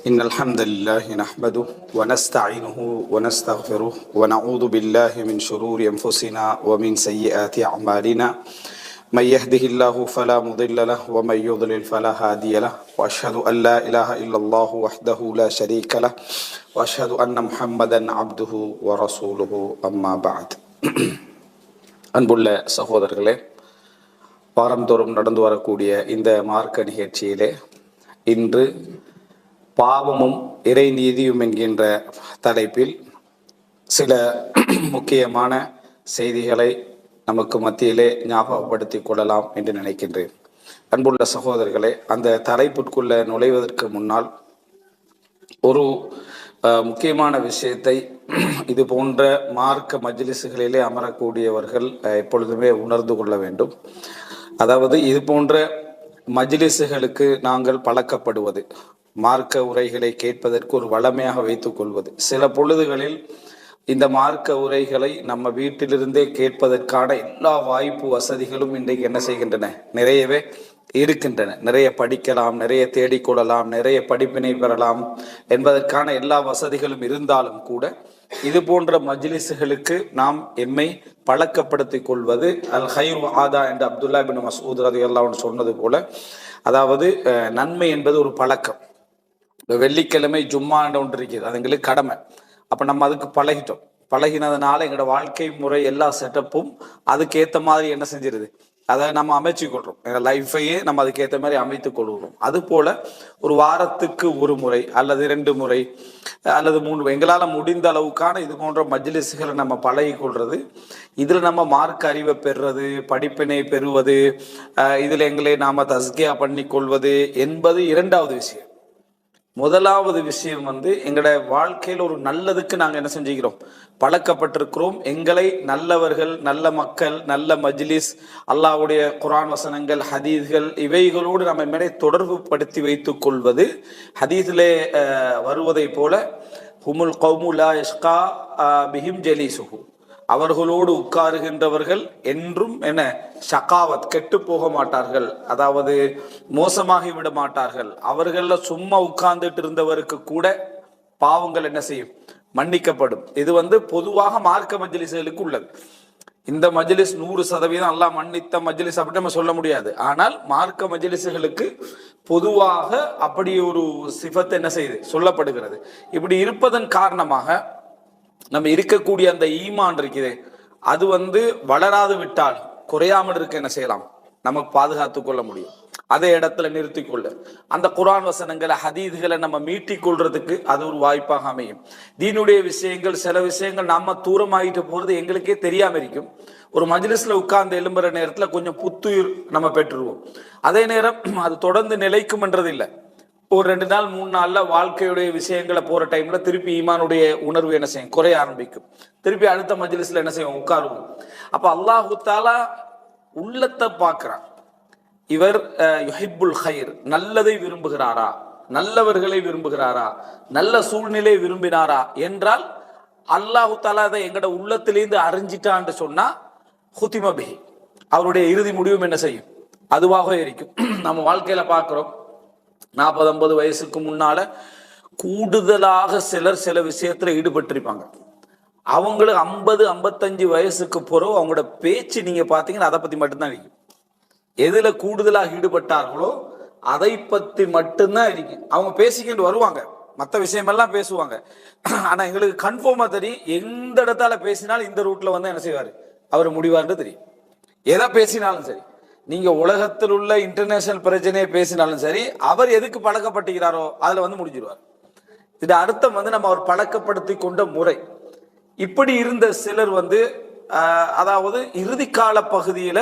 إن الحمد لله نحمده ونستعينه ونستغفره ونعوذ بالله من شرور أنفسنا ومن سيئات أعمالنا من يهده الله فلا مضل له ومن يضلل فلا هادي له وأشهد أن لا إله إلا الله وحده لا شريك له وأشهد أن محمدا عبده ورسوله أما بعد அன்புள்ள சகோதரர்களே, வாரந்தோறும் நடந்து வரக்கூடிய இந்த மார்க்க நிகழ்ச்சியிலே இன்று பாவமும் இறை நீதியும் என்கின்ற தலைப்பில் சில முக்கியமான செய்திகளை நமக்கு மத்தியிலே ஞாபகப்படுத்திக் கொள்ளலாம் என்று நினைக்கின்றேன். அன்புள்ள சகோதரர்களே, அந்த தலைப்பிற்குள்ள நுழைவதற்கு முன்னால் ஒரு முக்கியமான விஷயத்தை இது போன்ற மார்க்க மஜ்லிஸுகளிலே அமரக்கூடியவர்கள் எப்பொழுதுமே உணர்ந்து கொள்ள வேண்டும். அதாவது இது போன்ற மஜ்லிஸுகளுக்கு நாங்கள் பழக்கப்படுவது, மார்க்க உரைகளை கேட்பதற்கு ஒரு வளமையாக வைத்துக் கொள்வது. சில பொழுதுகளில் இந்த மார்க்க உரைகளை நம்ம வீட்டிலிருந்தே கேட்பதற்கான எல்லா வாய்ப்பு வசதிகளும் இன்றைக்கு என்ன செய்கின்றன, நிறையவே இருக்கின்றன. நிறைய படிக்கலாம், நிறைய தேடிக்கொள்ளலாம், நிறைய படிப்பினை பெறலாம் என்பதற்கான எல்லா வசதிகளும் இருந்தாலும் கூட இது போன்ற மஜ்லிஸுகளுக்கு நாம் எம்மை பழக்கப்படுத்திக் கொள்வது அல் ஹைர் ஆதா என்று அப்துல்லா பின் மஸ்ஊத் ரலியல்லாஹு அன்ஹு சொன்னது போல, அதாவது நன்மை என்பது ஒரு பழக்கம். வெள்ளிக்கிழமை ஜும்மா என்ற ஒன்று இருக்குது, அது எங்களுக்கு கடமை. அப்போ நம்ம அதுக்கு பழகிட்டோம். பழகினதுனால எங்களோட வாழ்க்கை முறை எல்லா செட்டப்பும் அதுக்கேற்ற மாதிரி என்ன செஞ்சிருது, அதை நம்ம அமைச்சு கொள்றோம். எங்கள் லைஃபையே நம்ம அதுக்கேற்ற மாதிரி அமைத்து கொள்கிறோம். அது போல ஒரு வாரத்துக்கு ஒரு முறை அல்லது 2 முறை அல்லது 3 எங்களால் முடிந்த அளவுக்கான இது போன்ற மஜ்லிஸ்களை நம்ம பழகி கொள்வது, இதில் நம்ம மார்க் அறிவை பெறுறது, படிப்பினை பெறுவது, இதில் எங்களை நாம் தஸ்கியா பண்ணி கொள்வது என்பது 2வது விஷயம். முதலாவது விஷயம் எங்களோட வாழ்க்கையில் ஒரு நல்லதுக்கு நாங்கள் என்ன செஞ்சுக்கிறோம், பழக்கப்பட்டிருக்கிறோம். எங்களை நல்லவர்கள், நல்ல மக்கள், நல்ல மஜ்லிஸ், அல்லாஹ்வுடைய குர்ஆன் வசனங்கள், ஹதீஸ்கள், இவைகளோடு நம்ம மேலே தொடர்பு படுத்தி வைத்துக் கொள்வது. ஹதீஸிலே வருவதை போல ஹுமுல் கௌமு லா யஷ்கா பிஹிம் ஜலீசுஹு, அவர்களோடு உட்காருகின்றவர்கள் என்றும் என்ன ஷகாவத், கெட்டு போக மாட்டார்கள், அதாவது மோசமாகி விட மாட்டார்கள். அவர்கள சும்மா உட்கார்ந்துட்டு இருந்தவருக்கு கூட பாவங்கள் என்ன செய்யும், மன்னிக்கப்படும். இது பொதுவாக மார்க்க மஜ்லிஸ்களுக்கு உள்ளது. இந்த மஜ்லிஸ் 100% அல்லாஹ் மன்னித்த மஜ்லிஸ் அப்படி நம்ம சொல்ல முடியாது. ஆனால் மார்க்க மஜ்லிஸ்களுக்கு பொதுவாக அப்படி ஒரு சிஃபத் என்ன செய்யுது, சொல்லப்படுகிறது. இப்படி இருப்பதன் காரணமாக நம்ம இருக்கக்கூடிய அந்த ஈமான் இருக்குது, அது வளராது விட்டால் குறையாமல் இருக்க என்ன செய்யலாம், நமக்கு பாதுகாத்து கொள்ள முடியும். அதே இடத்துல நிறுத்தி கொள்ள அந்த குர்ஆன் வசனங்களை, ஹதீஸ்களை நம்ம மீட்டிக் கொள்றதுக்கு அது ஒரு வாய்ப்பாக அமையும். தீனுடைய விஷயங்கள், சில விஷயங்கள் நாம தூரமாகிட்டு போறது எங்களுக்கே தெரியாம இருக்கும். ஒரு மஜ்லிஸ்ல உட்கார்ந்து எழும்புற நேரத்துல கொஞ்சம் புத்துயிர் நம்ம பெற்றுருவோம். அதே நேரம் அது தொடர்ந்து நிலைக்கும் என்றது இல்லை. ஒரு 2 நாள் 3 நாள்ல வாழ்க்கையுடைய விஷயங்களை போற டைம்ல திருப்பி ஈமானுடைய உணர்வு என்ன செய்யும், குறைய ஆரம்பிக்கும். திருப்பி அடுத்த மஜ்லிஸ்ல என்ன செய்யும், உட்காருவோம். அப்ப அல்லாஹு தஆலா உள்ளத்தை பார்க்கிறான். இவர் யுஹிப்புல் ஹைர், நல்லதை விரும்புகிறாரா, நல்லவர்களை விரும்புகிறாரா, நல்ல சூழ்நிலை விரும்பினாரா என்றால் அல்லாஹு தஆலா அதை எங்கட உள்ளத்திலேருந்து அறிஞ்சிட்டான்னு சொன்னா ஹுதிம பிஹி, அவருடைய இறுதி முடிவும் என்ன செய்யும், அதுவாக இருக்கும். நம்ம வாழ்க்கையில பார்க்கிறோம், 40-50 வயசுக்கு முன்னால கூடுதலாக சிலர் சில விஷயத்துல ஈடுபட்டிருப்பாங்க. அவங்களுக்கு 50-55 வயசுக்கு பிறகு அவங்களோட பேச்சு நீங்க பாத்தீங்கன்னா அதை பத்தி மட்டும்தான் இருக்கும். எதுல கூடுதலாக ஈடுபட்டார்களோ அதை பத்தி மட்டும்தான் இருக்கு. அவங்க பேசிக்கிட்டு வருவாங்க, மற்ற விஷயமெல்லாம் பேசுவாங்க. ஆனா எங்களுக்கு கன்ஃபார்மா தெரியும், எந்த இடத்தால பேசினாலும் இந்த ரூட்ல என்ன செய்வாரு, அவர் முடிவார்னு தெரியும். எதை பேசினாலும் சரி, நீங்க உலகத்தில் உள்ள இன்டர்நேஷனல் பிரச்சனையை பேசினாலும் சரி, அவர் எதுக்கு பழக்கப்பட்டுகிறாரோ அதுல முடிஞ்சிருவார். இது அர்த்தம் நம்ம அவர் பழக்கப்படுத்தி கொண்ட முறை. இப்படி இருந்த சிலர் அதாவது இறுதி கால பகுதியில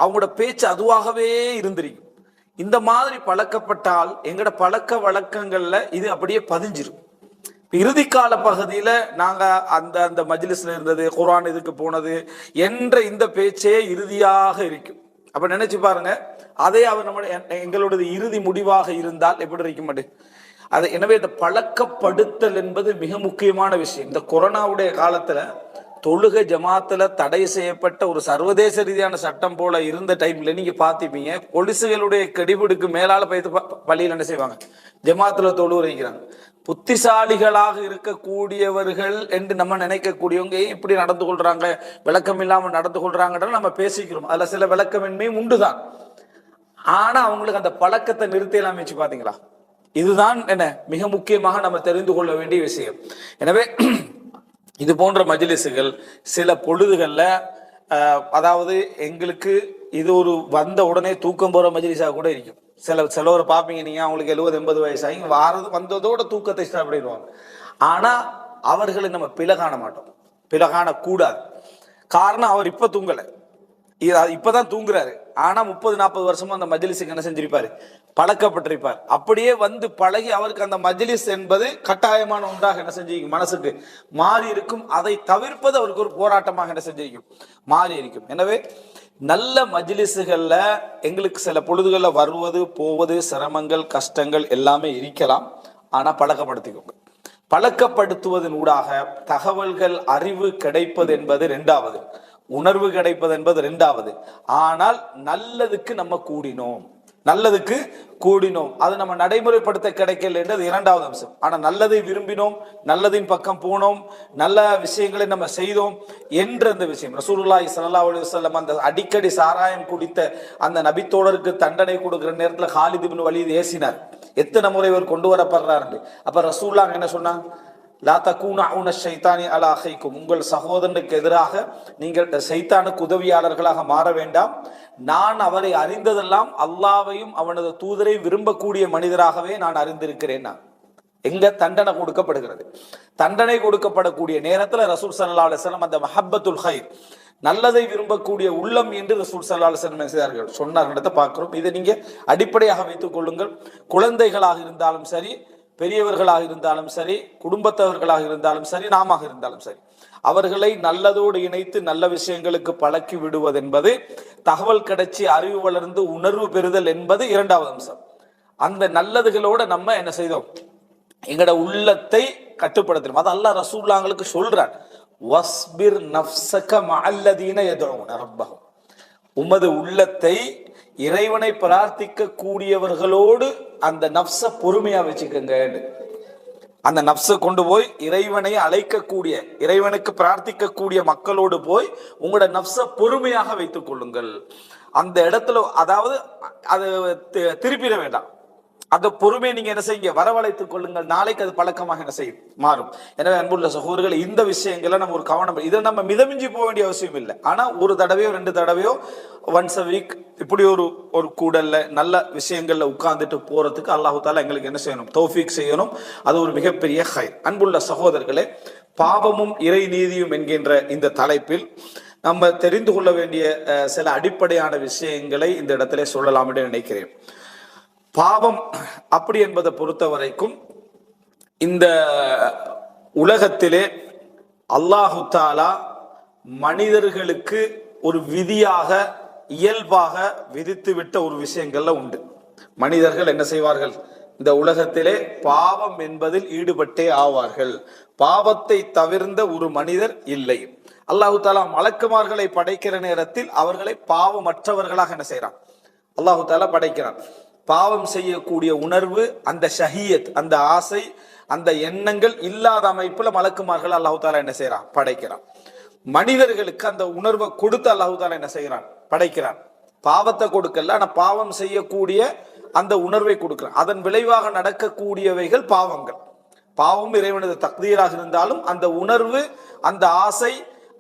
அவங்களோட பேச்சு அதுவாகவே இருந்திருக்கும். இந்த மாதிரி பழக்கப்பட்டால் எங்கட பழக்க வழக்கங்கள்ல இது அப்படியே பதிஞ்சிரும். இறுதி கால பகுதியில நாங்க அந்த அந்த மஜ்லிஸ்ல இருந்தது, குர்ஆன் இதுக்கு போனது என்ற இந்த பேச்சே இறுதியாக இருக்கும். அப்ப நினைச்சு பாருங்க, அதே அவர் எங்களோட இறுதி முடிவாக இருந்தால் எப்படி இருக்க மாட்டேன் அது. எனவே இந்த பழக்கப்படுத்தல் என்பது மிக முக்கியமான விஷயம். இந்த கொரோனாவுடைய காலத்துல தொழுகை ஜமாத்துல தடை செய்யப்பட்ட ஒரு சர்வதேச ரீதியான சட்டம் போல இருந்த டைம்ல நீங்க பாத்திப்பீங்க, பொலிசுகளுடைய கெடிபிடுக்கு மேலால போய் பள்ளியில் என்ன செய்வாங்க, ஜமாத்துல தொழு வைக்கிறாங்க. புத்திசாலிகளாக இருக்கக்கூடியவர்கள் என்று நம்ம நினைக்கக்கூடியவங்க இப்படி நடந்து கொள்றாங்க, விளக்கம் இல்லாமல் நடந்து கொள்றாங்கன்ற நம்ம பேசிக்கிறோம். அதுல சில விளக்கமின்மையும் உண்டுதான். ஆனா அவங்களுக்கு அந்த பழக்கத்தை நிறுத்தலாம் வச்சு பாத்தீங்களா? இதுதான் என்ன மிக முக்கியமாக நம்ம தெரிந்து கொள்ள வேண்டிய விஷயம். எனவே இது போன்ற மஜ்லிஸுகள் சில பொழுதுகள்ல அதாவது எங்களுக்கு இது ஒரு வந்த உடனே தூக்கம் போற மஜ்லிஸாக கூட இருக்கும். சிலவரை பார்ப்பீங்க நீங்க, அவங்களுக்கு 70-80 வயசாகி வந்ததோட தூக்கத்தை ஸ்டார்ட் பண்ணிடுவாங்க. ஆனா அவர்களை நம்ம பிளகாண மாட்டோம், பிளகாண கூடாது. காரணம் அவர் இப்ப தூங்கல, இப்பதான் தூங்குறாரு. ஆனா 30-40 வருஷமா அந்த மஜ்லிஸுக்கு என்ன செஞ்சிருப்பாரு, பழக்கப்பட்டிருப்பார். அப்படியே வந்து பழகி அவருக்கு அந்த மஜ்லிஸ் என்பது கட்டாயமான ஒன்றாக என்ன செஞ்சிருக்கும், மனசுக்கு மாறி இருக்கும். அதை தவிர்ப்பது அவருக்கு ஒரு போராட்டமாக என்ன செஞ்சிருக்கும், மாறி இருக்கும். எனவே நல்ல மஜ்லிஸுகள்ல எங்களுக்கு சில பொழுதுகள்ல வருவது போவது சிரமங்கள் கஷ்டங்கள் எல்லாமே இருக்கலாம். ஆனா பழக்கப்படுத்திக்கோங்க. பழக்கப்படுத்துவதன் ஊடாக தகவல்கள் அறிவு கிடைப்பது என்பது இரண்டாவது, உணர்வு கிடைப்பது என்பது இரண்டாவது. ஆனால் நல்லதுக்கு நம்ம கூடினோம், நல்லதுக்கு கூடினோம், அது நம்ம நடைமுறைப்படுத்த கிடைக்கல என்றது இரண்டாவது அம்சம். ஆனா நல்லதை விரும்பினோம், நல்லதின் பக்கம் போனோம், நல்ல விஷயங்களை நம்ம செய்தோம் என்ற அந்த விஷயம். ரசூலுல்லாஹி ஸல்லல்லாஹு அலைஹி வஸல்லம் அந்த அடிக்கடி சாராயம் குடித்த அந்த நபித்தோழருக்கு தண்டனை கொடுக்கிற நேரத்தில் காலித் இப்னு வலீத் ஏசினார். எத்தனை முறை இவர் கொண்டு வரப்படுறாரு. அப்ப ரசூலுல்லாஹ் என்ன சொன்னாங்க, லா தகூனூன ஷைத்தானி அலா அஹீக்கும், உங்கள் சகோதரனுக்கு எதிராக நீங்கள் சைத்தானுக்கு உதவியாளர்களாக மாற வேண்டாம். நான் அவரை அறிந்ததெல்லாம் அல்லாஹ்வையும் அவனது தூதரை விரும்பக்கூடிய மனிதராகவே நான் அறிந்திருக்கிறேன். எங்க தண்டனை கொடுக்கப்படுகிறது, தண்டனை கொடுக்கப்படக்கூடிய நேரத்தில் ரசூல் ஸல்லல்லாஹு அலைஹி வஸல்லம் அந்த மஹப்பத்துல் ஹைர், நல்லதை விரும்பக்கூடிய உள்ளம் என்று ரசூல் ஸல்லல்லாஹு அலைஹி வஸல்லம் செய்தார்கள், சொன்னார்ன்றதை பார்க்கிறோம். இதை நீங்க அடிப்படையாக வைத்துக் கொள்ளுங்கள். குழந்தைகளாக இருந்தாலும் சரி, பெரியவர்களாக இருந்தாலும் சரி, குடும்பத்தவர்களாக இருந்தாலும் சரி, நாம இருந்தாலும் சரி, அவர்களை நல்லதோடு இணைத்து நல்ல விஷயங்களுக்கு பழக்கி விடுவது என்பது, தகவல் கிடைச்சி அறிவு வளர்ந்து உணர்வு பெறுதல் என்பது இரண்டாவது அம்சம். அந்த நல்லதுகளோட நம்ம என்ன செய்தோம், எங்கட உள்ளத்தை கட்டுப்படுத்தணும். அது அல்லாஹ் ரசூலுல்லாஹ்களுக்கு சொல்றான், வஸ்பிர் நஃப்ஸக மஅல்லதீன யதுஊன ரப்பஹும், உமது உள்ளத்தை இறைவனை பிரார்த்திக்க கூடியவர்களோடு அந்த நப்ச பொறுமையா வச்சுக்கங்க. அந்த நப்ச கொண்டு போய் இறைவனை அழைக்கக்கூடிய, இறைவனுக்கு பிரார்த்திக்க கூடிய மக்களோடு போய் உங்களோட நப்ச பொறுமையாக வைத்துக் கொள்ளுங்கள். அந்த இடத்துல அதாவது அது திருப்பிட வேண்டாம், அந்த பொறுமையை நீங்க என்ன செய்யுங்க, வரவழைத்துக் கொள்ளுங்கள். நாளைக்கு அது பழக்கமாக என்ன செய்யும், மாறும். எனவே அன்புள்ள சகோதரர்கள், இந்த விஷயங்களை நம்ம ஒரு கவனம், இதை நம்ம மிதமிஞ்சி போக வேண்டிய அவசியம் இல்லை. ஆனா ஒரு தடவையோ 2 தடவையோ ஒன்ஸ் அ வீக் இப்படி ஒரு கூடல்ல நல்ல விஷயங்கள்ல உட்கார்ந்துட்டு போறதுக்கு அல்லாஹு தாலா எங்களுக்கு என்ன செய்யணும், தௌஃபீக் செய்யணும். அது ஒரு மிகப்பெரிய ஹைர். அன்புள்ள சகோதரர்களே, பாவமும் இறை நீதியும் என்கின்ற இந்த தலைப்பில் நம்ம தெரிந்து கொள்ள வேண்டிய சில அடிப்படையான விஷயங்களை இந்த இடத்துல சொல்லலாம் என்று நினைக்கிறேன். பாவம் அப்படி என்பதை பொறுத்த வரைக்கும் இந்த உலகத்திலே அல்லாஹு தாலா மனிதர்களுக்கு ஒரு விதியாக இயல்பாக விதித்து விட்ட ஒரு விஷயங்கள்ல உண்டு. மனிதர்கள் என்ன செய்வார்கள், இந்த உலகத்திலே பாவம் என்பதில் ஈடுபட்டே ஆவார்கள். பாவத்தை தவிர்ந்த ஒரு மனிதர் இல்லை. அல்லாஹு தாலா மலக்குமார்களை படைக்கிற நேரத்தில் அவர்களை பாவமற்றவர்களாக என்ன செய்யறான், அல்லாஹு தாலா படைக்கிறான். பாவம் செய்யக்கூடிய உணர்வு, அந்த ஷஹியத், அந்த ஆசை, அந்த எண்ணங்கள் இல்லாத அமைப்புல மலக்குமார்கள் அல்லாஹு தாலா என்ன செய்யறான், படைக்கிறான். மனிதர்களுக்கு அந்த உணர்வை கொடுத்து அல்லாஹு தாலா என்ன செய்யறான், படைக்கிறான். பாவத்தை கொடுக்கல, ஆனா பாவம் செய்யக்கூடிய அந்த உணர்வை கொடுக்கிறான். அதன் விளைவாக நடக்கக்கூடியவைகள் பாவங்கள். பாவம் இறைவனது தக்தீராக இருந்தாலும் அந்த உணர்வு, அந்த ஆசை,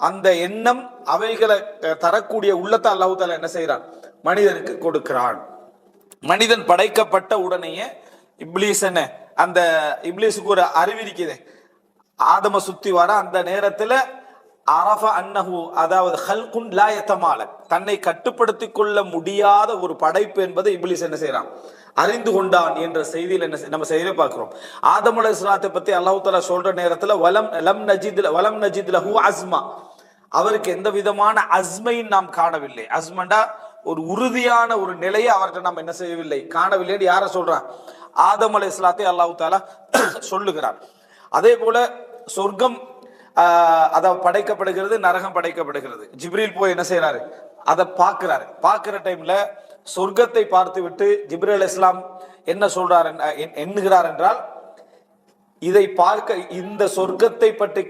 அந்த எண்ணம், அவைகளை தரக்கூடிய உள்ளத்தை அல்லாஹு தாலா என்ன செய்யறான், மனிதனுக்கு கொடுக்கிறான். மனிதன் படைக்கப்பட்ட உடனேயே இப்லீஸ் என்ன, அந்த இப்லீஸுக்கு ஒரு அறிவிருக்குது, ஆதம சுத்தி வர அந்த நேரத்துல அரஃப அன்னஹு, அதாவது ஹல்குன் லா யதமாலக், தன்னை கட்டுப்படுத்திக் கொள்ள முடியாத ஒரு படைப்பு என்பதை இப்லீஸ் என்ன செய்யறான், அறிந்து கொண்டான் என்ற செய்தியில் என்ன நம்ம செய்தியில பார்க்கிறோம். ஆதம் அலைஹிஸ்ஸலாத்தை பத்தி அல்லாஹ் தஆலா சொல்ற நேரத்துல வலம் நஜித் லஹு அஸ்மா, அவருக்கு எந்த விதமான அஸ்மை நாம் காணவில்லை. அஸ்மண்டா ஒரு உறுதியான ஒரு நிலையை அவர்கிட்ட நாம் என்ன செய்யவில்லை, காணவில்லை. யார சொல்றான், ஆதம் அலைஹிஸ்ஸலாத்தை அல்லாஹ் தஆலா சொல்லுகிறார். அதே போல சொர்க்கம் அதாவது படைக்கப்படுகிறது, நரகம் படைக்கப்படுகிறது. ஜிப்ரீல் போய் என்ன செய்யறாரு, அதை பார்க்கிறாரு. பார்க்கிற டைம்ல சொர்க்கத்தை பார்த்து விட்டு ஜிப்ரீல் அலைஹிஸ்ஸலாம் என்ன சொல்றார், எண்ணுகிறார் என்றால், இதை பார்க்க, இந்த சொர்க்கத்தை பற்றி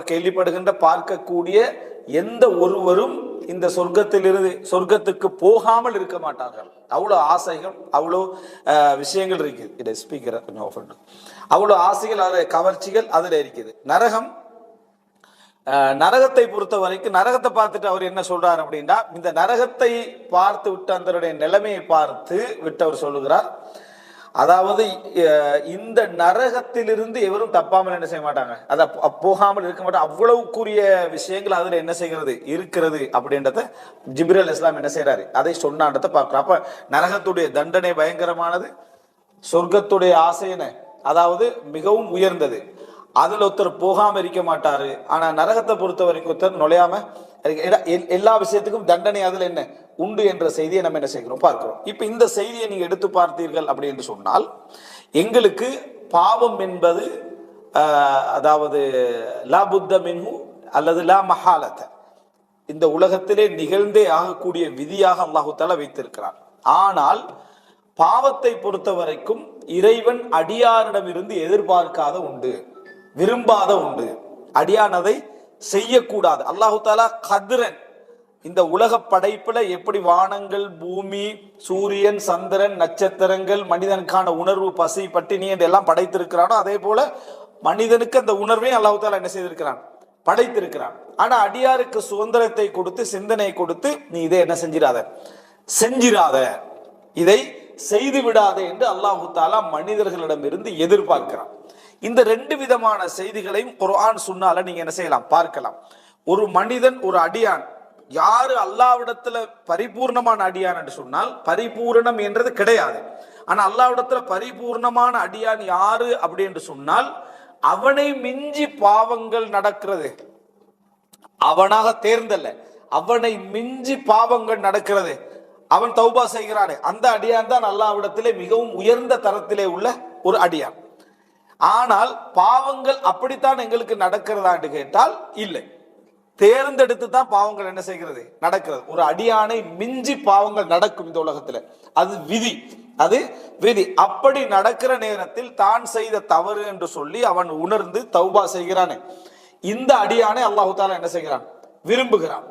கேள்விப்படுகின்ற பார்க்கக்கூடிய எந்த ஒருவரும் இந்த சொர்க்கத்துக்கு போகாமல் இருக்க மாட்டார்கள். அவ்வளோ ஆசைகள், அவ்வளோ விஷயங்கள் இருக்குது. இதை ஸ்பீக்கரை கொஞ்சம் ஆஃப் பண்ணு. அவ்வளோ ஆசைகள், அதில் கவர்ச்சிகள் அதில் இருக்குது. நரகத்தை பொறுத்த வரைக்கும், நரகத்தை பார்த்துட்டு அவர் என்ன சொல்றார் அப்படின்னா, இந்த நரகத்தை பார்த்து விட்டு அதனுடைய நிலைமையை பார்த்து விட்டு அவர் சொல்லுகிறார், அதாவது இந்த நரகத்திலிருந்து எவரும் தப்பாமல் என்ன செய்ய மாட்டாங்க, அதை போகாமல் இருக்க மாட்டாங்க. அவ்வளவுக்குரிய விஷயங்கள் அதுல என்ன செய்கிறது இருக்கிறது அப்படின்றத ஜிப்ரீல் அலைஹிஸ்ஸலாம் என்ன செய்யறாரு, அதை சொன்னான்றத பார்க்கிறோம். அப்ப நரகத்துடைய தண்டனை பயங்கரமானது, சொர்க்கத்துடைய ஆசையன அதாவது மிகவும் உயர்ந்தது. அதுல ஒருத்தர் போகாம இருக்க மாட்டாரு. ஆனா நரகத்தை பொறுத்த வரைக்கும் ஒருத்தர் நுழையாம எல்லா விஷயத்துக்கும் தண்டனை அதுல என்ன உண்டு என்ற செய்தியை நம்ம என்ன செய்கிறோம் பார்க்கிறோம். இப்ப இந்த செய்தியை நீங்க எடுத்து பார்த்தீர்கள் அப்படி என்று சொன்னால், எங்களுக்கு பாவம் என்பது அதாவது லா புத்த மின்ஹு அல்லது லா மஹாலத, இந்த உலகத்திலே நிகழ்ந்தே ஆகக்கூடிய விதியாக அல்லாஹு தஆலா வைத்திருக்கிறார். ஆனால் பாவத்தை பொறுத்த வரைக்கும் இறைவன் அடியாரிடம் இருந்து எதிர்பார்க்காத உண்டு, விரும்பாத உண்டு. அடியான் அதை செய்யக்கூடாது. அல்லாஹு தஆலா கதிரன், இந்த உலக படைப்புல எப்படி வானங்கள், பூமி, சூரியன், சந்திரன், நட்சத்திரங்கள், மனிதனுக்கான உணர்வு, பசி, பட்டினி என்றெல்லாம் படைத்திருக்கிறானோ அதே போல மனிதனுக்கு அந்த உணர்வையும் அல்லாஹு தஆலா என்ன செய்திருக்கிறான், படைத்திருக்கிறான். ஆனா அடியாருக்கு சுதந்திரத்தை கொடுத்து, சிந்தனையை கொடுத்து, நீ இதை என்ன செஞ்சிராத, இதை செய்து விடாதே என்று அல்லாஹு தஆலா மனிதர்களிடம் இருந்து எதிர்பார்க்கிறான். இந்த ரெண்டு விதமான செய்திகளையும் குர்ஆன் சுன்னால நீங்க என்ன செய்யலாம், பார்க்கலாம். ஒரு மனிதன், ஒரு அடியான், யாரு அல்லாஹ்விடத்துல பரிபூர்ணமான அடியான் என்று சொன்னால், பரிபூரணம் என்றது கிடையாது. ஆனா அல்லாஹ்விடத்துல பரிபூர்ணமான அடியான் யாரு அப்படி என்று சொன்னால், அவனை மிஞ்சி பாவங்கள் நடக்கிறது, அவனாக தேர்ந்தல்ல, அவனை மிஞ்சி பாவங்கள் நடக்கிறது, அவன் தௌபா செய்கிறானே, அந்த அடியான் தான் அல்லாஹ்விடத்திலே மிகவும் உயர்ந்த தரத்திலே உள்ள ஒரு அடியான். ஆனால் பாவங்கள் அப்படித்தான் எங்களுக்கு நடக்கிறதா என்று கேட்டால் இல்லை. தேர்ந்தெடுத்து தான் பாவங்கள் என்ன செய்கிறது, நடக்கிறது. ஒரு அடியானை மிஞ்சி பாவங்கள் நடக்கும் இந்த உலகத்துல, அது விதி, அது விதி. அப்படி நடக்கிற நேரத்தில் தான் செய்த தவறு என்று சொல்லி அவன் உணர்ந்து தௌபா செய்கிறானே, இந்த அடியானை அல்லாஹு தஆலா என்ன செய்கிறான், விரும்புகிறான்.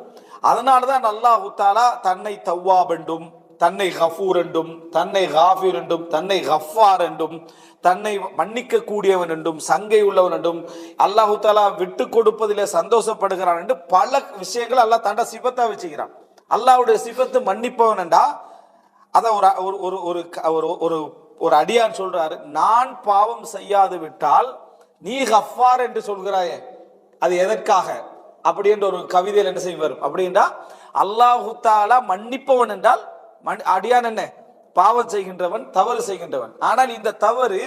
அதனாலதான் அல்லாஹு தஆலா தன்னை தவ்வாப் என்றும், தன்னை கஃபூர் என்றும், தன்னை காஃபிர் என்றும், தன்னை கஃபார் என்றும், தன்னை மன்னிக்க கூடியவன் என்றும், சங்கை உள்ளவன் என்றும், அல்லாஹு தஆலா விட்டு கொடுப்பதிலே சந்தோஷப்படுகிறான் என்று பல விஷயங்கள் அல்லாஹ் தன்னை சிபத்தா வச்சுக்கிறான். அல்லாஹ்வுடைய சிபத்து மன்னிப்பவன் என்றா அத ஒரு அடியான் சொல்றாரு, நான் பாவம் செய்யாது விட்டால் நீ கஃபார் என்று சொல்கிறாயே, அது எதற்காக அப்படி என்ற ஒரு கவிதையில் என்ன செய்ய வரும் அப்படின்றா, அல்லாஹு தஆலா மன்னிப்பவன் என்றால் அடியான் என்ன, பாவம் செய்கின்றவன், தவறு செய்கின்றவன். ஆனால் இந்த தவறு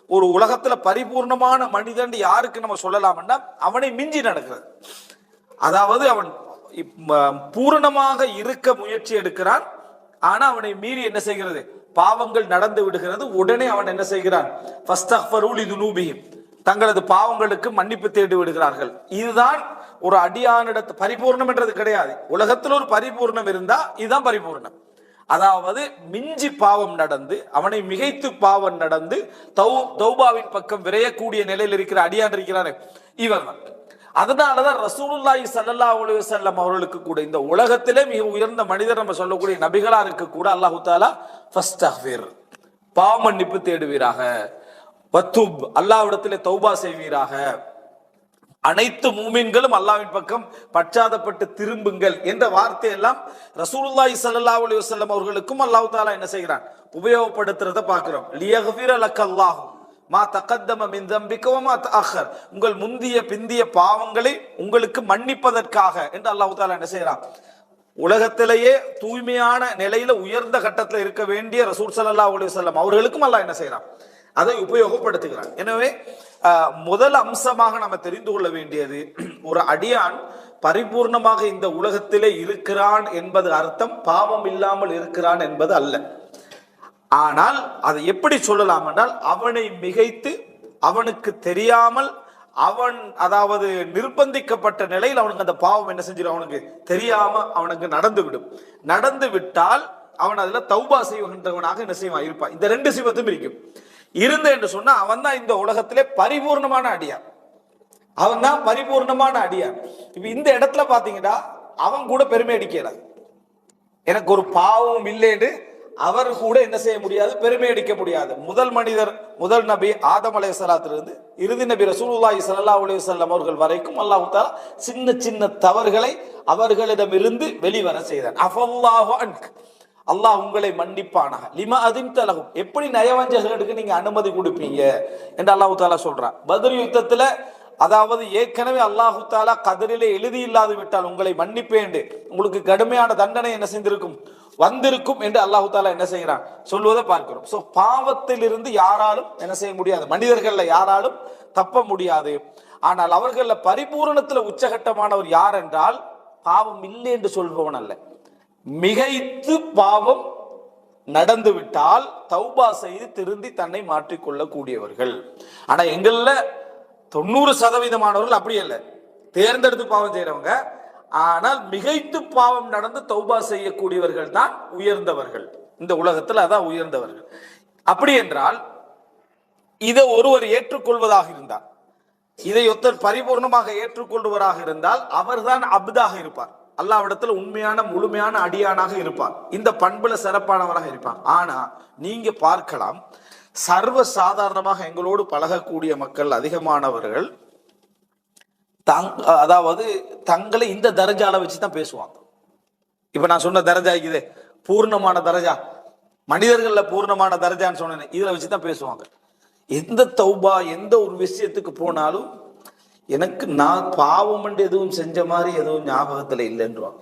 ஒரு உலகத்துல பரிபூர்ணமான மனிதன் யாருக்கு நம்ம சொல்லலாம்னா, அவனை மிஞ்சி நடக்கிறது. அதாவது அவன் பூரணமாக இருக்க முயற்சி எடுக்கிறான், ஆனா அவனை மீறி என்ன செய்கிறது, பாவங்கள் நடந்து விடுகிறது. உடனே அவன் என்ன செய்கிறான், ஃபஸ்தக்ஃபரு லிதுனூபிஹிம், தங்களது பாவங்களுக்கு மன்னிப்பு தேடி விடுகிறார்கள். இதுதான் ஒரு அடியானிடத்து பரிபூர்ணம் என்றது கிடையாது. உலகத்தில் ஒரு பரிபூர்ணம் இருந்தா இதுதான் பரிபூர்ணம். அதாவது மிஞ்சி பாவம் நடந்து, அவனை மிகைத்து பாவம் நடந்து தௌபாவின் பக்கம் விரையக்கூடிய நிலையில் இருக்கிற அடியான் இருக்கிறாரு இவர் தான். அதனாலதான் ரசூலுல்லாஹி ஸல்லல்லாஹு அலைஹி வஸல்லம் அவர்களுக்கு கூட இந்த உலகத்திலே மிக உயர்ந்த மனிதர் நம்ம சொல்லக்கூடிய நபிகளாருக்கு கூட அல்லாஹு தஆலா ஃபஸ்தக்ஃபிர், பாவ மன்னிப்பு தேடுவீராக, வத்துப், அல்லாஹ்விடத்திலே தௌபா செய்வீராக, அனைத்து மூமின்களும் அல்லாஹ்வின் பக்கம் பச்சாதப்பட்டு திரும்புங்கள் என்ற வார்த்தை எல்லாம் ரசூலுல்லாஹி ஸல்லல்லாஹு அலைஹி வஸல்லம் அவர்களுக்கும் அல்லாஹ் தஆலா என்ன செய்கிறான், உபயோகப்படுத்துறத பார்க்கிறோம். லியக்ஃபிர லக்கல்லாஹு மா தகத்தம மின் தம்பிக வ மா தஅக்கர், உங்கள் முந்திய பிந்திய பாவங்களை உங்களுக்கு மன்னிப்பதற்காக என்று அல்லாஹ் தஆலா என்ன செய்கிறான். உலகத்திலேயே தூய்மையான நிலையில உயர்ந்த கட்டத்தில் இருக்க வேண்டிய ரசூல் ஸல்லல்லாஹு அலைஹி வஸல்லம் அவர்களுக்கும் அல்லாஹ் என்ன செய்கிறான், அதை உபயோகப்படுத்துகிறான். எனவே முதல் அம்சமாக நம்ம தெரிந்து கொள்ள வேண்டியது, ஒரு அடியான் பரிபூர்ணமாக இந்த உலகத்திலே இருக்கிறான் என்பது அர்த்தம் பாவம் இல்லாமல் இருக்கிறான் என்பது அல்ல. ஆனால் அதை எப்படி சொல்லலாம் என்றால், அவனை மிகைத்து, அவனுக்கு தெரியாமல், அவன் அதாவது நிர்பந்திக்கப்பட்ட நிலையில் அவனுக்கு அந்த பாவம் என்ன செஞ்சிடும், அவனுக்கு தெரியாம அவனுக்கு நடந்து விட்டால் அவன் அதுல தௌபா செய்கின்றவனாக என்ன செய்வான் இருப்பான். இந்த ரெண்டு சிவத்தும் இருக்கும். இருந்து என்று சொன்னா அவன் தான் இந்த உலகத்திலே பரிபூர்ணமான அடியான். அவன் தான் பரிபூர்ணமான அடியான். இப்ப இந்த இடத்துல பாத்தீங்கன்னா அவன் கூட பெருமை அடிக்கல. எனக்கு ஒரு பாவம் இல்லைன்னு அவர் கூட என்ன செய்ய முடியாது, பெருமை அடிக்க முடியாது. முதல் மனிதர், முதல் நபி ஆதம் அலைஹிஸ்ஸலாத்திலிருந்து இறுதி நபி ரசூலுல்லாஹி ஸல்லல்லாஹு அலைஹி வஸல்லம் அவர்கள் வரைக்கும் அல்லாஹ் தஆலா சின்ன சின்ன தவறுகளை அவர்களிடமிருந்து வெளிவர செய்தான். அஃபல்லாஹு அன்க், அல்லாஹ் உங்களை மன்னிப்பானாக. லிமா அதின்த லஹும், எப்படி நயவஞ்சகர்களுக்கு நீங்க அனுமதி கொடுப்பீங்க என்று அல்லாஹ் தஆலா சொல்றான். பத்ர் யுத்தத்துல அதாவது ஏற்கனவே அல்லாஹு தஆலா கதரிலே எழுதி இல்லாது விட்டால் உங்களை மன்னிப்பேன், உங்களுக்கு கடுமையான தண்டனை என்ன செய்திருக்கும், வந்திருக்கும் என்று அல்லாஹு தஆலா என்ன செய்கிறான் சொல்வதை பார்க்கிறோம். சோ பாவத்திலிருந்து யாராலும் என்ன செய்ய முடியாது, மனிதர்கள்ல யாராலும் தப்ப முடியாது. ஆனால் அவர்கள பரிபூரணத்துல உச்சகட்டமானவர் யார் என்றால் பாவம் இல்லை என்று சொல்பவன் அல்ல, மிகைத்து பாவம் நடந்து விட்டால் தௌபா செய்து திருந்தி தன்னை மாற்றிக்கொள்ள கூடியவர்கள். ஆனா எங்கள்ல 90% அப்படி அல்ல, தேர்ந்தெடுத்து பாவம் செய்யறவங்க. ஆனால் மிகைத்து பாவம் நடந்து தௌபா செய்யக்கூடியவர்கள் தான் உயர்ந்தவர்கள் இந்த உலகத்தில், அதான் உயர்ந்தவர்கள். அப்படி என்றால் இதை ஒருவர் ஏற்றுக்கொள்வதாக இருந்தால், இதை ஒருத்தர் பரிபூர்ணமாக ஏற்றுக்கொள்வராக இருந்தால் அவர்தான் அப்தாக இருப்பார், அல்லாஹ்விடத்தில் உண்மையான முழுமையான அடியானாக இருப்பார், இந்த பண்புல சிறப்பானவராக இருப்பார். ஆனா நீங்க பார்க்கலாம், சர்வ சாதாரணமாக எங்களோடு பழகக்கூடிய மக்கள் அதிகமானவர்கள் அதாவது தங்களை இந்த தரஜால வச்சுதான் பேசுவாங்க. இப்ப நான் சொன்ன தரஜா இது பூர்ணமான தரஜா, மனிதர்கள்ல பூர்ணமான தரஜான்னு சொன்னேன், இதுல வச்சுதான் பேசுவாங்க. எந்த தௌபா எந்த ஒரு விஷயத்துக்கு போனாலும் எனக்கு நான் பாவம் என்று எதுவும் செஞ்ச மாதிரி எதுவும் ஞாபகத்துல இல்லைன்றாங்க.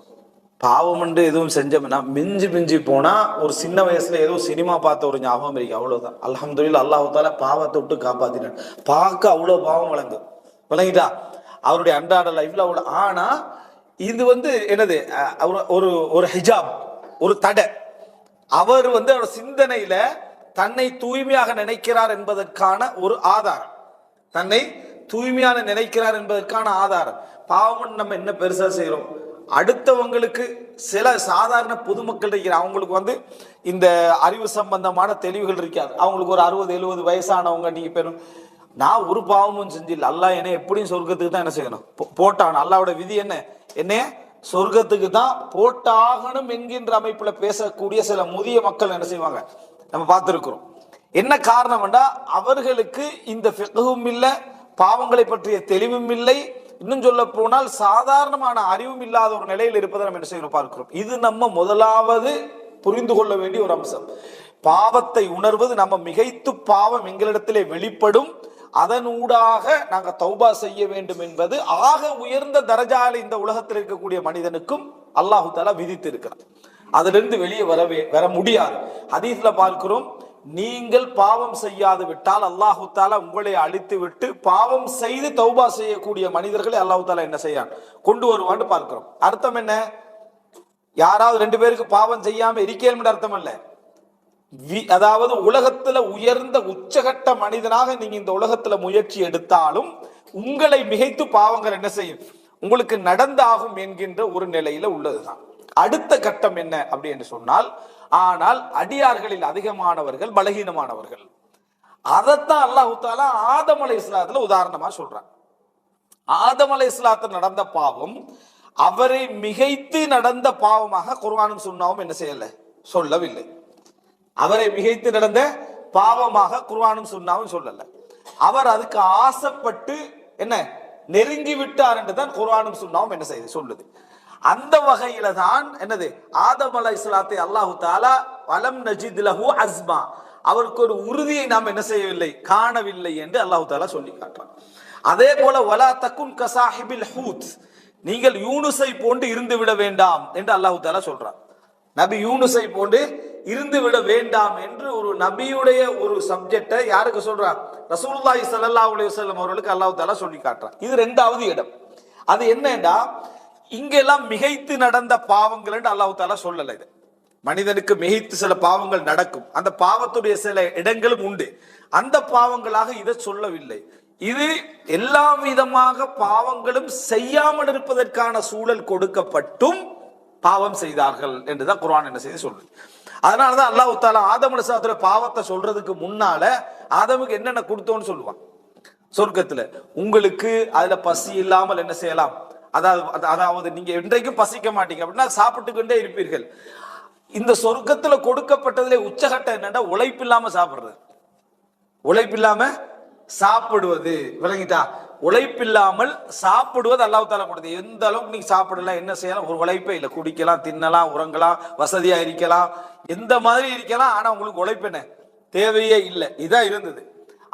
பாவம் என்று எதுவும் செஞ்சோம்னா மிஞ்சி மிஞ்சி போனா ஒரு சின்ன வயசுல ஏதோ சினிமா பார்த்த ஒரு ஞாபகம் இருக்கு, அவ்வளவுதான். அல்ஹம்துலில்லாஹ், அல்லாஹ் தஆலா பாவத்தை விட்டு காப்பாத்தினான். பார்க்க அவ்வளவு பாவம் விளங்கிட்டா அவருடைய அன்றாட லைஃப்ல அவ்வளவு. ஆனா இது என்னது, ஒரு ஒரு ஹிஜாப், ஒரு தடை. அவர் அவர் சிந்தனையில தன்னை தூய்மையாக நினைக்கிறார் என்பதற்கான ஒரு ஆதாரம், தன்னை தூய்மையான நினைக்கிறார் என்பதற்கான ஆதாரம். பாவம் நம்ம என்ன பெருசா செய்யறோம், அடுத்தவங்களுக்கு சில சாதாரண பொதுமக்கள் இருக்கிற அவங்களுக்கு இந்த அறிவு சம்பந்தமான தெளிவுகள் இருக்காது. அவங்களுக்கு ஒரு 60-70 வயசானவங்க, நீங்க பெரும் நான் ஒரு பாவமும் செஞ்சில்ல, அல்லாஹ் என்ன எப்படியும் சொர்க்கத்துக்கு தான் என்ன செய்யணும் போட்டான், அல்லாவோட விதி என்ன சொர்க்கத்துக்கு தான் போட்டாகணும் என்கின்ற அமைப்புல பேசக்கூடிய சில முதிய மக்கள் என்ன செய்வாங்க நம்ம பார்த்திருக்கிறோம். என்ன காரணம்னா அவர்களுக்கு இந்த ஃபிக்ஹும் இல்லை, பாவங்களை பற்றிய தெளிவும் இல்லை, இன்னும் சொல்ல போனால் சாதாரணமான அறிவும் இல்லாத ஒரு நிலையில் இருப்பதை நம்ம என்ன செய்யணும் பார்க்கிறோம். இது நம்ம முதலாவது புரிந்து கொள்ள வேண்டிய ஒரு அம்சம். பாவத்தை உணர்வது, நம்ம மிகைத்து பாவம் எங்களிடத்திலே வெளிப்படும், அதனூடாக நாங்க தௌபா செய்ய வேண்டும் என்பது ஆக உயர்ந்த தரஜால இந்த உலகத்தில் இருக்கக்கூடிய மனிதனுக்கும் அல்லாஹு தஆலா விதித்து இருக்கிறார். அதிலிருந்து வெளியே வர முடியாது. ஹதீஸ்ல பார்க்கிறோம், நீங்கள் பாவம் செய்யாது விட்டால் அல்லாஹு தஆலா உங்களை அழித்து விட்டு பாவம் செய்து தௌபா செய்யக்கூடிய மனிதர்களை அல்லாஹு தஆலா என்ன செய்யான் கொண்டு வருவான்னு பார்க்கிறோம். அர்த்தம் என்ன, யாராவது 2 பேருக்கு பாவம் செய்யாம இருக்கேன்னு அர்த்தம் அல்ல. அதாவது உலகத்துல உயர்ந்த உச்சகட்ட மனிதனாக நீங்க இந்த உலகத்துல முயற்சி எடுத்தாலும் உங்களை மிகைத்து பாவங்கள் என்ன செய்யும், உங்களுக்கு நடந்தாகும் என்கின்ற ஒரு நிலையில உள்ளதுதான். அடுத்த கட்டம் என்ன அப்படி என்று சொன்னால், ஆனால் அடியார்களில் அதிகமானவர்கள் பலகீனமானவர்கள். அதைத்தான் அல்லாஹு தஆலா ஆதம் அலைஹிஸ்ஸலாத்துல உதாரணமா சொல்றான். ஆதம் அலைஹிஸ்ஸலாத்துல நடந்த பாவம் அவரை மிகைத்து நடந்த பாவமாக குர்ஆனும் சுன்னாவும் என்ன செய்யல சொல்லவில்லை. அவரை மிகைத்து நடந்த பாவமாக குர்ஆனும் சுன்னாவும் சொல்லல. அவர் அதுக்கு ஆசைப்பட்டு என்ன நெருங்கி விட்டார் என்று தான் குர்ஆனும் சுன்னாவும் என்ன செய்து சொல்லுது. அந்த வகையில தான் என்னது, ஆதம் அலைஹிஸ்ஸலாத்தை அல்லாஹு தஆலா வலம் நஜித் லஹு அஸ்மா, அவருக்கு ஒரு உறுதியை நாம் என்ன செய்யவில்லை காணவில்லை என்று அல்லாஹு தஆலா சொல்லி காட்டுறான். அதே போல வலா தகுன் கசாஹிபில் ஹூத், நீங்கள் யூனுஸை போன்று இருந்து விட வேண்டாம் என்று அல்லாஹு தஆலா சொல்றான். நபி யூனுஸை போன்று இருந்து விட வேண்டாம் என்று ஒரு நபியுடைய ஒரு சப்ஜெக்டை யாருக்கு சொல்றான், ரசூலுல்லாஹி ஸல்லல்லாஹு அலைஹி வஸல்லம் அவர்களுக்கு அல்லாஹ் தஆலா சொல்லி காட்டுறான். இது 2வது இடம். அது என்னன்னா, இங்கெல்லாம் மிகைத்து நடந்த பாவங்கள் என்று அல்லாஹ் தஆலா சொல்லல. இது மனிதனுக்கு மிகைத்து சில பாவங்கள் நடக்கும், அந்த பாவத்துடைய சில இடங்களும் உண்டு, அந்த பாவங்களாக இதை சொல்லவில்லை. இது எல்லா விதமாக பாவங்களும் செய்யாமல் இருப்பதற்கான சூழல் கொடுக்கப்பட்டும் பாவம் செய்தார்கள் என்றுதான் குர்ஆன் என்ன செய்து சொல்லுது. அதனாலதான் அல்லாஹ் தஆலா ஆதம் அலைஹிஸ்ஸலாத்துடைய பாவத்தை சொல்றதுக்கு முன்னால ஆதமுக்கு என்னென்ன கொடுத்தோன்னு சொல்லுவான் சொர்க்கத்துல. உங்களுக்கு அதுல பசி இல்லாமல் என்ன செய்யலாம், அதாவது நீங்க இன்றைக்கும் பசிக்க மாட்டீங்க அப்படின்னா சாப்பிட்டுக்கிட்டே இருப்பீர்கள். இந்த சொர்க்கத்துல கொடுக்கப்பட்டதுல உச்சகட்டம் என்னன்னா உழைப்பில்லாம சாப்பிடுறது, உழைப்பில்லாம சாப்பிடுவது. விளங்கிட்டா? உழைப்பில்லாமல் சாப்பிடுவது அல்லாஹ் தஆலா கொடுத்து. எந்த அளவுக்கு நீங்க சாப்பிடலாம், என்ன செய்யலாம், ஒரு உழைப்பே இல்லை. குடிக்கலாம், தின்னலாம், உறங்கலாம், வசதியா இருக்கலாம், எந்த மாதிரி இருக்கலாம். ஆனா உங்களுக்கு உழைப்பு என்ன தேவையே இல்லை. இதான் இருந்தது.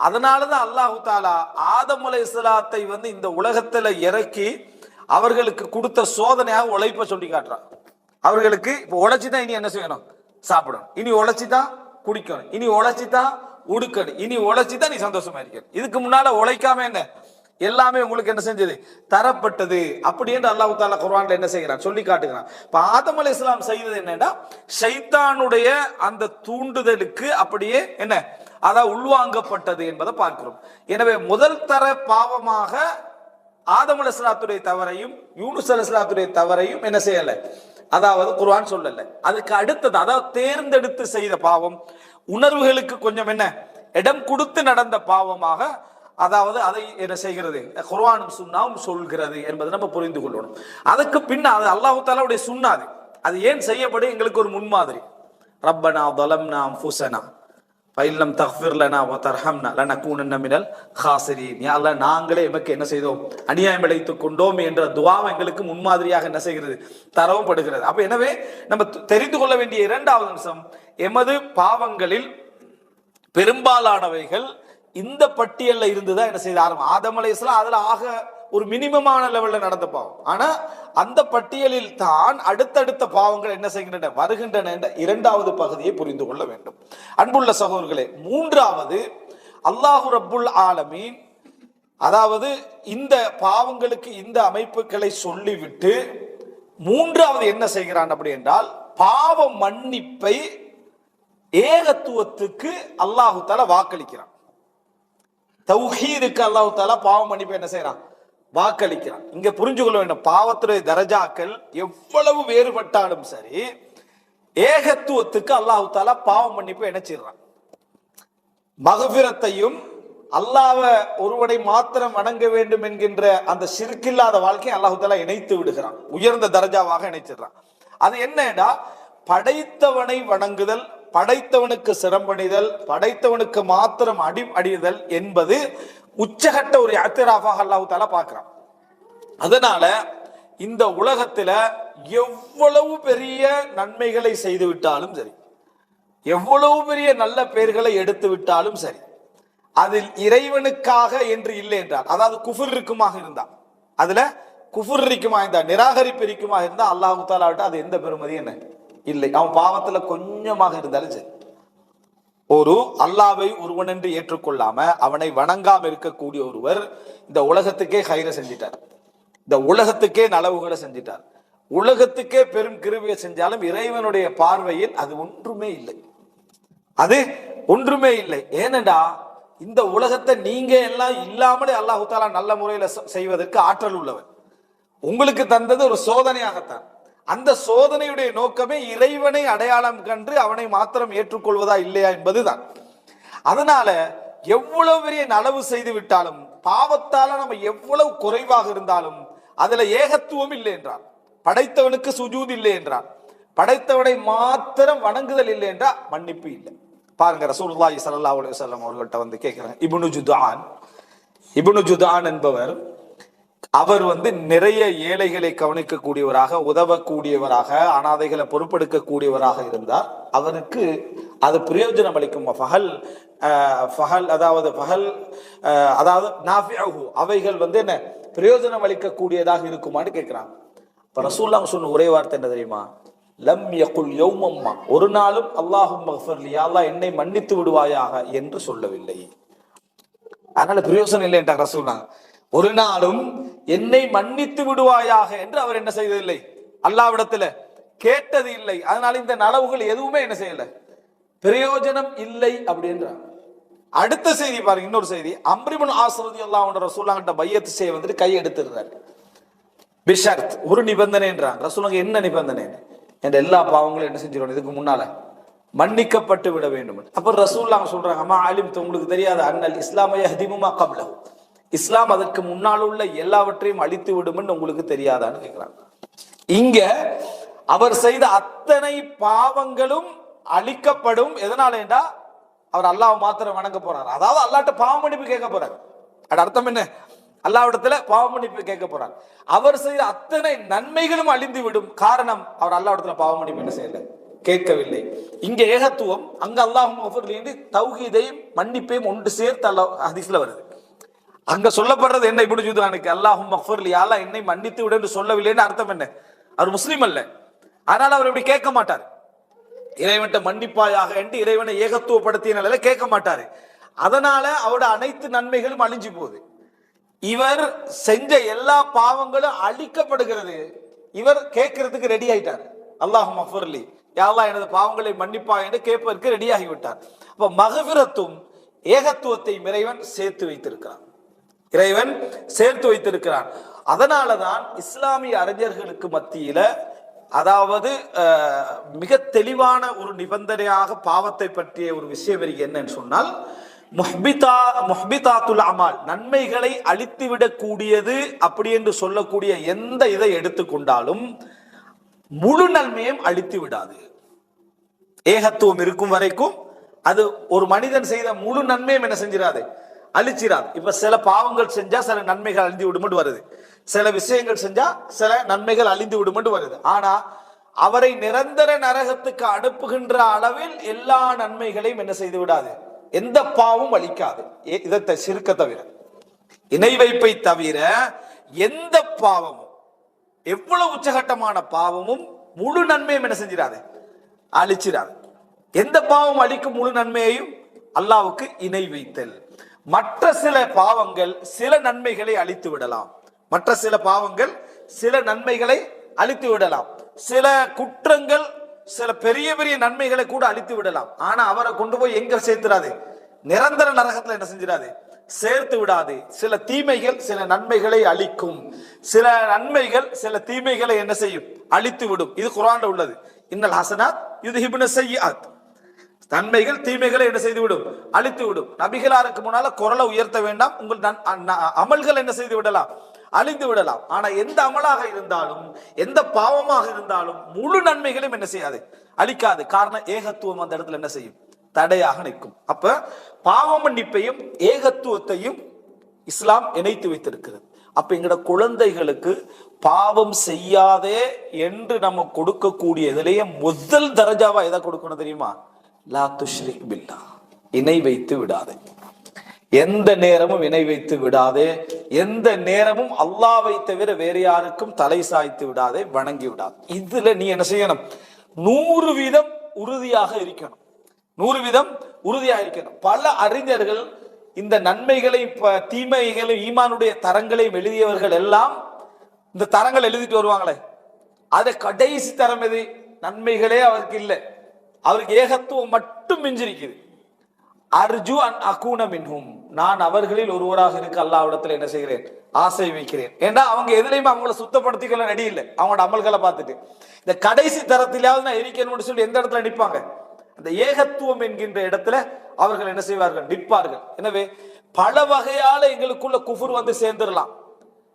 அதனாலதான் அல்லாஹ் தஆலா ஆதம் அலைஹிஸ்ஸலாத்தை இந்த உலகத்துல இறக்கி அவர்களுக்கு கொடுத்த சோதனையாக உழைப்ப சொல்லி காட்டுறான். அவர்களுக்கு இப்ப உழைச்சிதான் இனி என்ன செய்யணும், சாப்பிடணும். இனி உழைச்சிதான் குடிக்கணும். இனி உழைச்சிதான் உடுக்கணும். இனி உழைச்சிதான் நீ சந்தோஷமா இருக்கணும். இதுக்கு முன்னால உழைக்காம என்ன எல்லாமே உங்களுக்கு என்ன செஞ்சது, தரப்பட்டது. அப்படி என்று அல்லாஹ் தஆலா குர்ஆன்ல என்ன செய்கிறான், சொல்லி காட்டுகிறான். இப்ப ஆதம் அலைஹிஸ்ஸலாம் செய்தது என்னன்னா, ஷைத்தானுடைய அந்த தூண்டுதலுக்கு அப்படியே என்ன அதான் உள்வாங்கப்பட்டது என்பதை பார்க்கிறோம். எனவே முதல் தர பாவமாக ஆதம் அலைஹிஸ்ஸலாத்துடைய தவறையும் யூனுஸ் அலைஹிஸ்ஸலாத்துடைய தவறையும் என்ன செய்யல, அதாவது குர்ஆன் சொல்லல. அதுக்கு அடுத்தது, அதாவது தேர்ந்தெடுத்து செய்த பாவம், உணர்வுகளுக்கு கொஞ்சம் என்ன இடம் கொடுத்து நடந்த பாவமாக, அதாவது அதை என்ன செய்கிறது, குர்ஆனும் சுன்னாவும் சொல்கிறது என்பதை நம்ம புரிந்து கொள்ளணும். அதுக்கு பின்னால் அல்லாஹ் தஆலாவுடைய சுன்னாது அது ஏன் செய்யப்படும், எங்களுக்கு ஒரு முன்மாதிரி. ரப்பனா ظلمنا انفسنا فإن لم تغفر لنا وترحمنا لنكونن من الخاسرين. யா அல்லாஹ், நாங்களே எமக்கு என்ன செய்தோம், அநியாயம் இழைத்துக் கொண்டோம் என்ற துஆவை எங்களுக்கு முன்மாதிரியாக என்ன செய்கிறது, தரவுப்படுகிறது. அப்ப எனவே நம்ம தெரிந்து கொள்ள வேண்டிய இரண்டாவது அம்சம், எமது பாவங்களில் பெரும்பாலானவைகள் இந்த பட்டியல்ல இருந்துதான் என்ன செய்த ஆரம்பம். ஆதம் அலைஹிஸ்ஸலாம் அதுல ஆக ஒரு மினிமமான லெவல்ல நடந்த பாவம். ஆனா அந்த பட்டியலில் தான் அடுத்தடுத்த பாவங்கள் என்ன செய்கின்றன, வருகின்றன என்ற இரண்டாவது பகுதியை புரிந்து கொள்ள வேண்டும். அன்புள்ள சகோதரர்களே, மூன்றாவது அல்லாஹு ரப்புல் ஆலமீன் அதாவது இந்த பாவங்களுக்கு இந்த அமைப்புகளை சொல்லிவிட்டு மூன்றாவது என்ன செய்கிறான் அப்படி என்றால், பாவ மன்னிப்பை ஏகத்துவத்துக்கு அல்லாஹு தஆலா வாக்களிக்கிறான். தௌஹீதுக்கு அல்லாஹ் தஆலா பாவ மன்னிப்பு என்ன செய்யறான், வாக்களிக்கிறான். இங்க புரிஞ்சு கொள்ள வேண்டும், பாவத்துடைய தரஜாக்கள் எவ்வளவு வேறுபட்டாலும் சரி, ஏகத்துவத்துக்கு அல்லாஹ் தஆலா பாவ மன்னிப்பு என்ன செய்யறான், மக்ஃபிரத்தையும் அல்லாஹ்வ ஒருவனை மாத்திரம் வணங்க வேண்டும் என்கின்ற அந்த ஷிர்கில்லாத வாழ்க்கையை அல்லாஹ் தஆலா இணைத்து விடுகிறான், உயர்ந்த தரஜாவாக இணைச்சிடறான். அது என்னடா, படைத்தவனை வணங்குதல், படைத்தவனுக்கு சிரம்பணிதல், படைத்தவனுக்கு மாத்திரம் அடிதல் என்பது உச்சகட்ட ஒரு இஅ்திராஃபாக அல்லாஹ் தஆலா பார்க்கிறான். அதனால இந்த உலகத்துல எவ்வளவு பெரிய நன்மைகளை செய்து விட்டாலும் சரி, எவ்வளவு பெரிய நல்ல பெயர்களை எடுத்து விட்டாலும் சரி, அதில் இறைவனுக்காக என்று இல்லை என்றால், அதாவது குஃபர் இருக்குமாக இருந்தா, அதுல குஃபர் இருக்குமா இருந்தா, நிராகரிப்பு இருக்குமா இருந்தா, அல்லாஹ் தஆலா விட்டு அது எந்த பெருமதி என்ன இல்லை. அவன் பாவத்துல கொஞ்சமாக இருந்தாலும் சரி, ஒரு அல்லாஹ்வை ஒருவன் என்று ஏற்றுக்கொள்ளாம அவனை வணங்காம இருக்கக்கூடிய ஒருவர் இந்த உலகத்துக்கே ஹைர செஞ்சிட்டார், இந்த உலகத்துக்கே நலவுகளை செஞ்சிட்டார், உலகத்துக்கே பெரும் கிருபையை செஞ்சாலும் இறைவனுடைய பார்வையில் அது ஒன்றுமே இல்லை, அது ஒன்றுமே இல்லை. ஏனென்றா இந்த உலகத்தை நீங்க எல்லாம் இல்லாமலே அல்லாஹ் தஆலா நல்ல முறையில செய்வதற்கு ஆற்றல் உள்ளவன். உங்களுக்கு தந்தது ஒரு சோதனையாகத்தான். அந்த சோதனையுடைய நோக்கமே இறைவனை அடையாளம் கண்டு அவனை மாத்திரம் ஏற்றுக்கொள்வதா இல்லையா என்பதுதான். அதனால எவ்வளவு பெரிய நலவு செய்து விட்டாலும், பாவத்தால நம்ம எவ்வளவு குறைவாக இருந்தாலும், அதுல ஏகத்துவம் இல்லை என்றால், படைத்தவனுக்கு சுஜூத் இல்லை என்றால், படைத்தவனை மாத்திரம் வணங்குதல் இல்லை என்றால் மன்னிப்பு இல்லை. பாருங்க, ரசூலுல்லாஹி ஸல்லல்லாஹு அலைஹி வஸல்லம் அவர்கள்ட்ட கேட்கிறாங்க, இப்னு ஜுதான் என்பவர், அவர் நிறைய ஏழைகளை கவனிக்கக்கூடியவராக, உதவக்கூடியவராக, அனாதைகளை பொறுப்பெடுக்கக்கூடியவராக இருந்தார். அவருக்கு அது பிரயோஜனம் அளிக்கும். அவைகள் என்ன பிரயோஜனம் அளிக்கக்கூடியதாக இருக்குமான்னு கேட்கிறாங்க. இப்ப ரசூலுல்லாஹ் சொன்ன ஒரே வார்த்தை என்ன தெரியுமா, லம் யகுல் யௌமம்மா, ஒரு நாளும் அல்லாஹும்ம ஃபிர்லி, யா அல்லாஹ் என்னை மன்னித்து விடுவாயாக என்று சொல்லவில்லை. அதனால பிரயோஜனம் இல்லை என்றார் ரசூலுல்லாஹ். ஒரு நாளும் என்னை மன்னித்து விடுவாயாக என்று அவர் என்ன செய்ததில்லை, அல்லாஹ்விடத்துல கேட்டது இல்லை. அதனால இந்த நலவுகள் எதுவுமே என்ன செய்யல, பிரயோஜனம் இல்லை அப்படின்றார். அடுத்த செய்தி பாருங்க, இன்னொரு செய்தி, அம்ர் இப்னு ஆஸ் ரலியல்லாஹு அன்ஹு ரசூலுல்லாஹ் கிட்ட பையத் செய்ய கை எடுத்துறாரு. பிஷர்த், ஒரு நிபந்தனை என்றாங்க. ரசூலுல்லாஹ் என்ன நிபந்தனை, என்ற எல்லா பாவங்களும் என்ன செஞ்சிடணும், இதுக்கு முன்னால மன்னிக்கப்பட்டு விட வேண்டும். அப்ப ரசூலுல்லாஹ் சொல்றாங்க, அம்மா ஆலிம், உங்களுக்கு தெரியாத அன்னல் இஸ்லாமை யஹ்திமுமா கப்லஹு, இஸ்லாம் அதற்கு முன்னால் உள்ள எல்லாவற்றையும் அழித்து விடும் உங்களுக்கு தெரியாதான்னு கேட்கிறாங்க. இங்க அவர் செய்த அத்தனை பாவங்களும் அழிக்கப்படும். எதனால என்றா அவர் அல்லாஹ் மாத்திரம் வணங்க போறார். அதாவது அல்லாஹ்ட்ட பாவ மன்னிப்பு கேட்க போறார். அது அர்த்தம் என்ன? அல்லாஹ்விடத்துல பாவ மன்னிப்பு கேட்க போறார். அவர் செய்த அத்தனை நன்மைகளும் அழிந்து விடும். காரணம், அவர் அல்லாஹ்விடத்துல பாவ மன்னிப்பு என்ன செய்யல, கேட்கவில்லை. இங்க ஏகத்துவம், அங்க அல்லாஹும் மஃபூர்லி தௌஹீதையும் மன்னிப்பையும் ஒன்று சேர்த்து அல்லாஹ் ஹதீஸ்ல வருது. அங்க சொல்லப்படுறது என்ன? இப்னு ஜுதானுக்கு அல்லாஹும் மஃபூர்லி, அல்லாஹ் என்னை மன்னித்து விடு என்று சொல்லவில்லைன்னு அர்த்தம் என்ன? அவர் முஸ்லீம் அல்ல, அதனால அவர் இப்படி கேட்க மாட்டார். இறைவன்ட்ட மன்னிப்பாயாக என்று இறைவனை ஏகத்துவப்படுத்திய நிலையில கேட்க மாட்டாரு. அதனால அவரோட அனைத்து நன்மைகளும் அழிஞ்சு போகுது. இவர் செஞ்ச எல்லா பாவங்களும் அழிக்கப்படுகிறது. இவர் கேட்கறதுக்கு ரெடி ஆயிட்டார். அல்லாஹும் மஃபூர்லி, யா அல்லாஹ் எனது பாவங்களை மன்னிப்பா என்று கேட்பதற்கு ரெடி ஆகிவிட்டார். அப்ப மகஃபிரத்தும் ஏகத்துவத்தையும் இறைவன் சேர்த்து வைத்திருக்கிறான். இறைவன் சேர்த்து வைத்திருக்கிறான். அதனாலதான் இஸ்லாமிய அறிஞர்களுக்கு மத்தியில, அதாவது மிக தெளிவான ஒரு நிபந்தனையாக பாவத்தை பற்றிய ஒரு விஷயம் என்னன்னு சொன்னால், முஹ்பிதாத்துல் அமால், நன்மைகளை அழித்துவிடக் கூடியது அப்படி என்று சொல்லக்கூடிய எந்த இதை எடுத்துக்கொண்டாலும் முழு நன்மையும் அழித்து விடாது. ஏகத்துவம் இருக்கும் வரைக்கும் அது ஒரு மனிதன் செய்த முழு நன்மையும் என்ன செஞ்சிடாது, அழிச்சிடாது. இப்ப சில பாவங்கள் செஞ்சா சில நன்மைகள் அழிந்து விடும் வருது, சில விஷயங்கள் செஞ்சா சில நன்மைகள் அழிந்து விடும் வருது. ஆனா அவரை நிரந்தர நரகத்துக்கு அனுப்புகின்ற அளவில் எல்லா நன்மைகளையும் என்ன செய்து விடாது, எந்த பாவமும் அழிக்காது. இதை சிறுக்க தவிர, இணை வைப்பை தவிர எந்த பாவமும், எவ்வளவு உச்சகட்டமான பாவமும் முழு நன்மையும் என்ன செஞ்சிடாது, அழிச்சிடாது. எந்த பாவம் அழிக்கும் முழு நன்மையையும்? அல்லாஹ்வுக்கு இணை வைத்தல். மற்ற சில பாவங்கள் சில நன்மைகளை அழித்து விடலாம். மற்ற சில பாவங்கள் சில நன்மைகளை அழித்து விடலாம். சில குற்றங்கள் சில பெரிய பெரிய நன்மைகளை கூட அழித்து விடலாம். ஆனா அவரை கொண்டு போய் எங்க சேர்த்துறாது, நிரந்தர நரகத்துல என்ன செஞ்சிடாது, சேர்த்து விடாது. சில தீமைகள் சில நன்மைகளை அழிக்கும், சில நன்மைகள் சில தீமைகளை என்ன செய்யும், அழித்து விடும். இது குர்ஆன்ல உள்ளது. இன்னல் ஹசனாத் யுத்ஹிபுன ஸய்யிஆத், நன்மைகள் தீமைகளை என்ன செய்து விடும், அழித்து விடும். நபிகளாருக்கு முன்னால குரலை உயர்த்த வேண்டாம், உங்கள் அமல்கள் என்ன செய்து விடலாம், அழிந்து விடலாம். ஆனா எந்த அமலாக இருந்தாலும் எந்த பாவமாக இருந்தாலும் முழு நன்மைகளையும் என்ன செய்யாது, அழிக்காது. காரணம், ஏகத்துவம் அந்த இடத்துல என்ன செய்யும், தடையாக நிற்கும். அப்ப பாவ மன்னிப்பையும் ஏகத்துவத்தையும் இஸ்லாம் இணைத்து வைத்திருக்கிறது. அப்ப எங்கட குழந்தைகளுக்கு பாவம் செய்யாதே என்று நம்ம கொடுக்கக்கூடியதிலேயே முதல் தரஜாவா எதை கொடுக்கணும் தெரியுமா? லா துஷ்ரிக் பில்லா, இணை வைத்து விடாதே. எந்த நேரமும் இணை வைத்து விடாதே, எந்த நேரமும் அல்லாஹ்வை தவிர வேற யாருக்கும் தலை சாய்த்து விடாதே, வணங்கி விடாதே. இதுல நீ என்ன செய்யணும், 100% உறுதியாக இருக்கணும். 100% உறுதியாக இருக்கணும். பல அறிஞர்கள் இந்த நன்மைகளை தீமைகளை ஈமானுடைய தரங்களையும் எழுதியவர்கள் எல்லாம் இந்த தரங்கள் எழுதிட்டு வருவாங்களே, அது கடைசி தரம் எது? நன்மைகளே அவருக்கு இல்லை, அவருக்கு ஏகத்துவம் மட்டும் மிஞ்சிருக்குது. அர்ஜு அன் அகூன மின்ஹும், நான் அவர்களில் ஒருவராக இருக்க அல்லாஹ்விடத்தில் என்ன செய்கிறேன், ஆசை வைக்கிறேன். ஏன்னா அவங்க எதுலையுமே அவங்கள சுத்தப்படுத்திக்கொள்ள ரெடி இல்லை. அவங்களோட அமல்களை பார்த்துட்டு இந்த கடைசி தரத்திலாவது நான் இருக்கணும்னு சொல்லி எந்த இடத்துல நிற்பாங்க, அந்த ஏகத்துவம் என்கின்ற இடத்துல அவர்கள் என்ன செய்வார்கள், நிற்பார்கள். எனவே பல வகையால எங்களுக்குள்ள குஃபுர் வந்து சேர்ந்துடலாம்.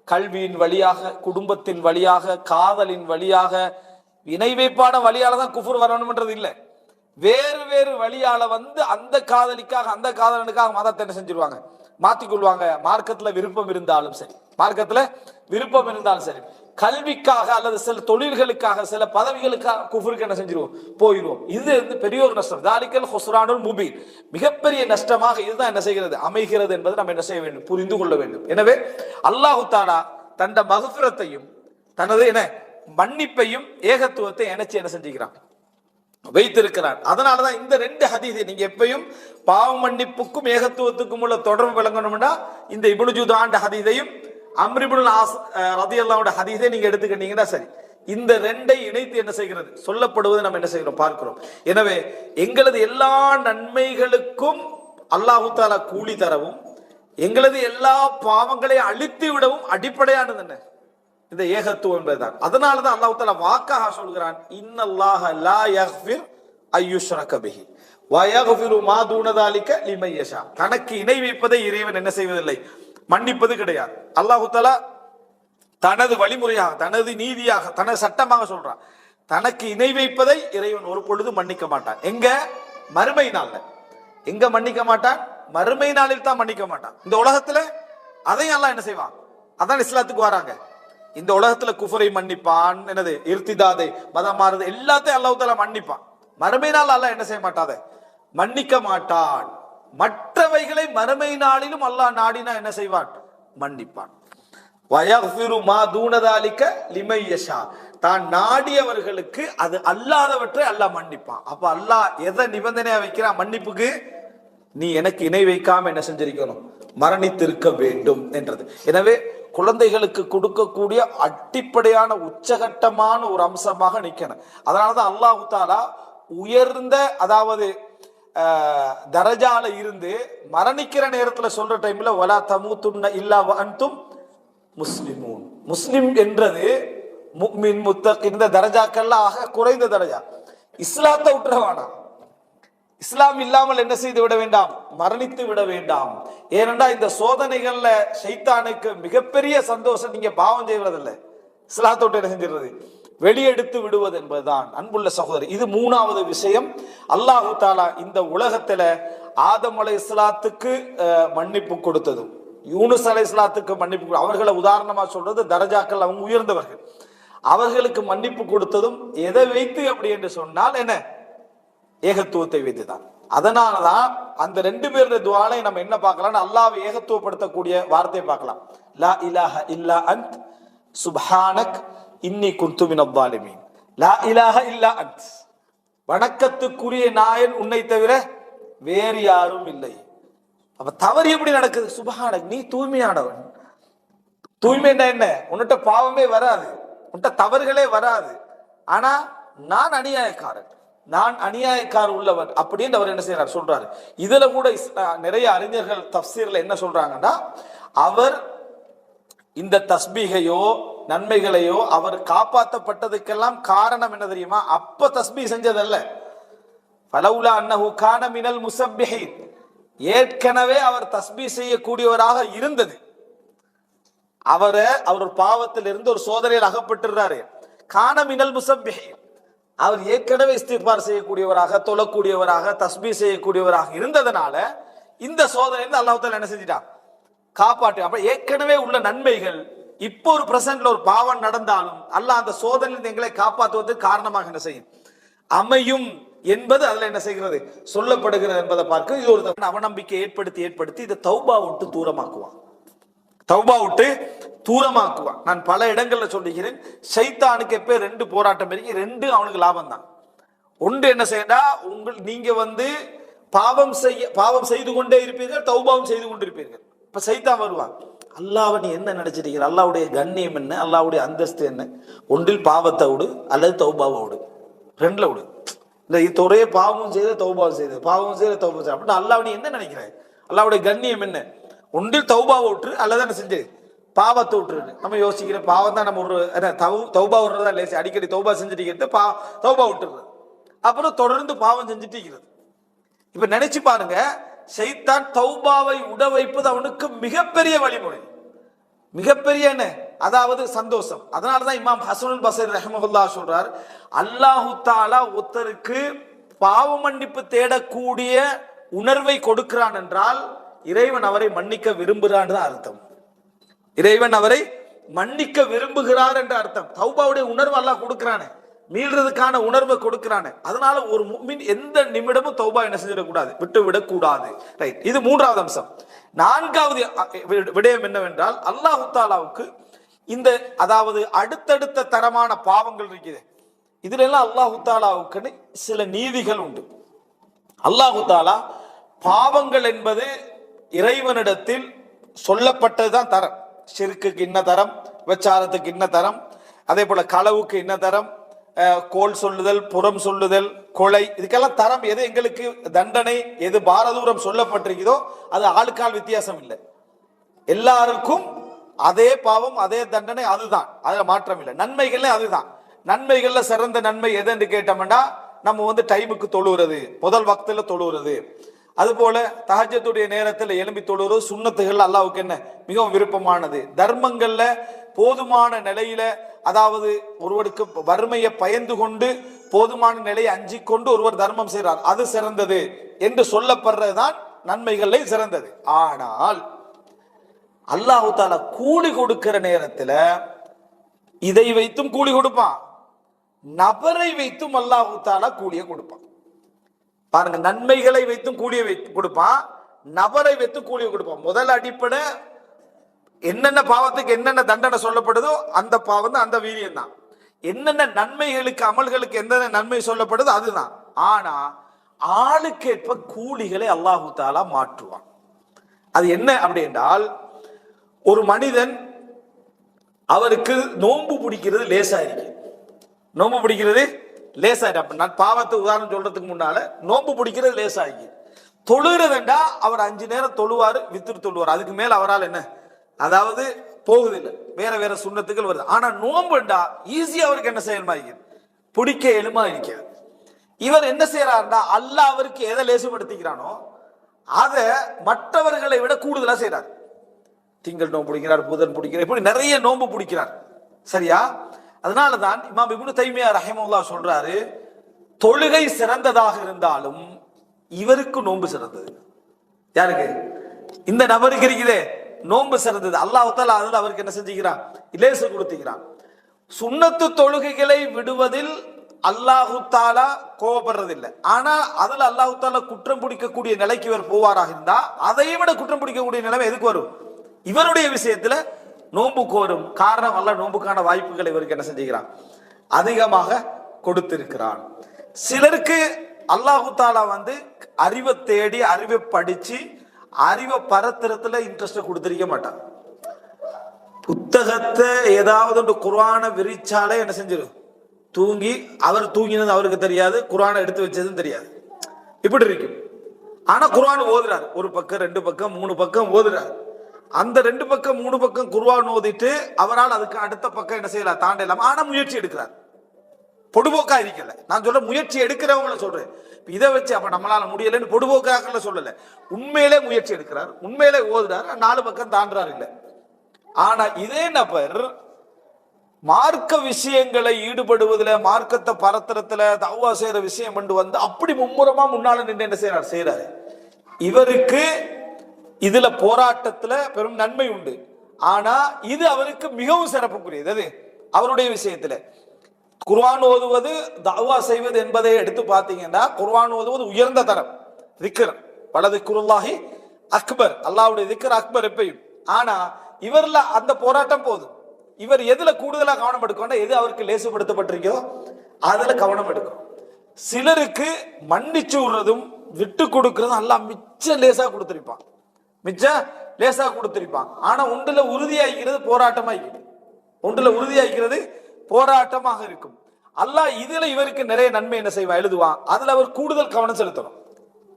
கல்வியின் வழியாக, குடும்பத்தின் வழியாக, காதலின் வழியாக, இணை வைப்பான வழியால தான் குஃபுர் வரணும்ன்றது இல்லை. வேறு வேறு வழியால வந்து அந்த காதலிக்காக அந்த காதலனுக்காக மதத்தை என்ன செஞ்சிருவாங்க, மாத்திக்கொள்வாங்க. மார்க்கத்துல விருப்பம் இருந்தாலும் சரி, மார்க்கத்துல விருப்பம் இருந்தாலும் சரி, கல்விக்காக அல்லது சில தொழில்களுக்காக சில பதவிகளுக்காக குஃபருக்கு என்ன செஞ்சிருவோம், போயிடுவோம். இது பெரிய ஒரு நஷ்டம். தாலிக்கல் ஹுஸ்ரானுல் முபீன், மிகப்பெரிய நஷ்டமாக இதுதான் என்ன செய்கிறது, அமைகிறது என்பதை நம்ம என்ன செய்ய வேண்டும், புரிந்து கொள்ள வேண்டும். எனவே அல்லாஹு தஆலா தன்னுடைய மக்ஃபிரத்தையும் தனது என்ன மன்னிப்பையும் ஏகத்துவத்தை இணைச்சு என்ன செஞ்சுக்கிறான், வைத்திருக்கிறான். அதனாலதான் இந்த ரெண்டு ஹதீஸை நீங்க எப்பயும் பாவ மன்னிப்புக்கும் ஏகத்துவத்துக்கும் உள்ள தொடர்பு விளங்கணும்னா இந்த இப்னு ஜுதான் ஹதீஸையும் அம்ர் இப்னுல் ஆஸ் ரலியல்லாஹு ஹதீஸை நீங்க எடுத்துக்கிட்டீங்கன்னா சரி. இந்த ரெண்டை இணைத்து என்ன செய்கிறது, சொல்லப்படுவது நம்ம என்ன செய்கிறோம், பார்க்கிறோம். எனவே எங்களது எல்லா நன்மைகளுக்கும் அல்லாஹு தஆலா கூலி தரவும், எங்களது எல்லா பாவங்களை அழித்து விடவும் அடிப்படையானது என்ன, இந்த ஏகத்துவம் என்பதுதான். அதனாலதான் அல்லாஹ் தஆலா வாக்காக சொல்கிறான், இன்னல்லாஹ லா யக்ஃபிர் அய்யுஷ்ரக பிஹி வயக்ஃபிரு மா தூன தாலிக லிமன் யஷா. தனக்கு இணை வைப்பதை இறைவன் என்ன செய்வதில்லை, மன்னிப்பது கிடையாது. அல்லாஹ் தஆலா தனது வழிமுறையாக, தனது நீதியாக, தனது சட்டமாக சொல்றான். தனக்கு இணை வைப்பதை இறைவன் ஒரு பொழுது மன்னிக்க மாட்டான். எங்க? மறுமை நாள்ல. எங்க மன்னிக்க மாட்டான்? மறுமை நாளில் தான் மன்னிக்க மாட்டான். இந்த உலகத்துல அதையும் அல்லாஹ் என்ன செய்வான்? அதான் இஸ்லாத்துக்கு வராங்க. இந்த உலகத்துல குஃபரை மன்னிப்பான், என்னது இர்திதாதை, மதம் மாறுது, எல்லாத்தையும் அல்லாஹ் தஆலா மன்னிப்பான். மறுமை நாள் அல்லாஹ் என்ன செய்ய மாட்டாத, மன்னிக்க மாட்டான். மற்றவைகளை மறுமை நாளிலும் அல்லாஹ் நாடினா என்ன செய்வான்? மன்னிப்பான். வயக்ஃபிரு மா தூன தாலிக லிமன் யஷா. தான் நாடியவர்களுக்கு அது அல்லாதவற்றை அல்லாஹ் மன்னிப்பான். அப்ப அல்லாஹ் எதை நிபந்தனையா வைக்கிறான் மன்னிப்புக்கு? நீ எனக்கு இணை வைக்காம என்ன செஞ்சிருக்கணும், மரணித்திருக்க வேண்டும் என்றது. எனவே குழந்தைகளுக்கு கொடுக்கக்கூடிய அடிப்படையான உச்சகட்டமான ஒரு அம்சமாக நிக்கணும். அதனாலதான் அல்லாஹ் தஆலா உயர்ந்த, அதாவது தரஜால இருந்து மரணிக்கிற நேரத்துல சொல்ற டைம்ல வலா தமூதுன்ன இல்லா வ அன்தும் முஸ்லிமூன். முஸ்லிம் என்றது முஃமின் முத்தகி இந்த தரஜாக்கள்ல ஆக குறைந்த தரஜா. இஸ்லாத்தை விட்டுறவானா, இஸ்லாம் இல்லாமல் என்ன செய்து விட வேண்டாம், மரணித்து விட வேண்டாம். ஏனென்றா இந்த சோதனைகள்ல ஷைத்தானுக்கு மிகப்பெரிய சந்தோஷம் நீங்க பாவம் செய்வதில்லை, இஸ்லாத்தோட்டு என்ன செஞ்சிருது, வெளியெடுத்து விடுவது என்பதுதான். அன்புள்ள சகோதரி, இது மூணாவது விஷயம். அல்லாஹு தாலா இந்த உலகத்துல ஆதம் அலைஹிஸ்ஸலாத்துக்கு மன்னிப்பு கொடுத்ததும், யூனுஸ் அலைஹிஸ்ஸலாத்துக்கு மன்னிப்பு, அவர்களை உதாரணமா சொல்றது தரஜாக்கள், அவங்க உயர்ந்தவர்கள், அவர்களுக்கு மன்னிப்பு கொடுத்ததும் எதை வைத்து அப்படி என்று சொன்னால் என்ன, ஏகத்துவத்தை வைத்துதான். அதனாலதான் அந்த ரெண்டு பேருடைய துஆலை நம்ம என்ன பார்க்கலாம், அல்லாஹ்வை ஏகத்துவப்படுத்தக்கூடிய வார்த்தையை பார்க்கலாம். லா இலாஹ இல்லா அன்த் சுப்ஹானக் இன்னி குன்து மினல் ஸாலிமீன். லா இலாஹ இல்லா அன்த், வணக்கத்துக்குரிய நாயன் உன்னை தவிர வேறு யாரும் இல்லை. அப்ப தவறு எப்படி நடக்குது? சுப்ஹானக், நீ தூய்மையானவன். தூய்மைன்னா என்ன? உன்கிட்ட பாவமே வராது, உன்கிட்ட தவறுகளே வராது. ஆனா நான் அநியாயக்காரன், நான் அநியாயக்கார உள்ளவன் அப்படின்னு அவர் என்ன செய்யறார் சொல்றாரு. இதுல கூட நிறைய அறிஞர்கள் தஃப்சீர்ல என்ன சொல்றாங்கன்னா, அவர் இந்த தஸ்பீகையோ நன்மைகளையோ அவர் காப்பாற்றப்பட்டதுக்கெல்லாம் காரணம் என்ன தெரியுமா? அப்ப தஸ்பீஹ் செஞ்சதல்ல. ஃபலௌலா அன்னஹு கான மினல் முஸப்பிஹீன், ஏற்கனவே அவர் தஸ்பீஹ் செய்யக்கூடியவராக இருந்தது. அவர் பாவத்தில் இருந்து ஒரு சோதனையில் அகப்பட்டுறாரு. கான மினல் முஸப்பிஹீன், அவர் ஏற்கனவே இஸ்திக்பார் செய்யக்கூடியவராக, தொழக்கூடியவராக, தஸ்பீஹ் செய்யக்கூடியவராக இருந்ததனால இந்த சோதனையிலிருந்து அல்லாஹ் தஆலா என்ன செஞ்சிட்டான், காப்பாற்று. அப்ப ஏற்கனவே உள்ள நன்மைகள் இப்போ ஒரு பிரசன்ட்ல ஒரு பாவம் நடந்தாலும் அல்லாஹ் அந்த சோதனையிலிருந்து எங்களை காப்பாற்றுவதற்கு காரணமாக என்ன செய்யும், அமையும் என்பது அதுல என்ன செய்கிறது, சொல்லப்படுகிறது என்பதை பார்க்க இது ஒரு அவநம்பிக்கை ஏற்படுத்தி இதை தௌபா விட்டு தூரமாக்குவான், தௌபா விட்டு தூரமாக்குவான். நான் பல இடங்கள்ல சொல்லுகிறேன், ஷைத்தானுக்கு எப்ப ரெண்டு போராட்டம் இருக்கு, ரெண்டு அவனுக்கு லாபம் தான். ஒன்று என்ன செய்யடா, நீங்க பாவம் செய்து கொண்டே இருப்பீர்கள், தௌபாவும் செய்து கொண்டிருப்பீர்கள். இப்ப சைத்தான் வருவான், அல்லாஹ்வை நீ என்ன நினைச்சிட்டீங்க, அல்லாஹ்வுடைய கண்ணியம் என்ன, அல்லாஹ்வுடைய அந்தஸ்து என்ன, ஒன்றில் பாவத்தை விடு அல்லது தௌபாவை விடு, ரெண்டுல விடு. இந்த ஒரே பாவமும் செய்த தௌபாவும் செய்து, பாவமும் செய்த தௌபா செய்த அப்படின்னா அல்லாஹ் நீ என்ன நினைக்கிறேன், அல்லாஹ்வுடைய கண்ணியம் என்ன, ஒன்றில் தௌபாவை விட்டுரு அல்லது என்ன செஞ்சு பாவத்தை விட்டுரு. நம்ம யோசிக்கிற பாவம் தான் நம்ம ஒரு தௌபா விடுறதா லேசி, அடிக்கடி தௌபா செஞ்சுட்டு தௌபா விட்டுறது, அப்புறம் தொடர்ந்து பாவம் செஞ்சுட்டு இருக்கிறது. இப்ப நினைச்சு பாருங்க, ஷைத்தான் தௌபாவை உட வைப்பது அவனுக்கு மிகப்பெரிய வழிமுறை, மிகப்பெரிய என்ன, அதாவது சந்தோஷம். அதனாலதான் இமாம் ஹசனுல் பஸ்ரி ரஹ்மத்துல்லாஹ் சொல்றார், அல்லாஹு தஆலா ஒருத்தருக்கு பாவ மன்னிப்பு தேடக்கூடிய உணர்வை கொடுக்கிறான் என்றால் இறைவன் அவரை மன்னிக்க விரும்புகிறான் தான் அர்த்தம். இறைவன் அவரை மன்னிக்க விரும்புகிறார் என்ற அர்த்தம். தௌபாவுடைய உணர்வு அல்லாஹ் கொடுக்கிறானே, மீள்றதுக்கான உணர்வை கொடுக்கிறானே. அதனால ஒரு முஃமின் எந்த நிமிடமும் தௌபா என்ன செஞ்சிடக்கூடாது, விட்டு விடக்கூடாது. ரைட், இது மூன்றாவது அம்சம். நான்காவது விடயம் என்னவென்றால், அல்லாஹு தாலாவுக்கு இந்த அதாவது அடுத்தடுத்த தரமான பாவங்கள் இருக்குது, இதுல எல்லாம் அல்லாஹு தாலாவுக்கு சில நீதிகள் உண்டு. அல்லாஹு தாலா பாவங்கள் என்பது இறைவனிடத்தில் சொல்லப்பட்டதுதான் தரம். ஷிர்க்குக்கு இன்ன தரம், விபச்சாரத்துக்கு இன்ன தரம், அதே போல களவுக்கு இன்ன தரம், கோல் சொல்லுதல், புறம் சொல்லுதல், கொலை, இதுக்கெல்லாம் தரம். எது எங்களுக்கு தண்டனை, எது பாரதூரம் சொல்லப்பட்டிருக்கிறதோ அது ஆளுக்கால் வித்தியாசம் இல்லை, எல்லாருக்கும் அதே பாவம் அதே தண்டனை, அதுதான், அதுல மாற்றம் இல்லை. நன்மைகள்ல அதுதான். நன்மைகள்ல சிறந்த நன்மை எது என்று கேட்டோம்னா நம்ம டைமுக்கு தொழுகிறது, முதல் வக்துல தொழுகிறது. அதுபோல தஹஜ்ஜுடைய நேரத்தில் எழும்பி தொழுகிறது சுன்னத்துகள் அல்லாஹ்வுக்கு என்ன மிகவும் விருப்பமானது. தர்மங்கள்ல போதுமான நிலையில, அதாவது ஒருவருக்கு வறுமையை பயந்து கொண்டு போதுமான நிலையை அஞ்சி கொண்டு ஒருவர் தர்மம் செய்கிறார், அது சிறந்தது என்று சொல்லப்படுறதுதான் நன்மைகளை சிறந்தது. ஆனால் அல்லாஹ் தஆலா கூலி கொடுக்கிற நேரத்துல இதை வைத்தும் கூலி கொடுப்பான், நபரை வைத்தும் அல்லாஹ் தஆலா கூலியை கொடுப்பான். பாருங்க, நன்மைகளை வைத்தும் கூலியை வைத்து கொடுப்பான், நபரை வைத்து கூலியை கொடுப்பான். முதல் அடிப்படை என்னென்ன பாவத்துக்கு என்னென்ன தண்டனை சொல்லப்படுதோ அந்த பாவம் தான், அந்த வீரியம் தான். என்னென்ன நன்மைகளுக்கு அமல்களுக்கு எந்தெந்த நன்மை சொல்லப்படுதோ அதுதான். ஆனா ஆளுக்கேற்ப கூலிகளை அல்லாஹ் தஆலா மாற்றுவான். அது என்ன அப்படி என்றால், ஒரு மனிதன் அவருக்கு நோன்பு பிடிக்கிறது லேசா இருக்கு, நோன்பு பிடிக்கிறது லேசா இருக்கு. நான் பாவத்தை உதாரணம் சொல்றதுக்கு முன்னால நோன்பு பிடிக்கிறது லேசா இருக்கு. தொழுகிறதுண்டா அவர் 5 நேரம் தொழுவாரு, வித்துட்டு தொழுவார், அதுக்கு மேல அவரால் என்ன அதாவது போகுதில்லை, வேற வேற சுண்ணத்துக்கள் வருது. ஆனா நோன்புண்டா ஈஸியா அவருக்கு என்ன செய்யணுமா இருக்குது, பிடிக்க எலுமா இருக்கிறது. இவர் என்ன செய்யறாருன்னா அல்லாஹ் அவருக்கு எதை லேசுபடுத்திக்கிறானோ அதை மற்றவர்களை விட கூடுதலா செய்யறார். திங்கள் நோன்பு பிடிக்கிறார், புதன் பிடிக்கிறார், இப்படி நிறைய நோன்பு பிடிக்கிறார். சரியா? அதனாலதான் இமாம் இப்னு தைமியா ரஹிமஹுல்லாஹ் சொல்றாரு, தொழுகை சிறந்ததாக இருந்தாலும் இவருக்கு நோன்பு சிறந்தது. யாருக்கு? இந்த நபருக்கு இருக்குதே நோன்பு சிறந்தது. அல்லாஹ் தஆலா அதுல அவருக்கு என்ன செஞ்சுக்கிறான், லேசு கொடுத்துக்கிறான். சுன்னத்து தொழுகைகளை விடுவதில் அல்லாஹ் தஆலா கோபப்படுறதில்லை. ஆனா அதுல அல்லாஹ் தஆலா குற்றம் பிடிக்கக்கூடிய நிலைக்கு இவர் போவாராக இருந்தா அதை விட குற்றம் பிடிக்கக்கூடிய நிலைமை எதுக்கு வரும்? இவருடைய விஷயத்துல நோன்பு கோரும். காரணம், அல்லாஹ் நோன்புக்கான வாய்ப்புகளை இவருக்கு என்ன செஞ்சுக்கிறான், அதிகமாக கொடுத்திருக்கிறான். சிலருக்கு அல்லாஹ் தஆலா அறிவை தேடி அறிவை படிச்சு அறிவை பரத்துறதுல இன்ட்ரெஸ்ட் கொடுத்திருக்க மாட்டான். புத்தகத்தை ஏதாவது குர்ஆனை விரிச்சாலே என்ன செஞ்சிடும், தூங்கி அவர் தூங்கினது அவருக்கு தெரியாது, குர்ஆனை எடுத்து வச்சதும் தெரியாது, இப்படி இருக்கும். ஆனா குர்ஆன் ஓதுறாரு, ஒரு பக்கம் 2 பக்கம் 3 பக்கம் ஓதுறாரு. அந்த 2 பக்கம் 3 பக்கம் குர்ஆன் ஓதிட்டு அவரால் அதுக்கு அடுத்த பக்கம் என்ன செய்யலாம், தாண்டலாம். ஆனா முயற்சி எடுக்கிறார், பொடுபோக்கா இருக்கல. நான் சொல்ற முயற்சி எடுக்கிறவங்கள சொல்றேன். இதை வச்சு அப்ப நம்மளால முடியலன்னு பொடுபோக்காக சொல்லல, உண்மையிலே முயற்சி எடுக்கிறார், உண்மையிலே ஓதுறாரு, 4 பக்கம் தாண்டாரு இல்ல. ஆனா இதே நபர் மார்க்க விஷயங்களை ஈடுபடுவதில், மார்க்கத்தை பரத்துறதுல, தௌவா செய்யற விஷயம் அப்படி மும்முரமா முன்னால நின்று என்ன செய்யறாரு. இவருக்கு இதுல போராட்டத்துல பெரும் நன்மை உண்டு. ஆனா இது அவருக்கு மிகவும் சிறப்புக்குரியது. அது அவருடைய விஷயத்துல குர்ஆன் ஓதுவது, தஅவா செய்வது என்பதை எடுத்து பார்த்தீங்கன்னா, குர்ஆன் ஓதுவது உயர்ந்த தரம், திக்ர், வலதிக்ருல்லாஹி அக்பர், அல்லாஹ்வுடைய திக்ர் அக்பர் எப்பயும். ஆனா இவர்ல அந்த போராட்டம் போதும். இவர் எதுல கூடுதலா கவனம் எடுக்கணும், எது அவருக்கு லேசுபடுத்தப்பட்டிருக்கோ அதுல கவனம் எடுக்கும். சிலருக்கு மன்னிச்சு விடுறதும் விட்டு கொடுக்கறதும் அல்லாஹ் மிச்ச லேசா கொடுத்திருப்பான், மிச்ச லேசா கொடுத்திருப்பான். ஆனா ஒன்றுல உறுதியாகிறது போராட்டமாகிறது, ஒன்றுல உறுதியாகிறது போராட்டமாக இருக்கும். அல்லாஹ் இதுல இவருக்கு நிறைய நன்மை என்ன செய்வான், எழுதுவான். அதுல அவர் கூடுதல் கவனம் செலுத்தணும்.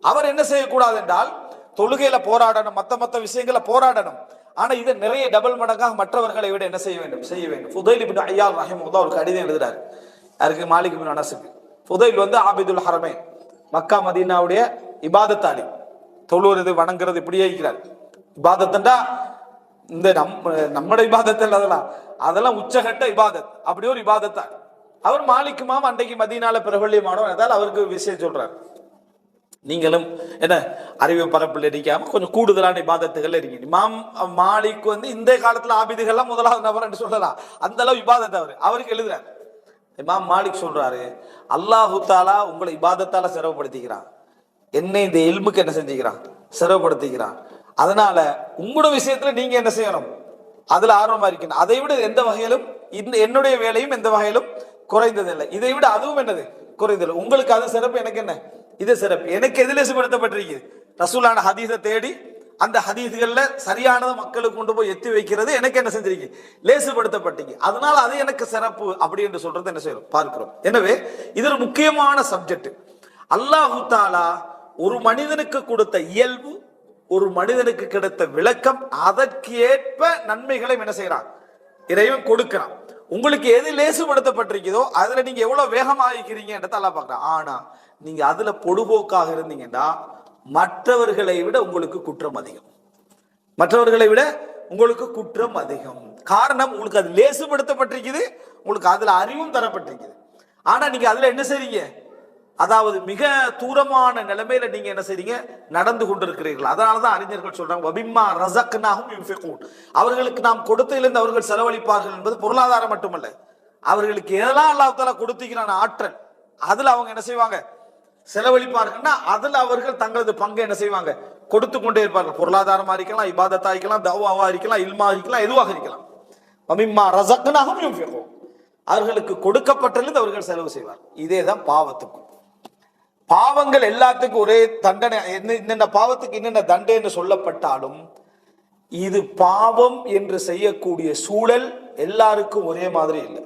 அவர் என்ன செய்யக்கூடாது என்றால், தொழுகையில போராடணும், மத்த விஷயங்களை போராடணும். ஆனா இதை நிறைய டபுள் மடங்காக மற்றவர்களை விட என்ன செய்ய வேண்டும், செய்ய வேண்டும். ஃபுதைல் இப்னு ஐயாத் ரஹிமஹுல்லாஹ் ஒரு கடிதம் எழுதுறாரு யாருக்கு, மாலிக் இப்னு அனஸுக்கு. ஃபுதைல் ஆபிதுல் ஹரமைன், மக்கா மதீனாவுடைய இபாதத்தாளி, தொழுவது வணங்குறது இப்படியே இருக்கிறார். இபாதத்தண்டா இந்த நம்முடைய இபாதத்தில் அதெல்லாம் உச்சகட்ட இபாதத், அப்படி ஒரு இபாதத்தாளி. அவர் மாலிக் இமாம் அன்றைக்கு மதீனால பிரபல்யமானவர், அதால் அவருக்கு விஷயம் சொல்றாரு, நீங்களும் என்ன அறிவு பரப்பில் இருக்காம கொஞ்சம் கூடுதலான இபாதத்துகள் இருக்கீங்க. இமாம் மாலிக் இந்த காலத்துல ஆபிதுகள்லாம் முதலாவது நபர் என்று சொல்லலாம், அந்த அளவு இபாதத் அவருக்கு எழுதுறாரு. இமாம் மாலிக் சொல்றாரு, அல்லாஹு தஆலா உங்களை இபாதத்தால சிரமப்படுத்திக்கிறான், என்னை இந்த இல்முக்கு என்ன செஞ்சுக்கிறான், சிரமப்படுத்திக்கிறான். அதனால உங்களோட விஷயத்துல நீங்க என்ன செய்யணும், அதுல ஆர்வமா இருக்கணும். அதை விட எந்த வகையிலும் என்னுடைய வேலையும் எந்த வகையிலும் குறைந்ததில்லை, இதை விட அதுவும் என்னது குறைந்ததில்லை. உங்களுக்கு அது சிறப்பு, எனக்கு என்ன இது சிறப்பு. எனக்கு எது லேசுபடுத்தப்பட்டிருக்கு, ரசூலான ஹதீஸை தேடி அந்த ஹதீஸ்கள்ல சரியானதை மக்களுக்கு கொண்டு போய் எத்தி வைக்கிறது எனக்கு என்ன செஞ்சிருக்கு, லேசுபடுத்தப்பட்டீங்க. அதனால அது எனக்கு சிறப்பு அப்படி என்று சொல்றது என்ன செய்யறோம் பார்க்கிறோம். எனவே இது ஒரு முக்கியமான சப்ஜெக்ட். அல்லாஹு தஆலா ஒரு மனிதனுக்கு கொடுத்த இயல்பு, ஒரு மனிதனுக்கு கிடைத்த விளக்கம், அதற்கு ஏற்ப நன்மைகளை என்ன செய்யறான், இறைவன் கொடுக்கிறான். உங்களுக்கு எது லேசுபடுத்தப்பட்டிருக்குதோ அதுல நீங்க எவ்வளவு வேகமாக இருக்கிறீங்கன்றத அல்லாஹ் பார்க்கறான். ஆனா நீங்க அதுல பொடுபோக்காக இருந்தீங்கன்னா மற்றவர்களை விட உங்களுக்கு குற்றம் அதிகம். மற்றவர்களை விட உங்களுக்கு குற்றம் அதிகம். காரணம், உங்களுக்கு அது லேசுபடுத்தப்பட்டிருக்குது, உங்களுக்கு அதுல அறிவும் தரப்பட்டிருக்குது. ஆனா நீங்க அதுல என்ன செய்றீங்க? அதாவது மிக தூரமான நிலைமையில நீங்க என்ன செய்றீங்க? நடந்து கொண்டிருக்கிறீர்கள். அதனாலதான் அறிஞர்கள் சொல்றாங்க, வபிம்மா ரஸக்னாஹும் யுன்ஃபிகூன், அவர்களுக்கு நாம் கொடுத்ததிலிருந்து அவர்கள் செலவழிப்பார்கள் என்பது பொருளாதாரம் மட்டுமல்ல, அவர்களுக்கு எதெல்லாம் அல்லாஹ் தஆலா கொடுத்திருக்கிறான ஆற்றல், அதுல அவங்க என்ன செய்வாங்க? செலவழிப்பார்கள்னா அதுல அவர்கள் தங்களது பங்கை என்ன செய்வாங்க? கொடுத்து கொண்டே இருப்பார்கள். பொருளாதாரமா இருக்கலாம், இபாதத்தா இருக்கலாம், தஅவாவா இருக்கலாம், இல்மா இருக்கலாம், எதுவாக இருக்கலாம். வமிம்மா ரஸக்னாஹும் யுன்ஃபிகூன், அவர்களுக்கு கொடுக்கப்பட்டதிலிருந்து அவர்கள் செலவு செய்வார். இதேதான் பாவத்துக்கும். பாவங்கள் எல்லாத்துக்கும் ஒரே தண்டனை, என்னென்ன பாவத்துக்கு என்னென்ன தண்டனை சொல்லப்பட்டாலும் இது பாவம் என்று செய்யக்கூடிய சூழல் எல்லாருக்கும் ஒரே மாதிரி இல்லை.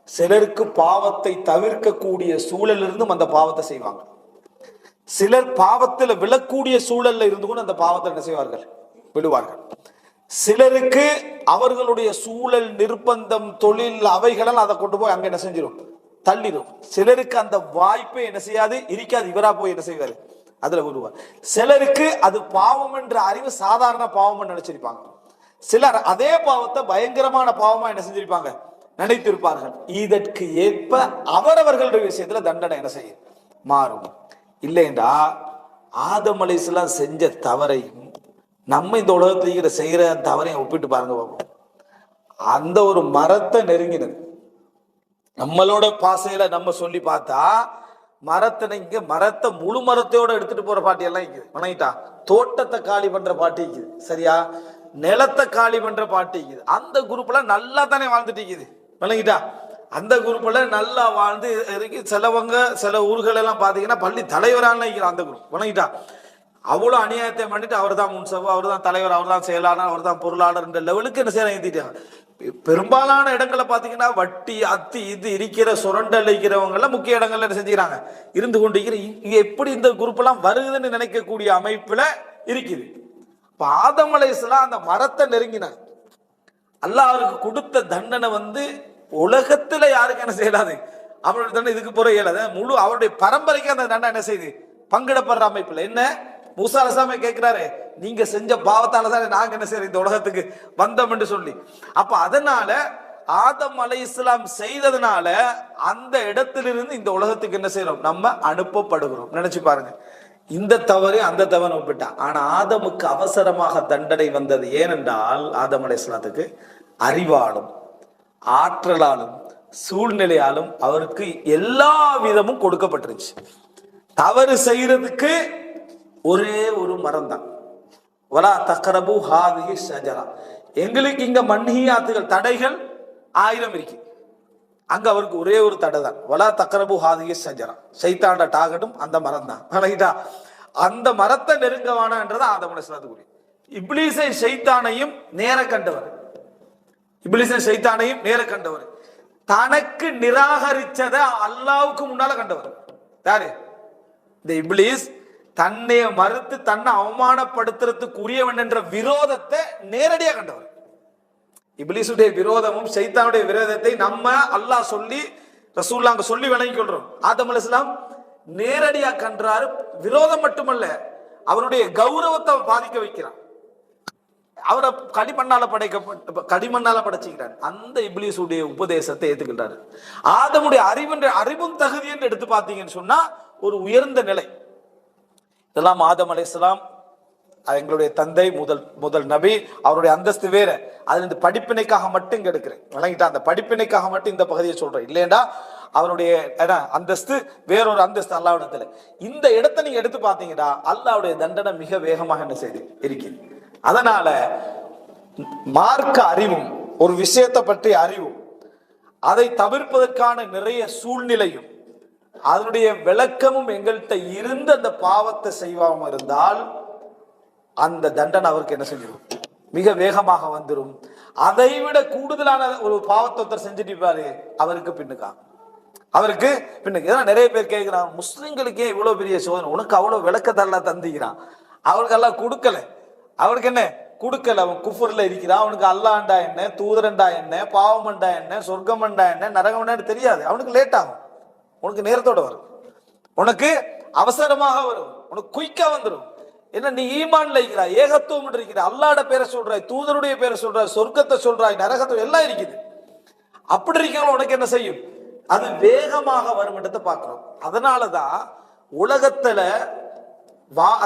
சிலருக்கு பாவத்தை தவிர்க்கக்கூடிய சூழல் இருந்தும் அந்த பாவத்தை செய்வாங்க. சிலர் பாவத்தில் விழக்கூடிய சூழல்ல இருந்து கூட அந்த பாவத்தை என்ன செய்வார்கள்? விடுவார்கள். சிலருக்கு அவர்களுடைய சூழல், நிர்பந்தம், தொழில், அவைகளால் அதை கொண்டு போய் அங்க என்ன செஞ்சிடும்? தள்ளிடும். சிலருக்கு அந்த வாய்ப்பை என்ன செய்யாது, இருக்காது, இவரா போய் என்ன செய்வாரு? அதுல விடுவார். சிலருக்கு அது பாவம் என்ற அறிவு சாதாரண பாவம் நினைச்சிருப்பாங்க. சிலர் அதே பாவத்தை பயங்கரமான பாவமா என்ன செஞ்சிருப்பாங்க? நினைத்திருப்பார்கள். இதற்கு ஏற்ப அவரவர்களுடைய விஷயத்துல தண்டனை என்ன செய்யும்? மாறும். இல்லைண்டா ஆதம் அலைஹிஸ்ஸலாம் செஞ்ச தவறையும் நம்ம இந்த உலகத்துல செய்யற தவறையும் ஒப்பிட்டு பாருங்க பாப்போம். அந்த ஒரு மரத்தை நெருங்கினது நம்மளோட பாசையில நம்ம சொல்லி பார்த்தா, மரத்தை இங்க மரத்தை முழு மரத்தையோட எடுத்துட்டு போற பாட்டி எல்லாம் இருக்குது. வணங்கிட்டா தோட்டத்தை காலி பண்ற பாட்டி இருக்குது, சரியா? நிலத்தை காலி பண்ற பாட்டி இருக்குது. அந்த குரூப்ல நல்லா தானே வாழ்ந்துட்டு இருக்குது. வணங்கிட்டா அந்த குரூப்ல நல்லா வாழ்ந்து இருக்கு. சிலவங்க சில ஊர்கள் எல்லாம் பாத்தீங்கன்னா பள்ளி தலைவரான அந்த குரூப். வணங்கிட்டா அவ்வளவு அநியாயத்தை பண்ணிட்டு அவர் தான் முன்சபு, அவர் தான் தலைவர், அவர் தான் செயலாளர், அவர் தான் பொருளாளர் என்ற லெவலுக்கு என்ன செய்ய ஏற்றிட்டாங்க. பெரும்பாலான இடங்களை பாத்தீங்கன்னா வட்டி, அத்தி, இது இருக்கிற சுரண்டல் இருக்கிறவங்க எல்லாம் முக்கிய இடங்கள்ல என்ன செஞ்சுக்கிறாங்க? இருந்து கொண்டு இங்க எப்படி இந்த குரூப் எல்லாம் வருதுன்னு நினைக்கக்கூடிய அமைப்புல இருக்குது. இப்ப ஆதம் அலைஹிஸ்ஸலாம் அந்த மரத்தை நெருங்கினார். அல்லாஹ் அவருக்கு கொடுத்த தண்டனை உலகத்துல யாருக்கு என்ன செய்யலாது? அவருடைய தண்டனை இதுக்கு போற இயலாது. முழு அவருடைய பரம்பரைக்கு அந்த தண்டனை என்ன செய்யுது? பங்கிடப்படுற அமைப்புல. என்ன மூசா அலைஹிஸ்ஸலாம் கேட்கிறாரு, நீங்க செஞ்ச பாவத்தால தான் நாங்க என்ன செய்யறோம் இந்த உலகத்துக்கு வந்தோம் என்று சொல்லி. அப்ப அதனால ஆதம் அலைஹிஸ்ஸலாம் செய்ததுனால அந்த இடத்திலிருந்து இந்த உலகத்துக்கு என்ன செய்யறோம்? நம்ம அனுப்பப்படுகிறோம். நினைச்சு பாருங்க, இந்த தவறு அந்த தவறு ஒப்பிட்டா. ஆனா ஆதமுக்கு அவசரமாக தண்டனை வந்தது. ஏனென்றால் ஆதம் அலைஹிஸ்ஸலாத்துக்கு அறிவாலும் ஆற்றலாலும் சூழ்நிலையாலும் அவருக்கு எல்லா விதமும் கொடுக்கப்பட்டிருச்சு. தவறு செய்யறதுக்கு ஒரே ஒரு மரம் தான். வலா தக்ரபு ஹாதிஹி ஷஜரா. எங்களுக்கு இங்க மன்ஹியாத்துகள், தடைகள் 1000 இருக்கு. அங்க அவருக்கு ஒரே ஒரு தடை தான். வலா தக்ரபு ஹாதிஹி ஷஜரா. ஷைத்தான்ட டாகட்டும் அந்த மரம் தான். அந்த மரத்தை நெருங்கவானன்றது ஆதம் அலைஹிஸ்ஸலாத்துக்கு. இப்லீஸை ஷைத்தானையும் நேர கண்டவர். இப்லீஸை ஷைத்தானையும் நேர கண்டவர். தனக்கு நிராகரிச்சத அல்லாஹ்வுக்கு முன்னால கண்டவர் யாரு? இந்த இப்லீஸ் தன்னை மறுத்து தன்னை அவமானப்படுத்துறதுக்கு உரியவன் என்ற விரோதத்தை நேரடியா கண்டவர். இப்லீஸுடைய விரோதமும் ஷைத்தானுடைய விரோதத்தை நம்ம அல்லாஹ் சொல்லி ரசூலுல்லாஹ் அங்க சொல்லி விளங்கிக் கொள்றோம். ஆதம் அலைஹிஸ்ஸலாம் நேரடியா கன்றாரு. விரோதம் மட்டுமல்ல, அவருடைய கௌரவத்தை பாதிக்க வைக்கிறான். அவரை களிமண்ணால படைச்சுக்கிறார். அந்த இப்லீஸுடைய உபதேசத்தை ஏத்துக்கின்றாரு. ஆதமுடைய அறிவும் தகுதி என்று எடுத்து பார்த்தீங்கன்னு சொன்னா ஒரு உயர்ந்த நிலை. இதெல்லாம் ஆதம் அலைஹிஸ்ஸலாம் எங்களுடைய தந்தை, முதல் நபி, அவருடைய அந்தஸ்து வேற. அதுல இந்த படிப்பினைக்காக மட்டும் இங்க எடுக்கிறேன். வழங்கிட்டா அந்த படிப்பினைக்காக மட்டும் இந்த பகுதியை சொல்றேன். இல்லையண்டா அவருடைய அந்தஸ்து வேறொரு அந்தஸ்து அல்லாஹ்விடத்துல. இந்த இடத்தை நீங்க எடுத்து பார்த்தீங்கன்னா அல்லாஹ்வுடைய தண்டனை மிக வேகமாக என்ன செய்து இருக்குது. அதனால மார்க்க அறிவும் ஒரு விஷயத்தை பற்றி அறிவும் அதை தவிர்ப்பதற்கான நிறைய சூழ்நிலையும் அதனுடைய விளக்கமும் எங்கள்கிட்ட இருந்து அந்த பாவத்தை செய்வாம இருந்தால் அந்த தண்டனை அவருக்கு என்ன செஞ்சிடும்? மிக வேகமாக வந்துடும். அதை விட கூடுதலான ஒரு பாவத்தை ஒருத்தர் செஞ்சுட்டு அவருக்கு பின்னுக்கு நிறைய பேர் கேட்கிறான், முஸ்லிம்களுக்கே இவ்வளவு பெரிய சோதனை, உனக்கு அவ்வளவு விளக்கத்தெல்லாம் தந்திக்கிறான், அவருக்கு எல்லாம் கொடுக்கல, அவருக்கு என்ன கொடுக்கல. அவன் குஃபர்ல இருக்கிறான். அவனுக்கு அல்லாண்டா என்ன, தூதரண்டா என்ன, பாவமண்டா என்ன, சொர்க்கமண்டா என்ன, நரகமண்டான்னு தெரியாது. அவனுக்கு லேட் ஆகும். உனக்கு நேரத்தோட வரும், உனக்கு அவசரமாக வரும், உனக்கு குயிக்கா வந்துடும். என்ன நீ ஈமான்ல இருக்கிறாய், ஏகத்துவம் இருக்கிறாய், அல்லாட பேரை சொல்றாய், தூதருடைய பேரை சொல்றாய், சொர்க்கத்தை சொல்றாய், நரகத்தை எல்லாம் இருக்குது. அப்படி இருக்க உனக்கு என்ன செய்யும்? அது வேகமாக வரும் இடத்தை பார்க்கிறோம். அதனாலதான் உலகத்துல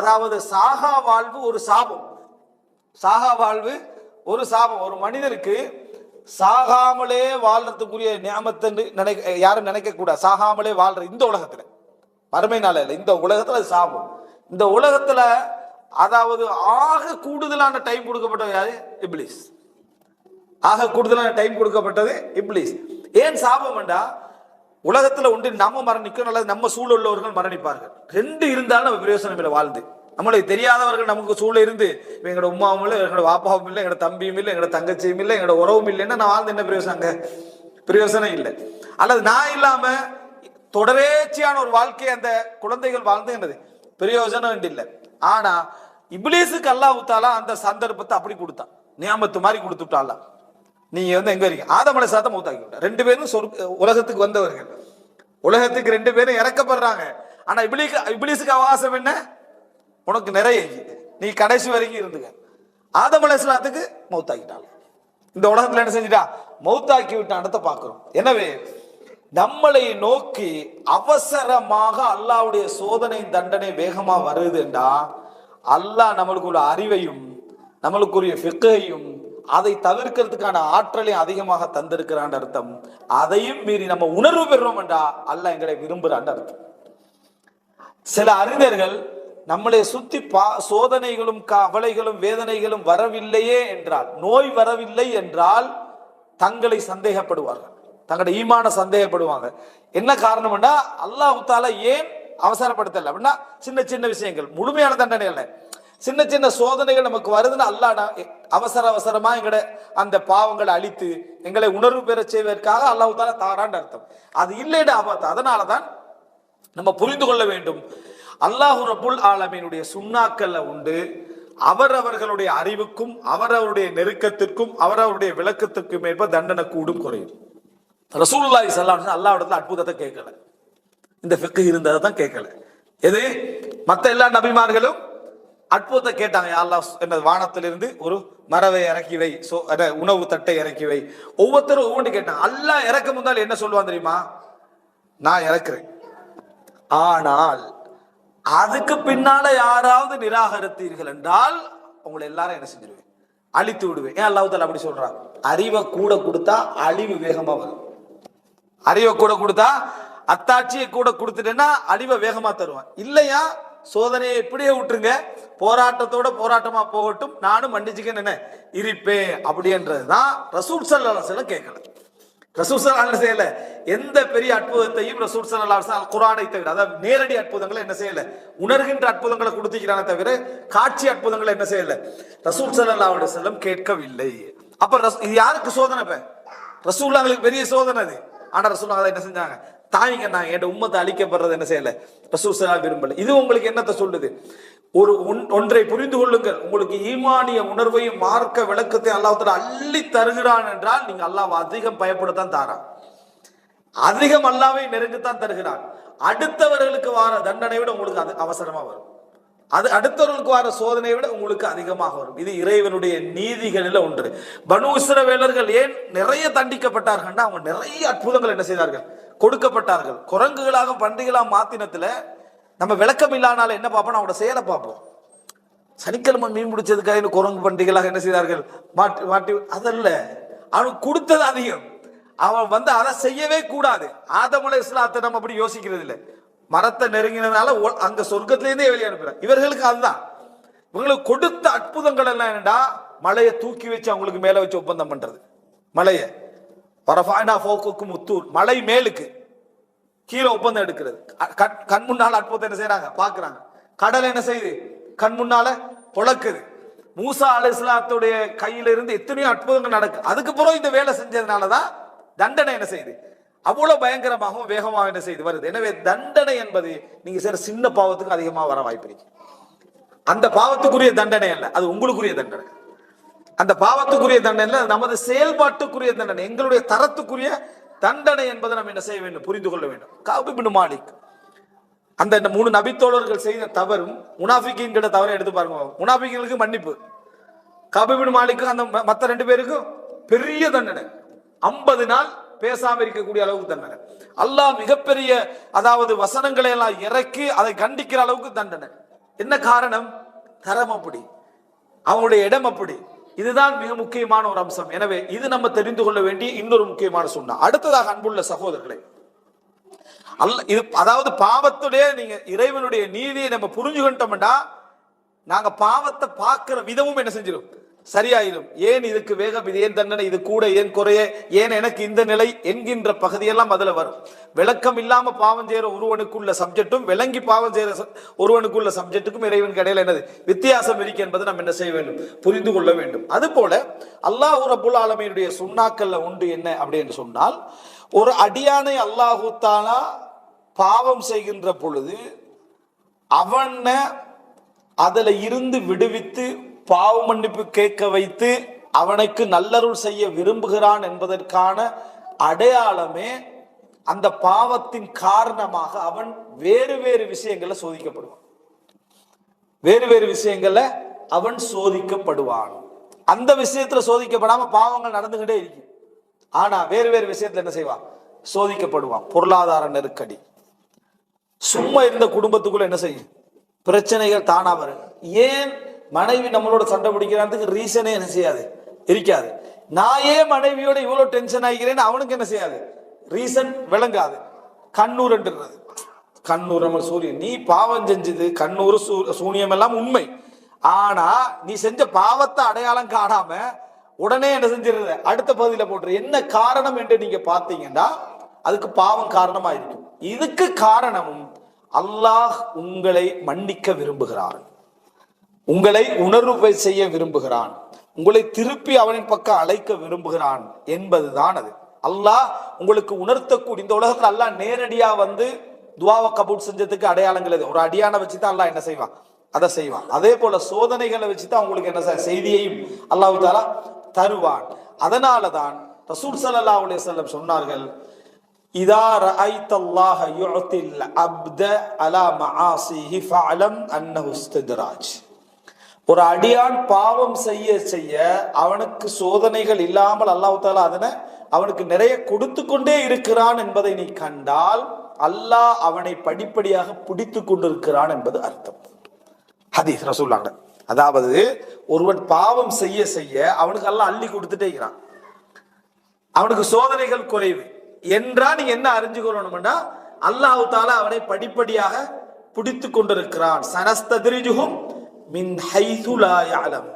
அதாவது சாகா வாழ்வு ஒரு சாபம். சாகா வாழ்வு ஒரு சாபம். ஒரு மனிதருக்கு சாகாமலே வாழ்றதுக்குரிய நியமத்தை யாரும் நினைக்க கூடாது. சாகாமலே வாழ்ற இந்த உலகத்துல, மறுமை நாள் இல்ல, இந்த உலகத்துல அது சாபம். இந்த உலகத்துல அதாவது ஆக கூடுதலான டைம் கொடுக்கப்பட்டது யாரு? இப்லீஸ். ஆக கூடுதலான டைம் கொடுக்கப்பட்டது இப்லீஸ். ஏன் சாபம் என்றா, உலகத்துல ஒன்று நம்ம மரணிக்கும் அல்லது நம்ம சூழல் உள்ளவர்கள் மரணிப்பார்கள். ரெண்டு இருந்தாலும் நம்ம பிரயோசனம் இல்லை வாழ்ந்து. நம்மளுக்கு தெரியாதவர்கள் நமக்கு சூழல் இருந்து எங்களோட உமாவும் இல்லை, எங்களோட வாப்பாவும் இல்லை, எங்களோட தம்பியும் இல்லை, எங்களோட தங்கச்சியும் இல்லை, எங்களோட உறவும் இல்லைன்னா நான் வாழ்ந்து என்ன பிரயோசனம்? பிரயோசனம் இல்லை. அல்லது நான் இல்லாம தொடரேச்சியான ஒரு வாழ்க்கையை அந்த குழந்தைகள் வாழ்ந்து என்னது பிரயோஜனம் இல்லை. ஆனா இப்லீஸுக்கு அல்லாஹ் தஆலா அந்த சந்தர்ப்பத்தை அப்படி கொடுத்தான், நியாமத்து மாதிரி கொடுத்துட்டால. நீங்க எங்க இருக்கீங்க? ஆதம் அலைஹிஸ்ஸலாத்தை மௌத்தாக்கி விட்டார். ரெண்டு பேரும் உலகத்துக்கு வந்தவர்கள், உலகத்துக்கு ரெண்டு பேரும் இறக்கப்படுறாங்க. ஆனா இப்லீஸுக்கு அவகாசம் என்ன? உனக்கு நிறைய, நீ கடைசி வரைக்கும் இருந்துங்க. ஆதம் அலைஹிஸ்ஸலாத்துக்கு மௌத்தாக்கிட்டாங்க. இந்த உலகத்துல என்ன செஞ்சுட்டா? மௌத்தாக்கி விட்டானத்தை பார்க்கிறோம். எனவே நம்மளை நோக்கி அவசரமாக அல்லாஹ்வுடைய சோதனை தண்டனை வேகமா வருதுண்டா, அல்லாஹ் நம்மளுக்குள்ள அறிவையும் நம்மளுக்குரிய ஃபிக்ஹையும் அதை தவிர்க்கிறதுக்கான ஆற்றலையும் அதிகமாக தந்திருக்கிறான் அர்த்தம். அதையும் மீறி நம்ம உணர்வு பெறுறோம் என்றா அல்லாஹ் எங்களை விரும்புறான் அர்த்தம். சில அறிஞர்கள் நம்மளை சுத்தி சோதனைகளும் கவலைகளும் வேதனைகளும் வரவில்லையே என்றால், நோய் வரவில்லை என்றால் தங்களை சந்தேகப்படுவார்கள், தங்களோட ஈமான சந்தேகப்படுவாங்க. என்ன காரணம்னா, அல்லாஹ் தஆலா ஏன் அவசரப்படுத்தல அப்படின்னா, சின்ன சின்ன விஷயங்கள், முழுமையான தண்டனை அல்ல, சின்ன சின்ன சோதனைகள் நமக்கு வருதுன்னு அல்லாஹ் அவசரமா எங்கட அந்த பாவங்களை அழித்து எங்களை உணர்வு பெற செய்வதற்காக அல்லாஹ் தஆலா தாரான்னு அர்த்தம். அது இல்லைன்னு ஆபத்து. அதனாலதான் நம்ம புரிந்து கொள்ள வேண்டும், அல்லாஹ் ரப்புல் ஆலமீனுடைய சுன்னாக்கல்ல உண்டு. அவரவர்களுடைய அறிவுக்கும் அவரவருடைய நெருக்கத்திற்கும் அவரவருடைய விளக்கத்திற்கும் ஏற்ப தண்டனை கூடும் குறையும். ரசூலுல்லாஹி ஸல்லல்லாஹு அலைஹி வஸல்லம் அல்லாஹ்விடத்துல அற்புதத்தை கேட்கல, இந்த ஃபிக்ஹ் இருந்ததை தான் கேட்கல. எது? மற்ற எல்லா நபிமார்களும் அற்புதத்தை கேட்டாங்க. யா அல்லாஹ், என்ன வானத்திலிருந்து ஒரு மரவை இறக்கி வை, உணவு தட்டை இறக்கி வை, ஒவ்வொருத்தரும் ஒவ்வொன்று கேட்டாங்க. அல்லாஹ் இறக்க முந்தால் என்ன சொல்லுவான் தெரியுமா? நான் இறக்குறேன், ஆனால் அதுக்கு பின்னால யாராவது நிராகரித்தீர்கள் என்றால் உங்களை எல்லாரும் என்ன செஞ்சிருவேன்? அழித்து விடுவேன். ஏன் அல்லாஹ் தஆலா அப்படி சொல்றான்? அறிவை கூட கொடுத்தா அழிவு வேகமா வரும். அறிவை கூட கொடுத்தா, அத்தாட்சியை கூட கொடுத்துட்டேன்னா அழிவை வேகமா தருவான். இல்லையா சோதனையை இப்படியே விட்டுருங்க, போராட்டத்தோட போராட்டமா போகட்டும், நானும் மன்னிச்சுக்கேன்னு என்ன இருப்பேன் அப்படின்றதுதான் ரசூல் ஸல்லல்லாஹு அலைஹி வஸல்லம் கேட்கல. ரசூல் ஸல்லல்லாஹு அலைஹி வஸல்லம் செய்யல. எந்த பெரிய அற்புதத்தையும் ரசூல் ஸல்லல்லாஹு அலைஹி வஸல்லம் குர்ஆனை தவிர, அதாவது நேரடி அற்புதங்களை என்ன செய்யல, உணர்கின்ற அற்புதங்களை கொடுத்திக்கிறானே தவிர காட்சி அற்புதங்களை என்ன செய்யல ரசூல் ஸல்லல்லாஹு அலைஹி வஸல்லம் கேட்கவில்லை. அப்ப இது யாருக்கு சோதனை? ரசூலுல்லாஹ்களுக்கு பெரிய சோதனை அது. ஆனா ரசூலுல்லாஹ் என்ன செஞ்சாங்க? தாய்ங்க, நான் என் உம்மத்தை அழிக்கப்படுறது என்ன செய்யல ரசூல் ஸல்லல்லாஹு விரும்பல. இது உங்களுக்கு என்னத்தை சொல்லுது? ஒன்றை புரிந்து கொள்ளுங்கள், உங்களுக்கு ஈமானிய உணர்வையும் மார்க்க விளக்கத்தை அல்லாஹ் தஆலா அள்ளி தருகிறான் என்றால் நீங்க அல்லாஹ் அதிகம் பயப்படத்தான் தாரான், அதிகம் அல்லாஹ்வை நெருங்கத்தான் தருகிறான். அடுத்தவர்களுக்கு வர தண்டனை விட உங்களுக்கு அது அவசரமா வரும், அது அடுத்தவர்களுக்கு வர சோதனையை விட உங்களுக்கு அதிகமாக வரும். இது இறைவனுடைய நீதிகளில் ஒன்று. பனு இஸ்ரவேலர்கள் ஏன் நிறைய தண்டிக்கப்பட்டார்கள்? அவங்க நிறைய அற்புதங்கள் என்ன செய்தார்கள்? கொடுக்கப்பட்டார்கள். குரங்குகளாக பண்டிகளாக மாத்தினத்துல நம்ம விளக்கம் இல்லாதனால என்ன பார்ப்போம்? அவங்களோட செயலை பார்ப்போம். சனிக்கிழமை மீன் பிடிச்சதுக்காக குரங்கு பண்டிகைகளாக என்ன செய்தார்கள்? மாட்டி அதல்ல, அவனுக்கு கொடுத்தது அதிகம். அவன் அதை செய்யவே கூடாது. ஆதம் அலைஹிஸ்ஸலாத்தை நம்ம அப்படி யோசிக்கிறது இல்லை. மரத்தை நெருங்கினதுனால அங்க சொர்க்கத்திலேருந்தே வெளியே அனுப்புறான். இவர்களுக்கு அதுதான், இவங்களுக்கு கொடுத்த அற்புதங்கள் எல்லாம் என்னடா, மலையை தூக்கி வச்சு அவங்களுக்கு மேல வச்சு ஒப்பந்தம் பண்றது. மலையை வரஃபஅனா ஃபௌகக்கும் உத்தூர், மலை மேலுக்கு கீழே ஒப்பந்தம் எடுக்கிறது. கண் முன்னால அற்புதம் என்ன செய்யறாங்க? பாக்குறாங்க. கடல் என்ன செய்யுது? கண் முன்னால பொளக்குது. மூசா அலைஹிஸ்ஸலாத்துடைய கையில இருந்து எத்தனையோ அற்புதங்கள் நடக்கு. அதுக்கு பிறகு இந்த வேலை செஞ்சதுனாலதான் தண்டனை என்ன செய்யுது? அவ்வளவு பயங்கரமாகவும் வேகமாக என்ன செய்து வருது. எனவே தண்டனை என்பது நீங்க செய்ற சின்ன பாவத்துக்கு அதிகமாக வர வாய்ப்பு இருக்கு. அந்த பாவத்துக்குரிய தண்டனை அல்ல, அது உங்களுக்குரிய தண்டனை. அந்த பாவத்துக்குரிய தண்டனை நமது செயல்பாட்டுக்குரிய தண்டனை, எங்களுடைய தரத்துக்குரிய தண்டனை என்பதை நம்ம என்ன செய்ய வேண்டும், புரிந்து கொள்ள வேண்டும். கஅப் இப்னு மாலிக் அந்த 3 நபித்தோழர்கள் செய்த தவறும் முனாஃபிகீன் கிட்ட தவறை எடுத்து பாருங்க. முனாஃபிகீன்களுக்கு மன்னிப்பு, கஅப் இப்னு மாலிக்கு அந்த மற்ற 2 பேருக்கும் பெரிய தண்டனை, 50 நாள் பேசாம இருக்கக்கூடிய அளவுக்கு தண்டனை. அல்லாஹ் மிகப்பெரிய அதாவது வசனங்களை எல்லாம் இறக்கி அதை கண்டிக்கிற அளவுக்கு தண்டனை. என்ன காரணம்? தரம் அப்படி, அவங்களுடைய இடம் அப்படி. இதுதான் மிக முக்கியமான ஒரு அம்சம். எனவே இது நம்ம தெரிந்து கொள்ள வேண்டிய இன்னொரு முக்கியமான சுன்னா. அடுத்ததாக அன்புள்ள சகோதரர்களே, இது அதாவது பாவத்துடைய நீங்க இறைவனுடைய நீதியை நம்ம புரிஞ்சுக்கிட்டோம்னா நாங்க பாவத்தை பார்க்கிற விதமும் என்ன செஞ்சிடும், சரியாயிடும். ஏன் இதுக்கு வேகம், இது ஏன் தண்டனை, இது கூட ஏன் குறைய, ஏன் எனக்கு இந்த நிலை என்கின்ற பகுதியெல்லாம் அதுல வரும். விளக்கம் இல்லாம பாவம் செய்யற ஒருவனுக்குள்ள சப்ஜெக்டும் விளங்கி பாவம் செய்யற ஒருவனுக்குள்ள சப்ஜெக்டுக்கும் இறைவன் இடையில என்னது வித்தியாசம் இருக்கு என்பதை நம்ம என்ன செய்ய வேண்டும், புரிந்து கொள்ள வேண்டும். அது போல அல்லாஹ் ரப்புல் ஆலமீனுடைய சுன்னாக்கள்ல உண்டு என்ன அப்படின்னு சொன்னால், ஒரு அடியானை அல்லாஹு தஆலா பாவம் செய்கின்ற பொழுது அவனை அதுல இருந்து விடுவித்து பாவ மன்னிப்பு கேட்க வைத்து அவனுக்கு நல்லருள் செய்ய விரும்புகிறான் என்பதற்கான அடையாளமே அந்த பாவத்தின் காரணமாக அவன் வேறு வேறு விஷயங்கள்ல சோதிக்கப்படுவான். வேறு வேறு விஷயங்கள்ல அவன் சோதிக்கப்படுவான். அந்த விஷயத்துல சோதிக்கப்படாம பாவங்கள் நடந்துகிட்டே இருக்கு. ஆனா வேறு வேறு விஷயத்துல என்ன செய்வான், சோதிக்கப்படுவான். பொருளாதார நெருக்கடி, சும்மா இருந்த குடும்பத்துக்குள்ள என்ன செய்யும், பிரச்சனைகள் தானா வரும். ஏன் மனைவி நம்மளோட சண்டை பிடிக்கிறான்றதுக்கு ரீசனே என்ன செய்யாது, இருக்காது. நான் ஏன் மனைவியோட இவ்வளவு டென்ஷன் ஆகிறேன்னு அவனுக்கு என்ன செய்யாது, ரீசன் விளங்காது. கண்ணூர் என்றது, கண்ணூர் நம்ம சூரியன், நீ பாவம் செஞ்சது கண்ணூர் சூனியம் எல்லாம் உண்மை. ஆனா நீ செஞ்ச பாவத்தை அடையாளம் காணாம உடனே என்ன செஞ்சிருந்த அடுத்த பகுதியில போட்டுரு. என்ன காரணம் என்று நீங்க பார்த்தீங்கன்னா அதுக்கு பாவம் காரணமா இருக்கும். இதுக்கு காரணமும் அல்லாஹ் உங்களை மன்னிக்க விரும்புகிறான், உங்களை உணர்வு செய்ய விரும்புகிறான், உங்களை திருப்பி அவனின் பக்கம் அழைக்க விரும்புகிறான் என்பதுதான் அது. அல்லாஹ் உங்களுக்கு உணர்த்தக்கூடிய இந்த உலகத்துல அல்லாஹ் நேரடியா வந்து துவாவை கபூல் செஞ்சதுக்கு அடையாளங்கள் இது. ஒரு அடியான வச்சுதான் அல்லாஹ் என்ன செய்வான், அதை செய்வான். அதே போல சோதனைகளை வச்சுதான் உங்களுக்கு என்ன செய்தியையும் அல்லாஹ் தஆலா தருவான். அதனாலதான் ரசூல் ஸல்லல்லாஹு அலைஹி வஸல்லம் சொன்னார்கள், இதா ரஅய்தல்லாஹ யுஅதில் அப்த அலா மஆசிஹி ஃபஅலம் அன்னஹு இஸ்தித்ராஜ். ஒரு அடியான் பாவம் செய்ய செய்ய அவனுக்கு சோதனைகள் இல்லாமல் அல்லாஹ் தஆலா அதனை அவனுக்கு நிறைய கொடுத்து கொண்டே இருக்கிறான் என்பதை நீ கண்டால் அல்லாஹ் அவனை படிப்படியாக பிடித்து கொண்டிருக்கிறான் என்பது அர்த்தம். ஹதீஸ் ரசூலுல்லாஹ். அதாவது ஒருவன் பாவம் செய்ய செய்ய அவனுக்கு அல்லாஹ் அள்ளி கொடுத்துட்டே இருக்கிறான், அவனுக்கு சோதனைகள் குறைவு என்றா நீ என்ன அறிஞ்சுக்கணும்னா அல்லாஹ் தஆலா அவனை படிப்படியாக பிடித்து கொண்டிருக்கிறான். சனஸ்தத்ரிஜுஹும் மின் ஹைது லா யஅலம்.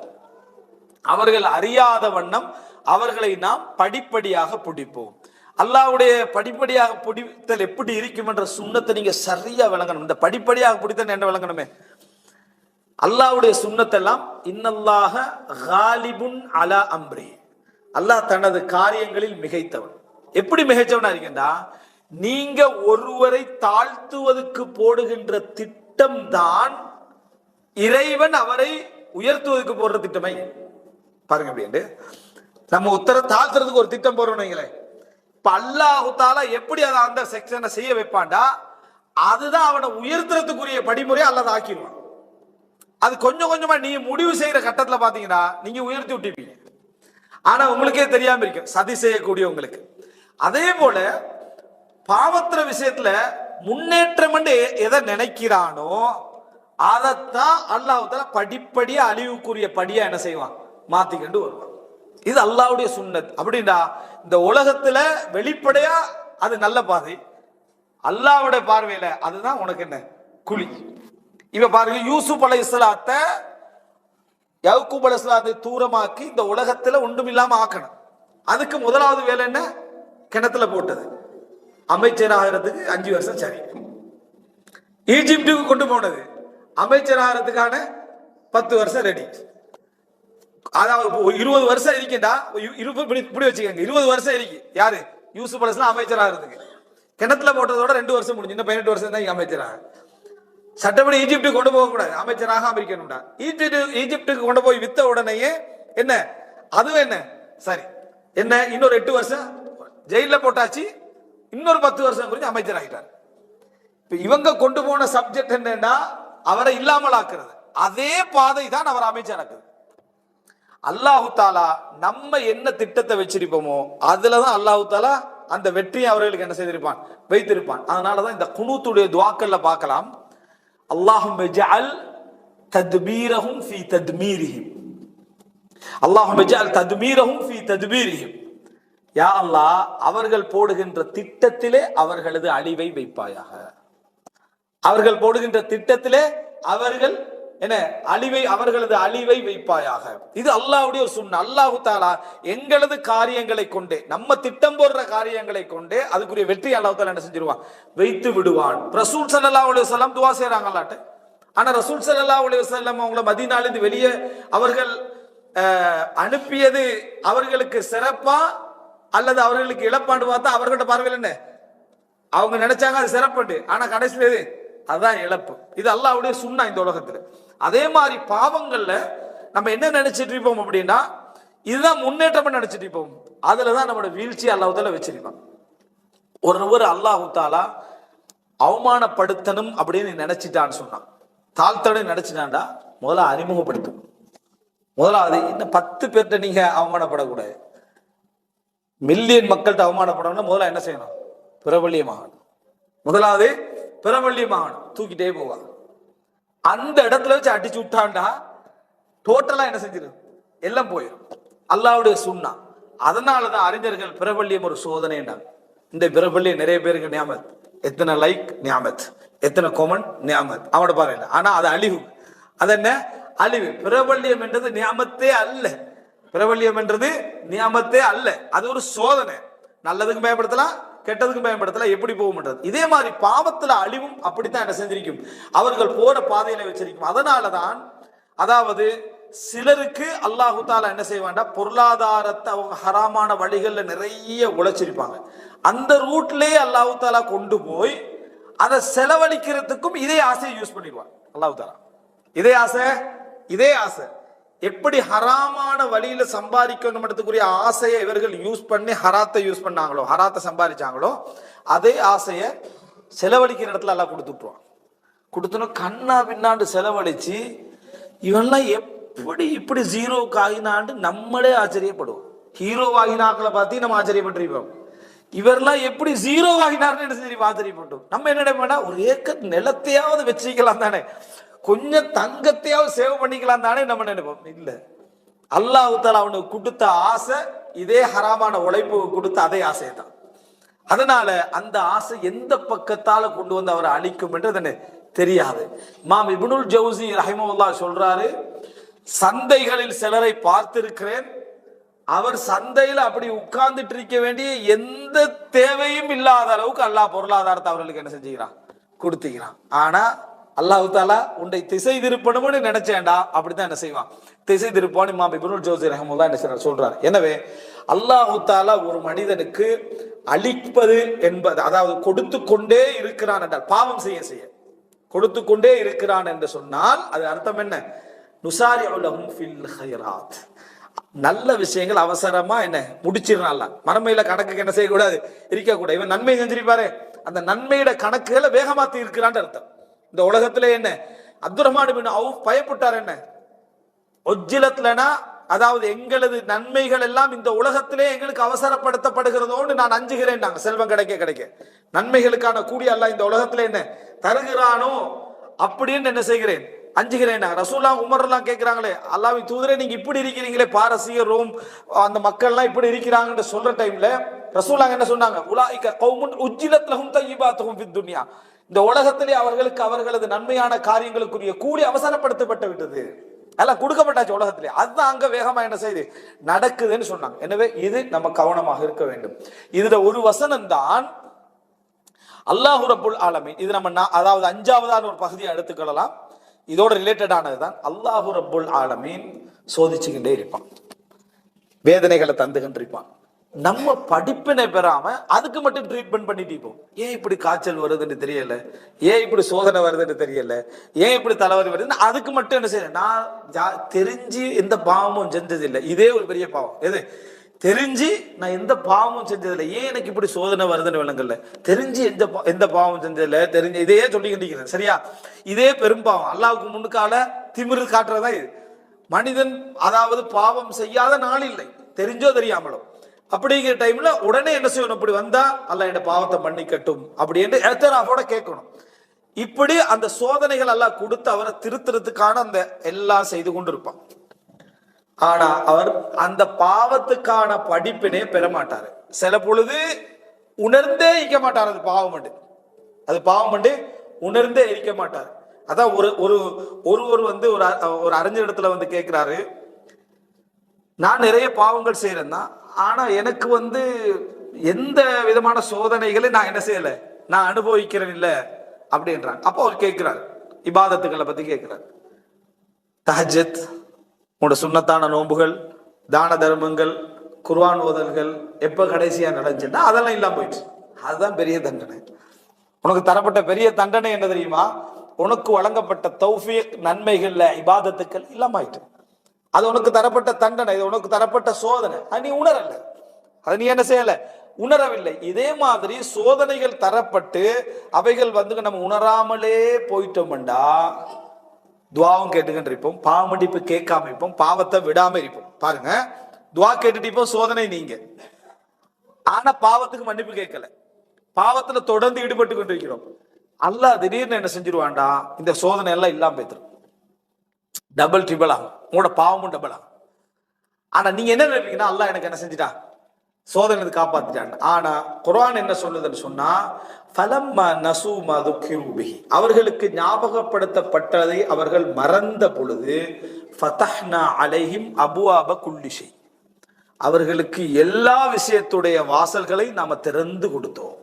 அவர்கள் அறியாத வண்ணம் அவர்களை நாம் படிப்படியாக பிடிப்போம். அல்லாஹ்வுடைய படிப்படியாக பிடித்தல் எப்படி இருக்கும் என்ற சுன்னத்தை நீங்க சரியா விளங்கணும். இந்த படிப்படியாக பிடித்தல் என்ன விளங்கணுமே, அல்லாஹ்வுடைய சுன்னத்தெல்லாம் இன்னல்லாஹ காலிபுன் அலா அம்ரி, அல்லாஹ் தனது காரியங்களில் மிகைத்தவன். எப்படி மிகைச்சவனா இருக்கா, நீங்க ஒருவரை தாழ்த்துவதற்கு போடுகின்ற திட்டம் தான் இறைவன் அவரை உயர்த்துவதற்கு போடுற திட்டமை. பாருங்க, அப்படின்ட்டு நம்ம உத்தர தாழ்த்துறதுக்கு ஒரு திட்டம் போறோம் வைங்களேன். இப்ப அல்லாஹ் தஆலா எப்படி அதை அந்த செக்ஷனை செய்ய வைப்பான்டா, அதுதான் அவனை உயர்த்துறதுக்குரிய படிமுறையை அல்லாஹ் ஆக்கிடுவான். அது கொஞ்சம் கொஞ்சமா நீ முடிவு செய்யற கட்டத்துல பாத்தீங்கன்னா நீங்க உயர்த்தி விட்டுப்பீங்க, ஆனா உங்களுக்கே தெரியாம இருக்கும் சதி செய்யக்கூடிய உங்களுக்கு. அதே போல பாவத்திர விஷயத்துல முன்னேற்றம் எதை நினைக்கிறானோ அதைத்தான் அல்லாஹ் தஆலா படிப்படியா அழிவுக்குரிய படியா என்ன செய்வான், மாத்திக்கிட்டு வருவான். இது அல்லாஹ்வுடைய சுன்னத். அப்படின்னா இந்த உலகத்துல வெளிப்படையா அது நல்ல பாதை, அல்லாஹ்வுடைய பார்வையில அதுதான் உனக்கு என்ன குழி. இப்ப பாருங்க, யூசுப் அலைஹிஸ்ஸலாத்தை யாக்கூப் அலைஹிஸ்ஸலாத்தை தூரமாக்கி இந்த உலகத்துல ஒன்றும் இல்லாம ஆக்கணும். அதுக்கு முதலாவது வேலை என்ன, கிணத்துல போட்டது. அமைச்சராகிறதுக்கு 5 வருஷம் சரி. ஈஜிப்டுக்கு கொண்டு போனது, அமைச்சராகிறதுக்கான 10 வருஷம் ரெடி. அதாவது 20 வருஷம் இருக்கா, இப்படி வச்சுக்கோங்க, 20 வருஷம் இருக்கு. யாரு, யூசுப் அலைஹிஸ்ஸலாம் அமைச்சராகிறதுக்கு. கிணத்துல போட்டதோட 2 வருஷம் முடிஞ்சு, இன்னும் 18 வருஷம் தான் அமைச்சராக. சட்டப்படி ஈஜிப்டுக்கு கொண்டு போக கூடாது, அமைச்சராக இருக்கணும்டா. ஈஜிப்டுக்கு கொண்டு போய் வித்த உடனேயே என்ன, அது என்ன சரி என்ன இன்னொரு 8 வருஷம் ஜெயில போட்டாச்சு, இன்னொரு 10 வருஷம் குறித்து அமைச்சர் ஆகிட்டார். இவங்க கொண்டு போன சப்ஜெக்ட் என்னன்னா அவரை இல்லாமல் ஆக்குறது. அதே பாதை தான் அவர் அமைச்சராக்குது. அல்லாஹு தாலா நம்ம என்ன திட்டத்தை வச்சிருப்போமோ அதுலதான் அல்லாஹு தாலா அந்த வெற்றியை அவர்களுக்கு என்ன செய்திருப்பான், வைத்திருப்பான். அதனாலதான் இந்த குனூத்துடைய துஆக்கள்ல பார்க்கலாம், அல்லாஹும்ம ஜஅல் தத்பீரஹும் ஃபீ தத்மீரிஹிம், அல்லாஹும்ம ஜஅல் தத்மீரஹும் ஃபீ தத்பீரிஹிம். யா அல்லாஹ், அவர்கள் போடுகின்ற திட்டத்திலே அவர்களது அழிவை வைப்பாயாக. அவர்கள் போடுகின்ற திட்டத்திலே அவர்கள் என்ன அழிவை, அவர்களது அழிவை வைப்பாயாக. இது அல்லாஹ்வுடைய ஒரு சுன்னா. அல்லாஹு தாலா எங்களது காரியங்களை கொண்டே, நம்ம திட்டம் போடுற காரியங்களை கொண்டே அதுக்குரிய வெற்றி அல்லாஹு தாலா என்ன செஞ்சிருவான், வைத்து விடுவான். ரசூல் ஸல்லல்லாஹு அலைஹி வஸல்லம் துஆ செய்றாங்க அல்லாஹ்ட்ட. ஆனா ரசூல் ஸல்லல்லாஹு அலைஹி வஸல்லம் அவங்கள மதீனால இருந்து வெளியே அவர்கள் அனுப்பியது அவர்களுக்கு சிறப்பா அல்லது அவர்களுக்கு இழப்பாண்டு பார்த்தா அவர்களோட பார்வையில் என்ன, அவங்க நினைச்சாங்க அது சிறப்பு, ஆனா கடைசியில் எது, அதுதான் இழப்பு. இது அல்லாஹ்வுடைய சுன்னா இந்த உலகத்துல. அதே மாதிரி பாவங்கள்ல நம்ம என்ன நினைச்சிட்டு இருப்போம் அப்படின்னா இதுதான் முன்னேற்றம் நினைச்சிட்டு இருப்போம். அதுலதான் நம்மளோட வீழ்ச்சி அல்லாஹ் தாலா வச்சிருப்பான். ஒருவர் அல்லாஹு தாலா அவமானப்படுத்தணும் அப்படின்னு நினைச்சிட்டான்னு சொன்னான், தாழ்த்தணும் நினைச்சிட்டான்டா, முதல்ல அறிமுகப்படுத்தும். முதலாவது இன்னும் 10 பேர்கிட்ட நீங்க அவமானப்படக்கூடாது. மில்லியன் மக்கள்கிட்ட அவமானப்படணும்னா முதல்ல என்ன செய்யணும், பிரபல்யமாகணும். முதலாவது பிரபல்யமாகணும், தூக்கிட்டே போவாங்க. அந்த இடத்துல வச்சு அடிச்சு விட்டான்டா டோட்டலா என்ன செஞ்சிடும், எல்லாம் போயிடும். அல்லாஹ்வுடைய சுன்னா. அதனாலதான் அறிஞர்கள் பிரபல்யம் ஒரு சோதனைன்றாங்க. இந்த பிரபல்யம் நிறைய பேருக்கு நியாமத், எத்தனை லைக் நியாமத், எத்தனை கொமெண்ட் நியாமத், அவனோட பாருங்க. ஆனா அது அழிவு. அது என்ன அழிவு? பிரபல்யம் என்றது நியாமத்தே அல்ல. பிரபல்யம் என்றது நியாமத்தே அல்ல, அது ஒரு சோதனை. நல்லதுக்கும் பயன்படுத்தலாம், கெட்டதுக்கும் பயன்படுத்தலாம், எப்படி போகும்ன்றது. இதே மாதிரி பாவத்துல அழிவும் அப்படித்தான் என்ன செஞ்சிருக்கும், அவர்கள் போற பாதையில வச்சிருக்கும். அதனாலதான் அதாவது சிலருக்கு அல்லாஹு தாலா என்ன செய்வாண்டா, பொருளாதாரத்தை அவங்க ஹராமான வழிகள்ல நிறைய உழைச்சிருப்பாங்க. அந்த ரூட்லயே அல்லாஹு தாலா கொண்டு போய் அதை செலவழிக்கிறதுக்கும் இதே ஆசையை யூஸ் பண்ணிடுவாங்க அல்லாஹு தாலா. இதே ஆசை எப்படி ஹராமான வழியில சம்பாதிக்கணும்ன்றதுக்குரிய ஆசையை இவர்கள் யூஸ் பண்ணி ஹராத்தை யூஸ் பண்ணாங்களோ, ஹராத்தை சம்பாதிச்சாங்களோ, அதே ஆசையை செலவழிக்கிற இடத்துல எல்லாம் கொடுத்துட்டுருவான். கொடுத்தோம் கண்ணா பின்னாண்டு செலவழிச்சு இவன்லாம் எப்படி இப்படி ஜீரோவுக்கு ஆகினாண்டு நம்மளே ஆச்சரியப்படுவோம். ஹீரோ ஆகினாக்களை பார்த்து நம்ம ஆச்சரியப்பட்டிருப்போம். இவரெல்லாம் எப்படி ஜீரோ ஆகினார்னு சரி ஆச்சரியப்பட்டோம். நம்ம என்ன நினைப்போம்னா ஒரு ஏக்கர் நிலத்தையாவது வச்சுக்கலாம் தானே, கொஞ்சம் தங்கத்தையாவது சேவ் பண்ணிக்கலாம் தானே நம்ம நினைப்போம். இல்ல, அல்லாஹ் தஆலா அவனுக்கு கொடுத்த ஆசை இதே ஹராமான உழைப்பு கொடுத்த அதே ஆசை தான். அதனால அந்த ஆசை எந்த பக்கத்தால கொண்டு வந்து அவரை அழிக்கும் என்றது தெரியாது. இமாம் இப்னுல் ஜௌசி ரஹிமஹுல்லாஹ் சொல்றாரு, சந்தைகளில் சிலரை பார்த்திருக்கிறேன், அவர் சந்தையில அப்படி உட்கார்ந்துட்டு இருக்க வேண்டிய எந்த தேவையும் இல்லாத அளவுக்கு அல்லாஹ் பொருளாதாரத்தை அவர்களுக்கு என்ன செஞ்சுக்கிறான், கொடுத்துக்கிறான். ஆனா அல்லாஹ் தாலா உன்னை திசை திருப்பணும்னு நினைச்சேன்டா, அப்படித்தான் என்ன செய்வான், திசை திருப்பான்னு இமாம் இப்னுல் ஜௌசி ரஹிமஹுல்லாஹ் என்ன சொல்றாரு. எனவே அல்லாஹ் தாலா ஒரு மனிதனுக்கு அளிப்பது என்பது, அதாவது கொடுத்து கொண்டே இருக்கிறான் என்றால், பாவம் செய்ய செய்ய கொடுத்து கொண்டே இருக்கிறான் என்று சொன்னால் அது அர்த்தம் என்ன, நுசாரிஉ லஹும் ஃபில் கைராத், நல்ல விஷயங்கள் அவசரமா என்ன முடிச்சிடறான்ல, மறுமையில கணக்குக்கு என்ன செய்யக்கூடாது, இருக்கக்கூடாது. இவன் நன்மை செஞ்சிருப்பாரு, அந்த நன்மையோட கணக்குகளை வேகமா தீர்க்கிறான் அர்த்தம். இந்த உலகத்துல என்ன அப்துர் ரஹ்மான் பின் அவுஃப் பயப்பட்டார், என்ன ஒஜ்ஜிலத்லனா, அதாவது எங்களது நன்மைகள் எல்லாம் இந்த உலகத்திலே எங்களுக்கு அவசரப்படுத்தப்படுகிறதோடு நான் அஞ்சுகிறேன். நாங்க செல்வம் கிடைக்க கிடைக்க நன்மைகளுக்கான கூடிய அல்லாஹ் இந்த உலகத்துல என்ன தருகிறானோ அப்படின்னு என்ன செய்கிறேன், அஞ்சுகிறேன். ரசூலுல்லாஹ் உமர் எல்லாம் கேட்கிறாங்களே, அல்லாஹ்வின் தூதரே நீங்க இப்படி இருக்கிறீங்களே, பாரசீக ரோம் அந்த மக்கள் எல்லாம் இப்படி இருக்கிறாங்கன்னு சொல்ற டைம்ல ரசூலுல்லாஹ் என்ன சொன்னாங்க, உலாயிக கௌமுன் உஜ்ஜிலத் லஹும் தய்யிபாத்துஹும் ஃபித் துன்யா, இந்த உலகத்திலே அவர்களுக்கு அவர்களது நன்மையான காரியங்களுக்குரிய கூலி அவசரப்படுத்தப்பட்டு விட்டது, எல்லாம் கொடுக்கப்பட்டாச்சு உலகத்திலே, அதுதான் அங்க வேகமா என்ன செய்யுது நடக்குதுன்னு சொன்னாங்க. எனவே இது நம்ம கவனமாக இருக்க வேண்டும். இதுல ஒரு வசனம் தான் அல்லாஹு ரப்புல் ஆலமீன், இது நம்ம அதாவது 5வது ஒரு பகுதியை எடுத்துக்கொள்ளலாம், இதோட ரிலேட்டடானதுதான். அல்லாஹு ரப்புல் ஆலமீன் சோதிச்சுக்கிட்டே இருப்பான், வேதனைகளை தந்துகிட்டு இருப்பான். நம்ம படிப்பினை பெறாம அதுக்கு மட்டும் ட்ரீட்மெண்ட் பண்ணிட்டு இருப்போம். ஏன் இப்படி காய்ச்சல் வருதுன்னு தெரியல, ஏன் இப்படி சோதனை வருதுன்னு தெரியல, ஏன் இப்படி தலைவலி வருதுன்னு அதுக்கு மட்டும் என்ன செய்யல. நான் தெரிஞ்சு எந்த பாவமும் செஞ்சதில்லை. இதே ஒரு பெரிய பாவம். எது தெரிஞ்சு நான் எந்த பாவமும் செஞ்சதில்லை, ஏன் எனக்கு இப்படி சோதனை வருதுன்னு விளங்கல. தெரிஞ்சு எந்த பாவம் செஞ்சதில்லை, தெரிஞ்சு இதையே சொல்லிக்கிட்டு சரியா. இதே பெரும்பாவம். அல்லாவுக்கு முன்னுக்கால திமிரு காட்டுறதா இது. மனிதன் அதாவது பாவம் செய்யாத நாள் இல்லை, தெரிஞ்சோ தெரியாமலோ. அப்படிங்கிற டைம்ல உடனே என்ன செய்யணும், இப்படி வந்தா அல்லாஹ் என்ன பாவத்தை மன்னிக்கட்டும் அப்படின்னு எத்தராஃபோட கேட்கணும். இப்படி அந்த சோதனைகள் எல்லாம் கொடுத்து அவரை திருத்துறதுக்கான அந்த எல்லாம் செய்து கொண்டு இருப்பான். ஆனா அவர் அந்த பாவத்துக்கான படிப்பினே பெற மாட்டாரு. சில பொழுது உணர்ந்தே இருக்க மாட்டார். அது பாவம் உணர்ந்தே இருக்க மாட்டார். அதான் ஒருவர் வந்து ஒரு அறிஞர் இடத்துல வந்து கேட்கிறாரு, நான் நிறைய பாவங்கள் செய்யறேன் தான், ஆனா எனக்கு வந்து எந்த விதமான சோதனைகளை நான் என்ன செய்யல, நான் அனுபவிக்கிறேன் இல்ல அப்படின்றாங்க. அப்போ அவர் கேட்கிறார், இபாதத்துக்களை பத்தி கேட்கிறார். தஹஜ்ஜத், உங்களோட சுன்னத்தான நோன்புகள், தான தர்மங்கள், குர்ஆன் ஓதல்கள் எப்ப கடைசியா நடந்துச்சுன்னா அதெல்லாம் இல்லாம போயிடுச்சு. அதுதான் பெரிய தண்டனை. உனக்கு தரப்பட்ட பெரிய தண்டனை என்ன தெரியுமா? உனக்கு வழங்கப்பட்ட தௌஃபீக், நன்மைகள்ல இபாதத்துக்கள் இல்லாம ஆயிட்டு. அது உனக்கு தரப்பட்ட தண்டனை, இது உனக்கு தரப்பட்ட சோதனை. அது நீ உணரல, அது நீ என்ன செய்யல, உணரவில்லை. இதே மாதிரி சோதனைகள் தரப்பட்டு அவைகள் வந்து நம்ம உணராமலே போயிட்டோம்டா துவாவும் கேட்டுக்கிட்டு இருப்போம், பாவ மன்னிப்பு கேட்காம இருப்போம், பாவத்தை விடாம இருப்போம். பாருங்க, துவா கேட்டுட்டு இருப்போம், சோதனை நீங்க, ஆனா பாவத்துக்கு மன்னிப்பு கேட்கல, பாவத்துல தொடர்ந்து ஈடுபட்டு கொண்டு இருக்கிறோம். அல்லாஹ் திடீர்னு என்ன செஞ்சிருவான்டா, இந்த சோதனை எல்லாம் இல்லாம போயிடும், டபுள் ட்ரிபிள் ஆகும், உங்களோட பாவமும் டபுள் ஆகும். ஆனா நீங்க என்ன நினைப்பீங்கன்னா, அல்லாஹ் எனக்கு என்ன செஞ்சிட்டா, சோதனை காப்பாத்திட்டான். ஆனா குர்ஆன் என்ன சொல்லுதுன்னு சொன்னா, ஃபலம்மா நஸூ மா ذுக்கிரு பிஹி, அவர்களுக்கு ஞாபகப்படுத்தப்பட்டதை அவர்கள் மறந்த பொழுது, ஃபதஹ்னா அலைஹிம் அபுவாப குல்லி ஷை, அவர்களுக்கு எல்லா விஷயத்துடைய வாசல்களை நாம திறந்து கொடுத்தோம்.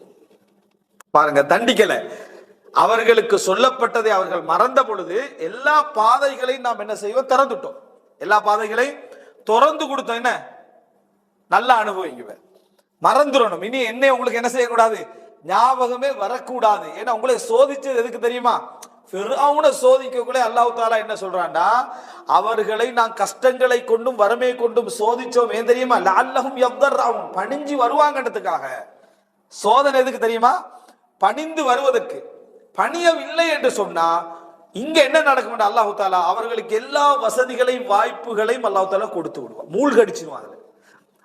பாருங்க, தண்டிக்கல, அவர்களுக்கு சொல்லப்பட்டதை அவர்கள் மறந்த பொழுது எல்லா பாதைகளையும் நாம் என்ன செய்வோம், திறந்துட்டோம். எல்லா பாதைகளையும் திறந்து கொடுத்தோம். என்ன நல்லா அனுபவிங்க, மறந்துடணும். இனி என்ன உங்களுக்கு என்ன செய்யக்கூடாது, ஞாபகமே வரக்கூடாது. ஏன்னா உங்களை சோதிச்சது எதுக்கு தெரியுமா? ஃபிர்அவுனை சோதிக்கக்குள்ளே அல்லாஹ் தஆலா என்ன சொல்றான்டா, அவர்களை நான் கஷ்டங்களை கொண்டும் வறுமை கொண்டும் சோதிச்சோம். ஏன் தெரியுமா? லஅல்லஹும் யஃதர்ரூன், பணிஞ்சு வருவாங்கன்றதுக்காக. சோதனை எதுக்கு தெரியுமா? பணிந்து வருவதற்கு. பணியவில்லை என்று சொன்னா இங்க என்ன நடக்கும்? அல்லாஹ் தஆலா அவர்களுக்கு எல்லா வசதிகளையும் வாய்ப்புகளையும் அல்லாஹ் தஆலா கொடுத்து விடுவான், மூழ்கடிச்சிருவாங்க.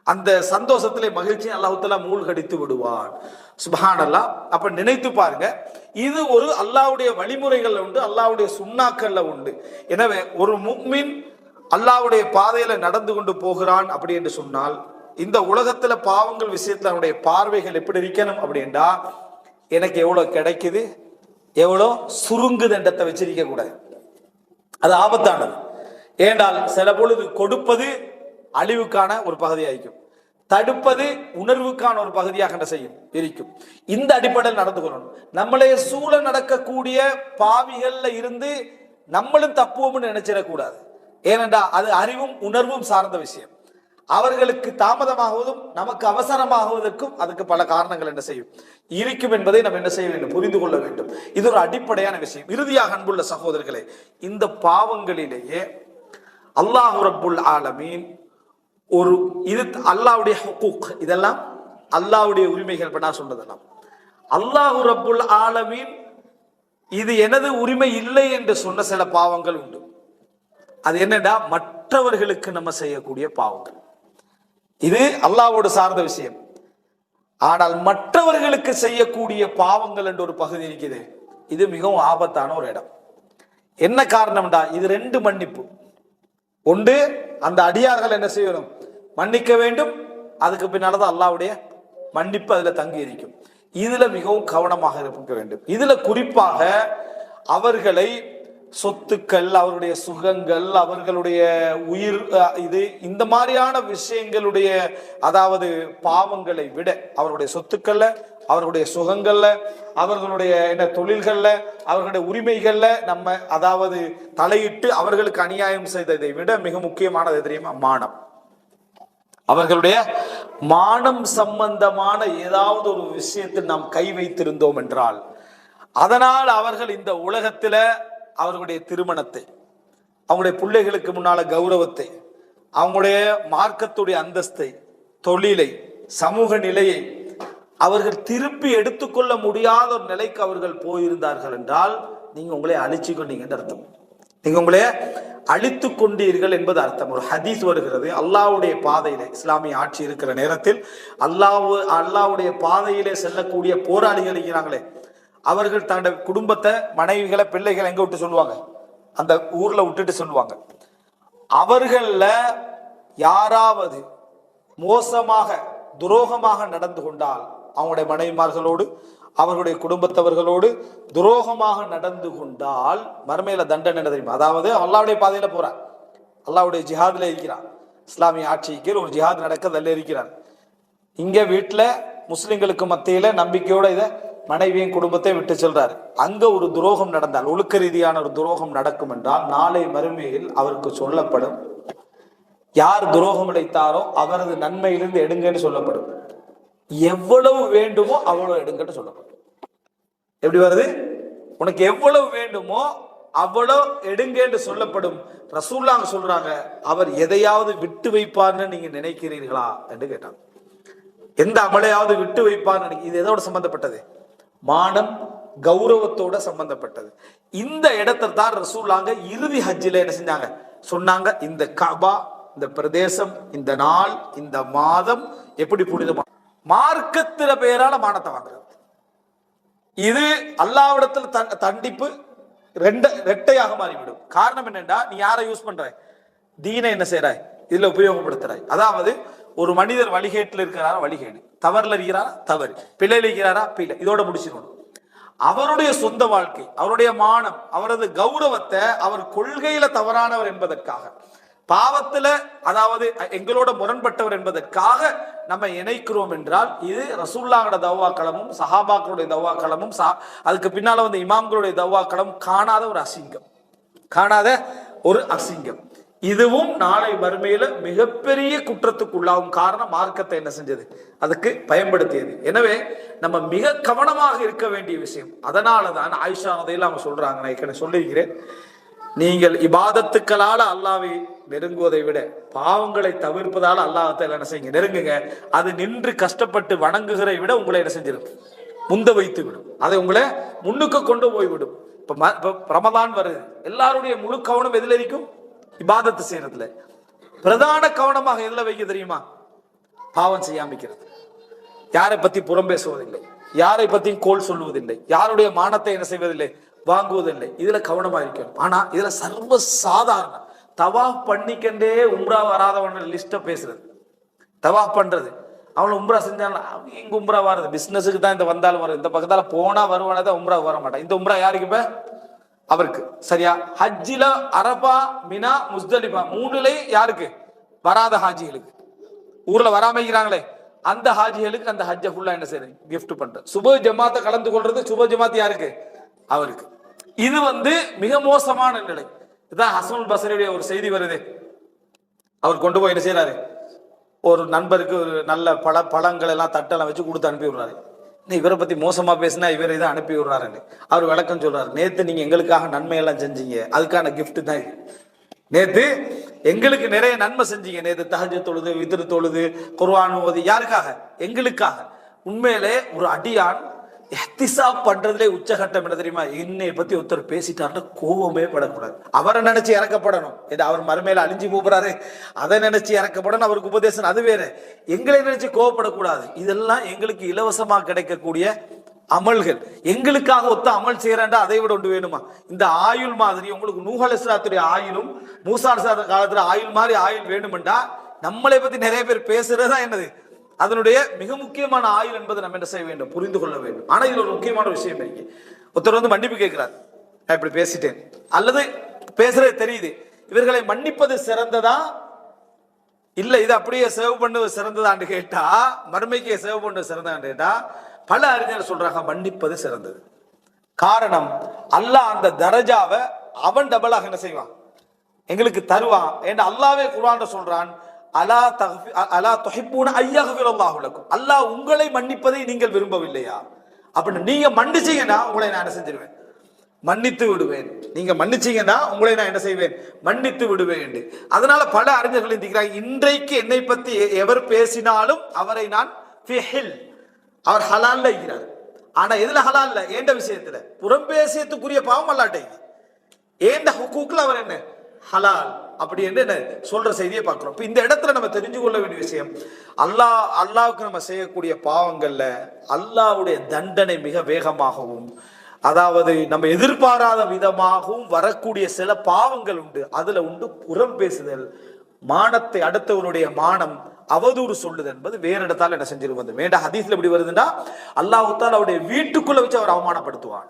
அந்த சந்தோஷத்திலே மகிழ்ச்சி அல்லாஹ் தஆலா மூழ்கடித்து விடுவான். சுப்ஹானல்லாஹ். அப்ப நினைத்து பாருங்க, இது ஒரு அல்லாஹ்வுடைய வழிமுறைகள் உண்டு, அல்லாஹ்வுடைய சுன்னாக்கள்ல உண்டு. எனவே ஒரு முஃமின் அல்லாஹ்வுடைய பாதையில நடந்து கொண்டு போகிறான் அப்படி என்று சொன்னால், இந்த உலகத்துல பாவங்கள் விஷயத்துல அவனுடைய பார்வைகள் எப்படி இருக்கணும் அப்படின்னா, எனக்கு எவ்வளவு கிடைக்குது, எவ்வளோ சுருங்குது என்றத்தை வச்சிருக்க கூடாது. அது ஆபத்தானது. ஏண்டால் சில பொழுது கொடுப்பது அழிவுக்கான ஒரு பகுதியாகும், தடுப்பது உணர்வுக்கான ஒரு பகுதியாக செய்யும் இருக்கும். இந்த அடிப்படையில் நடந்து கொள்ளணும். நம்மளே சூழ நடக்கக்கூடிய பாவிகள்ல இருந்து நம்மளும் தப்புவோம்னு நினைச்சிடக்கூடாது. ஏனென்றா அது அறிவும் உணர்வும் சார்ந்த விஷயம். அவர்களுக்கு தாமதமாகுவதும் நமக்கு அவசரமாகுவதற்கும் அதுக்கு பல காரணங்கள் என்ன செய்யும் இருக்கும் என்பதை நம்ம என்ன செய்ய வேண்டும், புரிந்து கொள்ள வேண்டும். இது ஒரு அடிப்படையான விஷயம். இறுதியாக அன்புள்ள சகோதரர்களே, இந்த பாவங்களிலேயே அல்லாஹ் ரப்புல் ஆலமீன் ஒரு இது அல்லாஹ்வுடைய ஹுக்கூக், இதெல்லாம் அல்லாஹ்வுடைய உரிமைகள். இப்ப நான் சொன்னதெல்லாம் அல்லாஹ் ரப்புல் ஆலமீன் இது எனது உரிமை இல்லை என்று சொன்ன சில பாவங்கள் உண்டு. அது என்னடா, மற்றவர்களுக்கு நம்ம செய்யக்கூடிய பாவங்கள். இது அல்லாஹ்வோடு சார்ந்த விஷயம். ஆனால் மற்றவர்களுக்கு செய்யக்கூடிய பாவங்கள் என்ற ஒரு பகுதி இருக்குது. இது மிகவும் ஆபத்தான ஒரு இடம். என்ன காரணம்டா, இது ரெண்டு மன்னிப்பு. ஒன்று, அந்த அடியார்கள் என்ன செய்யணும், மன்னிக்க வேண்டும். அதுக்கு பின்னால்தான் அல்லாஹ்வுடைய மன்னிப்பு அதுல தங்கி இருக்கும். இதுல மிகவும் கவனமாக இருக்க வேண்டும். இதுல குறிப்பாக அவர்களை சொத்துக்கள், அவருடைய சுகங்கள், அவர்களுடைய உயிர், இது இந்த மாதிரியான விஷயங்களுடைய அதாவது பாவங்களை விட அவருடைய சொத்துக்கள்ல, அவர்களுடைய சுகங்கள்ல, அவர்களுடைய என்ன தொழில்கள்ல, அவர்களுடைய உரிமைகள்ல நம்ம அதாவது தலையிட்டு அவர்களுக்கு அநியாயம் செய்ததை விட மிக முக்கியமானது தெரியுமா, மானம். அவர்களுடைய மானம் சம்பந்தமான ஏதாவது ஒரு விஷயத்தில் நாம் கை வைத்திருந்தோம் என்றால் அதனால் அவர்கள் இந்த உலகத்துல அவர்களுடைய திருமணத்தை, அவங்களுடைய பிள்ளைகளுக்கு முன்னால கௌரவத்தை, அவங்களுடைய மார்க்கத்துடைய அந்தஸ்தை, தொழிலை, சமூக நிலையை அவர்கள் திருப்பி எடுத்துக்கொள்ள முடியாத ஒரு நிலைக்கு அவர்கள் போயிருந்தார்கள் என்றால் நீங்க உங்களை அழிச்சு கொண்டீங்க அர்த்தம். நீங்க உங்களை அழித்து கொண்டீர்கள் என்பது அர்த்தம். ஒரு ஹதீஸ் வருகிறது, அல்லாஹ்வுடைய பாதையில இஸ்லாமிய ஆட்சி இருக்கிற நேரத்தில் அல்லாஹ்வுடைய பாதையிலே செல்லக்கூடிய போராளிகள் இருக்கிறாங்களே, அவர்கள் தன்னுடைய குடும்பத்தை, மனைவிகளை, பிள்ளைகளை எங்க விட்டு சொல்லுவாங்க? அந்த ஊர்ல விட்டுட்டு சொல்லுவாங்க. அவர்கள யாராவது மோசமாக துரோகமாக நடந்து கொண்டால், அவங்களுடைய மனைவிமார்களோடு அவர்களுடைய குடும்பத்தவர்களோடு துரோகமாக நடந்து கொண்டால் மறுமையில தண்டனை என்ன தெரியுமா? அதாவது அல்லாஹ்வுடைய பாதையில போறான், அல்லாஹ்வுடைய ஜிஹாத்ல இருக்கிறான், இஸ்லாமிய ஆட்சிக்கு ஒரு ஜிஹாத் நடக்க தள்ள இருக்கிறார். இங்க வீட்டுல முஸ்லிம்களுக்கு மத்தியில நம்பிக்கையோட இதை மனைவியின் குடும்பத்தை விட்டு செல்றாரு. அங்க ஒரு துரோகம் நடந்தால், ஒழுக்க ரீதியான ஒரு துரோகம் நடக்கும் என்றால் நாளை மறுமையில் அவருக்கு சொல்லப்படும், யார் துரோகம் இழைத்தாரோ அவரது நன்மையிலிருந்து எடுங்கன்னு சொல்லப்படும். எவ்வளவு வேண்டுமோ அவ்வளவு எடுங்கன்னு சொல்லப்படும். எப்படி வருது? உனக்கு எவ்வளவு வேண்டுமோ அவ்வளவு எடுங்க என்று சொல்லப்படும். ரசூலுல்லாஹ் சொல்றாங்க, அவர் எதையாவது விட்டு வைப்பார்னு நீங்க நினைக்கிறீர்களா என்று கேட்டாங்க. எந்த அமலையாவது விட்டு வைப்பார்னு? இது எதோட சம்பந்தப்பட்டது? மானம் கௌரவத்தோட சம்பந்தப்பட்டது. இந்த இடத்தை தான் ரசூலுல்லாஹ் இறுதி ஹஜ்ஜில என்ன செஞ்சாங்க? சொன்னாங்க, இந்த கஅபா, இந்த பிரதேசம், இந்த நாள், இந்த மாதம் எப்படி புனிதமா மார்க்கத்தில பெயரால மானத்தை வாங்குறது. இது அல்லாஹ்விடத்தில் தண்டிப்பு ரெட்டையாக மாறிவிடும். காரணம் என்னன்னா, நீ யாரை யூஸ் பண்ற? தீனை என்ன செய்யறாய்? இதுல உபயோகப்படுத்துறாய். அதாவது ஒரு மனிதர் வழிகேட்டில் இருக்கிறாரா, வழிகேடு, தவறுல இருக்கிறாரா, தவறு, பிழையில் இருக்கிறாரா, பிழை, இதோட முடிச்சிடணும். அவருடைய சொந்த வாழ்க்கை, அவருடைய மானம், அவரது கௌரவத்தை அவர் கொள்கையில தவறானவர் என்பதற்காக, பாவத்துல அதாவது எங்களோட முரண்பட்டவர் என்பதற்காக நம்ம இணைக்கிறோம் என்றால் இது ரசூலுல்லாஹ்வோட தவ்வாக்களமும் சஹாபாக்களுடைய தவ்வாக்களமும் அதுக்கு பின்னால வந்து இமாம்களுடைய தவ்வாக்களமும் காணாத ஒரு அசிங்கம், காணாத ஒரு அசிங்கம். இதுவும் நாளை மறுமையில மிகப்பெரிய குற்றத்துக்குள்ளாகும். காரணம் மார்க்கத்தை என்ன செஞ்சது? அதுக்கு பயன்படுத்தியது. எனவே நம்ம மிக கவனமாக இருக்க வேண்டிய விஷயம். அதனாலதான் ஆயிஷா ரலியல்லாஹு அவங்க சொல்றாங்க, நான் ஏற்கனவே சொல்லியிருக்கிறேன், நீங்கள் இபாதத்துக்களால அல்லாஹ்வை நெருங்குவதை விட பாவங்களை தவிர்ப்பதால அல்லாஹ்வை என்ன செய்யுங்க? நெருங்குங்க. அது நின்று கஷ்டப்பட்டு வணங்குகிறதை விட உங்களை என்ன செஞ்சிடும்? முந்த வைத்து விடும். அதை உங்களை முன்னுக்கு கொண்டு போய்விடும். இப்ப ரமதான் வருது, எல்லாருடைய முழு கவனம் எதுல இருக்கும்? இபாதத்து செய்யறதுல. பிரதான கவனமாக எதுல வைக்க தெரியுமா? பாவம் செய்யாமிக்கிறது. யாரை பத்தி புறம் பேசுவதில்லை, யாரை பத்தியும் கோல் சொல்லுவதில்லை, யாருடைய மானத்தை என்ன செய்வதில்லை? வாங்குவதில்லை. இதுல கவனமா இருக்கணும். ஆனா இதுல சர்வ சாதாரண தவாஃப் பண்ணிக்கண்டே உம்ரா வராதவன லிஸ்ட பேசுறது, தவாஃப் பண்றது, அவன் உம்ரா செஞ்சான், இங்க உம்ரா வர்றது பிசினஸுக்கு தான், இந்த வந்தாலும் வரும், இந்த பக்கத்தால போனா வருவானதான் உம்ரா வர மாட்டான். இந்த உம்ரா யாருக்கு? இப்ப அவருக்கு. சரியா? ஹஜ்ஜில அரபா, மினா, முஸ்தலிஃபா மூணுலே யாருக்கு? வராத ஹாஜிகளுக்கு, ஊர்ல வராமைக்கிறாங்களே அந்த ஹாஜிகளுக்கு அந்த ஹஜ்ஜை ஃபுல்லா என்ன செய்யறது? கிஃப்ட் பண்றது. சுப ஜமாத்தை கலந்து கொள்றது. சுப ஜமாத் யாருக்கு? அவருக்கு. இது வந்து மிக மோசமான நிலை. இதுதான் ஹசனுல் பஸ்ரியுடைய ஒரு செய்தி வருது. அவர் கொண்டு போய் என்ன செய்யறாரு? ஒரு நண்பருக்கு ஒரு நல்ல பழங்கள் எல்லாம் தட்டெல்லாம் வச்சு கொடுத்து அனுப்பி விடுறாரு. இவரை பத்தி மோசமா பேசினா இவரை தான் அனுப்பி விடுறாருன்னு அவர் விளக்கம் சொல்றாரு. நேத்து நீங்க எங்களுக்காக நன்மை எல்லாம் செஞ்சீங்க, அதுக்கான கிஃப்ட் தான் இது. நேத்து எங்களுக்கு நிறைய நன்மை செஞ்சீங்க. நேத்து தஹஜ்ஜுத் தொழுது, வித்ர் தொழுது, குர்ஆன் ஓதி, யாருக்காக? எங்களுக்காக. உண்மையிலே ஒரு அடியான் இஹ்திசாப் பண்றதுலே உச்சகட்டம் என்ன தெரியுமா? என்னை பத்தி ஒருத்தர் பேசிட்டாருன்னா கோபமே படக்கூடாது. அவரை நினைச்சு இறக்கப்படணும். அவர் மறுமையில அழிஞ்சு போறாரு, அதை நினைச்சு இறக்கப்படணும், அவருக்கு உபதேசம். அது வேற. எங்களை நினைச்சு கோவப்படக்கூடாது. இதெல்லாம் எங்களுக்கு இலவசமா கிடைக்கக்கூடிய அமல்கள். எங்களுக்காக ஒத்த அமல் செய்யறா அதை விட ஒன்று வேணுமா? இந்த ஆயுள் மாதிரி உங்களுக்கு நூஹ் அலைஹிஸ்ஸலாத்துடைய ஆயுளும் மூசா அலைஹிஸ்ஸலாம் காலத்துல ஆயுள் மாதிரி ஆயுள் வேணுமெண்டா நம்மளை பத்தி நிறைய பேர் பேசுறதா என்னது? அதனுடைய மிக முக்கியமான ஆயுள் என்பதை நம்ம என்ன செய்ய வேண்டும்? புரிந்து கொள்ள வேண்டும். ஆனா இதுல ஒரு முக்கியமான விஷயம் இருக்கு. ஒருத்தர் வந்து மன்னிப்பு கேட்கிறார், நான் இப்படி பேசிட்டேன், அல்லது பேசுறது தெரியுது, இவர்களை மன்னிப்பது சிறந்ததா இல்ல இது அப்படியே சேவ் பண்ணுவது சிறந்ததான்னு கேட்டா, மறுமைக்கு சேவ் பண்ணுவது சிறந்தான்னு கேட்டா, பல அறிஞர் சொல்றாங்க மன்னிப்பது சிறந்தது. காரணம், அல்லாஹ் அந்த தரஜாவை அவன் டபுளாக என்ன செய்வான்? எங்களுக்கு தருவான் என்று அல்லாவே குர்ஆன்ல சொல்றான். அலா துஹிப்பூன அய்யக்ஃபிரல்லாஹு லக்கும், அல்லாஹ் உங்களை மன்னிப்பதை நீங்கள் விரும்பவில்லையா? அப்படின்னு நீங்க மன்னிச்சீங்கன்னா உங்களை நான் என்ன செஞ்சிருவேன், மன்னித்து விடுவேன். நீங்க மன்னிச்சீங்கன்னா உங்களை நான் என்ன செய்வேன், மன்னித்து விடுவேன். அதனால பல அறிஞர்கள் இருக்கிறாங்க, இன்றைக்கு என்னை பத்தி எவர் பேசினாலும் அவரை நான் அவர் ஹலால்ல இருக்கிறார். ஆனா எதுல ஹலால்ல, ஏண்ட விஷயத்துல புறம்பேசியத்துக்குரிய பாவம் அல்லாட்டை, ஏண்ட ஹுக்கூக்ல அவர் என்ன ஹலால் அப்படி என்று என்ன சொல்ற செய்தியை பார்க்கிறோம். இந்த இடத்துல நம்ம தெரிஞ்சு கொள்ள வேண்டிய விஷயம், அல்லாஹ்வுக்கு நம்ம செய்யக்கூடிய பாவங்கள்ல அல்லாஹ்வுடைய தண்டனை மிக வேகமாகவும், அதாவது நம்ம எதிர்பாராத விதமாகவும் வரக்கூடிய சில பாவங்கள் உண்டு. அதுல உண்டு புறம் பேசுதல், மானத்தை அடுத்தவருடைய மானம் அவதூறு சொல்லுது என்பது வேற இடத்தால என்ன செஞ்சிருவது வேண்டாம். ஹதீஸ்ல எப்படி வருதுன்னா, அல்லாஹ் தஆலா அவருடைய வீட்டுக்குள்ள வச்சு அவர் அவமானப்படுத்துவான்.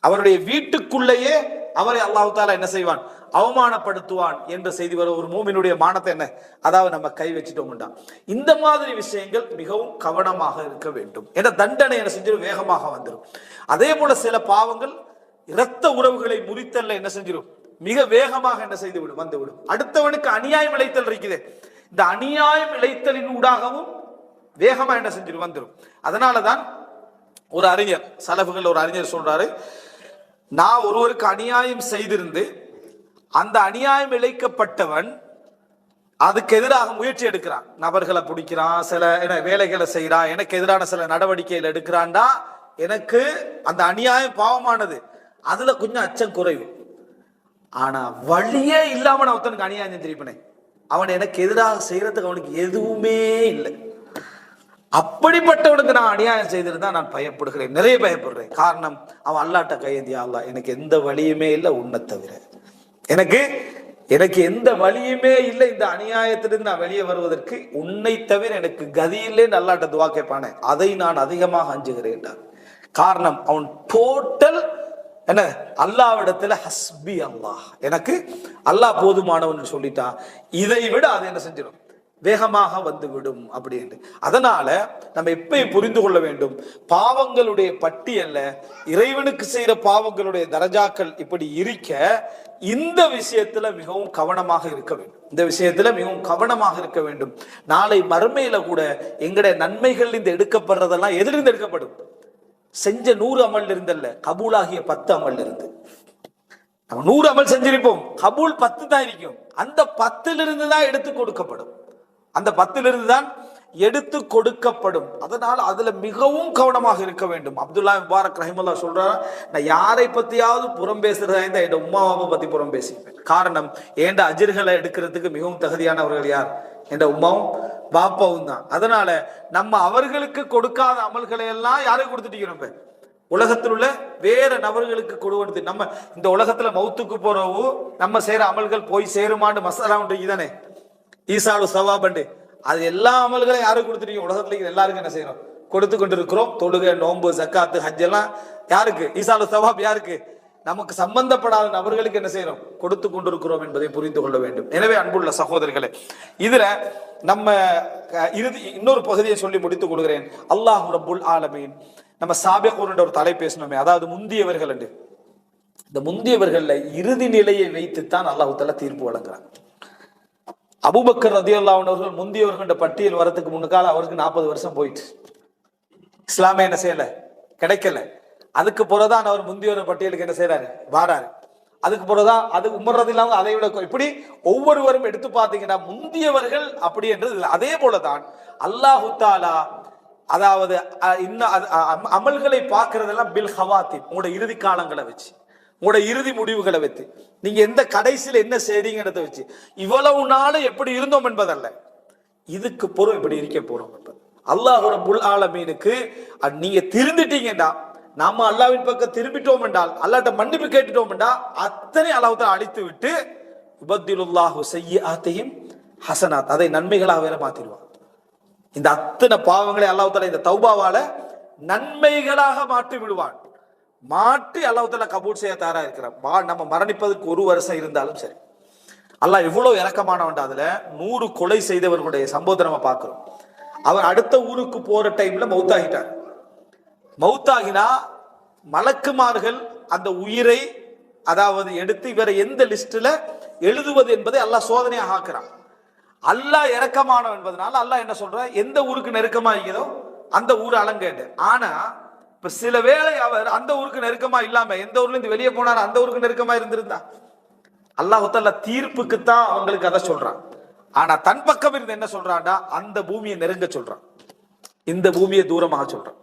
அவருடைய வீட்டுக்குள்ளேயே அவரை அல்லாஹ் தஆலா என்ன செய்வான், அவமானப்படுத்துவான் என்ற செய்தி வர ஒரு மூமினுடைய மானத்தை என்ன, அதாவது நம்ம கை வச்சுட்டோம்டா. இந்த மாதிரி விஷயங்கள் மிகவும் கவனமாக இருக்க வேண்டும். என்ற தண்டனை என்ன செஞ்சிடும், வேகமாக வந்துடும். அதே போல சில பாவங்கள் இரத்த உறவுகளை முறித்தல்ல என்ன செஞ்சிடும், மிக வேகமாக என்ன செய்து விடும், வந்துவிடும். அடுத்தவனுக்கு அநியாயம் இழைத்தல் இருக்குது, இந்த அநியாயம் இழைத்தலின் ஊடாகவும் வேகமா என்ன செஞ்சிடும், வந்துடும். அதனாலதான் ஒரு அறிஞர், சலஃபுகள் ஒரு அறிஞர் சொல்றாரு, நான் ஒருவருக்கு அநியாயம் செய்திருந்து அந்த அநியாயம் இழைக்கப்பட்டவன் அதுக்கு எதிராக முயற்சி எடுக்கிறான், நபர்களை பிடிக்கிறான், சில வேலைகளை செய்யறான், எனக்கு எதிரான சில நடவடிக்கைகள் எடுக்கிறான்டா, எனக்கு அந்த அநியாயம் பாவமானது, அதுல கொஞ்சம் அச்சம் குறைவு. ஆனா வழியே இல்லாம நான் ஒருத்தனுக்கு அநியாயம் செஞ்சிருப்பேனே, அவன் எனக்கு எதிராக செய்யறதுக்கு அவனுக்கு எதுவுமே இல்லை, அப்படிப்பட்டவனுக்கு நான் அநியாயம் செய்திருந்தா நான் பயப்படுகிறேன், நிறைய பயப்படுறேன். காரணம், அவன் அல்லாட்ட கையேந்தியா, அல்லாஹ் எனக்கு எந்த வழியுமே இல்லை உன்னை தவிர, எனக்கு எந்த வழியுமே இல்லை இந்த அநியாயத்திலிருந்து நான் வெளியே வருவதற்கு, உன்னை தவிர எனக்கு கதி இல்லைன்னு அல்லாட்ட துவா கேட்பானே, அதை நான் அதிகமாக அஞ்சுகிறேன். காரணம், அவன் டோட்டல் என்ன, அல்லாஹ்விடத்துல ஹஸ்பி அல்லாஹ், எனக்கு அல்லாஹ் போதுமானவன் சொல்லிட்டா, இதை விட அது என்ன செஞ்சிடும், வேகமாக வந்து விடும் அப்படின்னு. அதனால நம்ம எப்பயும் புரிந்து கொள்ள வேண்டும், பாவங்களுடைய பட்டியல்ல இறைவனுக்கு செய்யற பாவங்களுடைய தரஜாக்கள் இப்படி இருக்க, இந்த விஷயத்துல மிகவும் கவனமாக இருக்க வேண்டும். இந்த விஷயத்துல மிகவும் கவனமாக இருக்க வேண்டும். நாளை மறுமையில கூட எங்களுடைய நன்மைகள் இந்த எடுக்கப்படுறதெல்லாம் எதிலிருந்து எடுக்கப்படும், செஞ்ச 100 அமல் இருந்தல்ல, கபூலாகிய 10 அமல் இருந்து. நம்ம 100 அமல் செஞ்சிருப்போம், கபூல் 10 தான் இருக்கும். அந்த 10லிருந்து தான் எடுத்து கொடுக்கப்படும், அந்த 10லிருந்து தான் எடுத்து கொடுக்கப்படும். அதனால அதுல மிகவும் கவனமாக இருக்க வேண்டும். அப்துல்லா முபாரக் ரஹிமல்லா சொல்றாரு, நான் யாரை பத்தியாவது புறம் பேசுறதா இருந்தா என் உம்மாவை பத்தி புறம் பேசிப்பேன். காரணம், ஏண்ட அஜர்களை எடுக்கிறதுக்கு மிகவும் தகுதியானவர்கள் யார், என் உம்மாவும் பாப்பாவும் தான். அதனால நம்ம அவர்களுக்கு கொடுக்காத அமல்களை எல்லாம் யாருக்கு கொடுத்துட்டீங்க, உலகத்தில் உள்ள வேற நபர்களுக்கு கொடுவது. நம்ம இந்த உலகத்துல மௌத்துக்கு போறவோ நம்ம செய்யற அமல்கள் போய் சேருமான்னு மசாலா ஒன்று தானே, ஈசாலு சவாபண்டு, அது எல்லா அமல்களையும் யாருக்கு கொடுத்துட்டீங்க, உலகத்துல எல்லாருக்கும் என்ன செய்யறோம், கொடுத்து கொண்டிருக்கிறோம். தொழுகை, நோன்பு, ஜக்காத்து, ஹஜ் எல்லாம் யாருக்கு, ஈசாலு சவாப் யாருக்கு, நமக்கு சம்பந்தப்படாத நபர்களுக்கு என்ன செய்யறோம், கொடுத்து கொண்டிருக்கிறோம் என்பதை புரிந்து கொள்ள வேண்டும். எனவே அன்புள்ள சகோதரர்களே, இதுல நம்ம இன்னொரு பகுதியை சொல்லி முடித்துக் கொள்கிறேன். அல்லாஹ் ரப்புல் ஆலமீன், நம்ம சாபிகூன் ஒரு தலை பேசணுமே, அதாவது முந்தியவர்கள் என்று, இந்த முந்தியவர்கள்ல இறுதி நிலையை வைத்துத்தான் அல்லாஹ் தஆலா தீர்ப்பு வழங்குறாங்க. அபூபக்கர் ரலியல்லாஹு அன்ஹு அவர்கள் முந்தியவர்கள் பட்டியல் வரதுக்கு முன்னுக்கால அவருக்கு 40 வருஷம் போயிட்டு இஸ்லாமே என்ன செய்யல, கிடைக்கல. அதுக்கு பிறகுதான் அவர் முந்தியவர் பட்டியலுக்கு என்ன செய்யறாரு, வாராரு. அதுக்கு பிறகுதான் அது உமர் ரலியல்லாஹு அதை விட இப்படி ஒவ்வொருவரும் எடுத்து பார்த்தீங்கன்னா முந்தியவர்கள் அப்படி என்றது. அதே போலதான் அல்லாஹு தஆலா, அதாவது அமல்களை பார்க்கறதெல்லாம் பில் ஹவாத்திம், உங்களோட இறுதி காலங்களை வச்சு, உங்களோட இறுதி முடிவுகளை வச்சு, நீங்க எந்த கடைசியில என்ன செய்றீங்கிறத வச்சு, இவ்வளவு நாளும் எப்படி இருந்தோம் என்பதல்ல, இதுக்கு பொறும் இப்படி இருக்க போறோம். அல்லாஹ் ரப்புல் ஆலமீனுக்கு நீங்க திருந்திட்டீங்கடா, நாம அல்லாஹ்வின் பக்கம் திரும்பிட்டோம் என்றால், அல்லாஹ்ட்ட மன்னிப்பு கேட்டுட்டோம் என்றால், அத்தனை அல்லாஹ் தஆலா அழித்து விட்டு யுபத்திலுல்லாஹு ஸய்யிஆத்திஹிம் ஹஸனாத், அதை நன்மைகளாக வேற மாத்திடுவான். இந்த அத்தனை பாவங்களை அல்லாஹ் தஆலா இந்த தௌபாவால நன்மைகளாக மாற்றி விடுவான். மாற்றி அல்லாஹ் தஆலா கபூல் செய்ய தயாரா இருக்கிறான். நம்ம மரணிப்பதற்கு 1 வருஷம் இருந்தாலும் சரி, அல்லாஹ் எவ்வளவு இரக்கமானவன். அதுல 100 கொலை செய்தவர்களுடைய சம்பவத்தை நம்ம பார்க்கிறோம். அவர் அடுத்த ஊருக்கு போற டைம்ல மௌத்தாகிட்டார். மௌத்தாகினா மலக்குமார்கள் அந்த உயிரை, அதாவது எடுத்து இவரை எந்த லிஸ்ட்ல எழுதுவது என்பதை அல்லாஹ் சோதனையாக ஆக்குறான். அல்லாஹ் இரக்கமானவன் என்பதனால அல்லாஹ் என்ன சொல்ற, எந்த ஊருக்கு நெருக்கமா இருக்கிறதோ அந்த ஊர் அலங்கேட்டு. ஆனா இப்ப சில வேளை அவர் அந்த ஊருக்கு நெருக்கமா இல்லாம எந்த ஊர்ல இருந்து வெளியே போனார் அந்த ஊருக்கு நெருக்கமா இருந்திருந்தா அல்லாஹ் தஆலா தீர்ப்புக்குத்தான் அவங்களுக்கு அதை சொல்றான். ஆனா தன் பக்கம் இருந்து என்ன சொல்றான்டா, அந்த பூமியை நெருங்க சொல்றான், இந்த பூமியை தூரமாக சொல்றான்.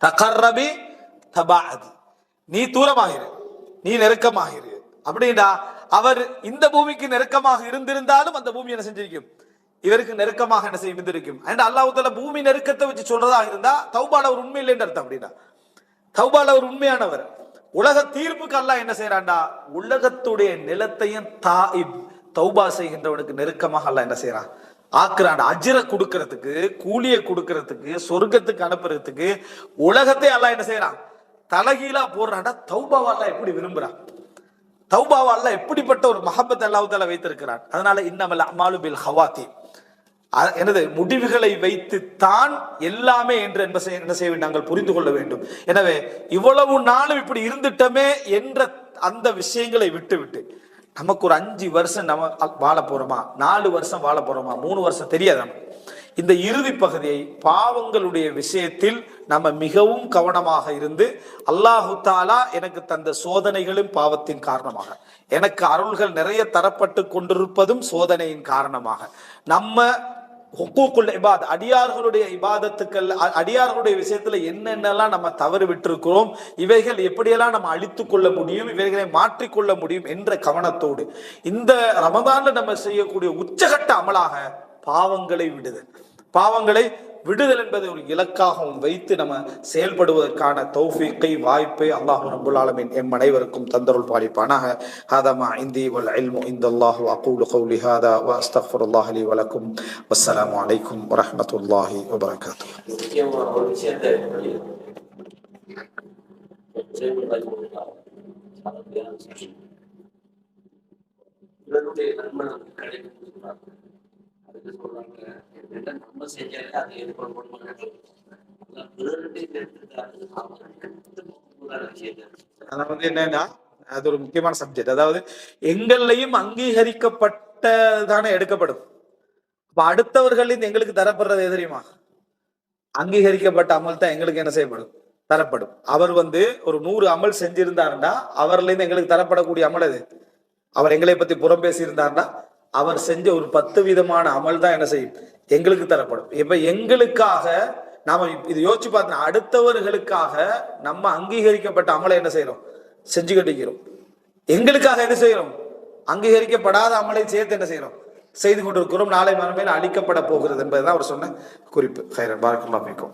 தகர்ரபி தபாஅதி, நீ தூரமாகிரு நீ நெருக்கமாகிரு அப்படின்னா அவர் இந்த பூமிக்கு நெருக்கமாக இருந்திருந்தாலும் அந்த பூமி என்ன செஞ்சிருக்கும், இவருக்கு நெருக்கமாக என்ன செய்ய இருந்திருக்கும். அல்லாஹ் தஆலா பூமி நெருக்கத்தை வச்சு சொல்றதா இருந்தா தௌபால ஒரு உண்மை இல்லைன்னு அர்த்தம். அப்படின்னா தௌபால ஒரு உண்மையானவர். உலக தீர்ப்புக்கு அல்லாஹ் என்ன செய்யறான்டா, உலகத்துடைய நிலத்தையும் தாயிப் தௌபா செய்கின்றவனுக்கு நெருக்கமாக அல்லாஹ் என்ன செய்யறான், ஆக்குறான். அஜ்ர கொடுக்கறதுக்கு, கூலியை கொடுக்கறதுக்கு, சொர்க்கத்துக்கு அனுப்புறதுக்கு உலகத்தை அல்லாஹ் என்ன செய்யறான், தலகீழா போடுறான்டா. தௌபாவா அல்லாஹ் எப்படி விரும்புறான், தௌபாவா அல்லாஹ் எப்படிப்பட்ட ஒரு மஹப்பத் அல்லாஹ் தஆலா வைத்திருக்கிறான். அதனால இன்னமல் அமாலு பில் ஹவாத்திம், எனது முடிவுகளை வைத்து தான் எல்லாமே என்று என்ன செய்ய வேண்டும், நாங்கள் புரிந்து கொள்ள வேண்டும். எனவே இவ்வளவு நாளும் இப்படி இருந்துட்டோமே என்ற அந்த விஷயங்களை விட்டு நமக்கு ஒரு 5 வருஷம் நம்ம வாழ போறோமா, 4 வருஷம் வாழ போறோமா, 3 வருஷம் தெரியாது. இந்த இறுதி பகுதியை பாவங்களுடைய விஷயத்தில் நம்ம மிகவும் கவனமாக இருந்து, அல்லாஹு தஆலா எனக்கு தந்த சோதனைகளும் பாவத்தின் காரணமாக, எனக்கு அருள்கள் நிறைய தரப்பட்டு கொண்டிருப்பதும் சோதனையின் காரணமாக, நம்ம ஹுக்கூக்குல் இபாத் அடியார்களுடைய இபாதத்துக்கள் அடியார்களுடைய விஷயத்துல என்னென்னலாம் நம்ம தவறு விட்டிருக்கிறோம், இவைகள் எப்படியெல்லாம் நம்ம அழித்துக் கொள்ள முடியும், இவைகளை மாற்றிக்கொள்ள முடியும் என்ற கவனத்தோடு இந்த ரமதான்ல நம்ம செய்யக்கூடிய உச்சகட்ட அமலாக பாவங்களை விடுதல் என்பதை ஒரு இலக்காகவும் வைத்து நம்ம செயல்படுவதற்கான தௌஃபீக்கை வாய்ப்பை அல்லாஹ் ரப்பல் ஆலமீன் எம் அனைவருக்கும் தந்தருள் பாலிப்பானாக. ஹாதா மா இந்தி வல் இல்மு இந்தல்லாஹி வ அகூலு கௌலி ஹாதா வ அஸ்தக்ஃபிருல்லாஹ லி வ லக்கும். வஸ்ஸலாமு அலைக்கும் வ ரஹ்மத்துல்லாஹி வ பரகாத்துஹு. நம்ம செஞ்சாலே அதை என்னன்னா அது ஒரு முக்கியமான சப்ஜெக்ட். அதாவது எங்களையும் அங்கீகரிக்கப்பட்டதானே எடுக்கப்படும். அப்ப அடுத்தவர்களின் எங்களுக்கு தரப்படுறது எது தெரியுமா, அங்கீகரிக்கப்பட்ட அமல் தான் எங்களுக்கு என்ன செய்யப்படும், தரப்படும். அவர் ஒரு 100 அமல் செஞ்சிருந்தாருன்னா அவர்ல இருந்து எங்களுக்கு தரப்படக்கூடிய அமல் எது, அவர் எங்களை பத்தி புறம் பேசி இருந்தாருன்னா அவர் செஞ்ச ஒரு 10 விதமான அமல் தான் என்ன செய்யும், எங்களுக்கு தரப்படும். இப்ப எங்களுக்காக நாம இது யோசிச்சு பார்த்தோம், அடுத்தவர்களுக்காக நம்ம அங்கீகரிக்கப்பட்ட அமலை என்ன செய்யறோம், செஞ்சு கட்டிக்கிறோம். எங்களுக்காக என்ன செய்யறோம், அங்கீகரிக்கப்படாத அமலை சேர்த்து என்ன செய்யறோம், செய்து கொண்டிருக்கிறோம். நாளை மறுமையில் அழிக்கப்பட போகிறது என்பதுதான் அவர் சொன்ன குறிப்பு. ஹைரன் பாரக்கல்லாஹு ஃபீக்கும்.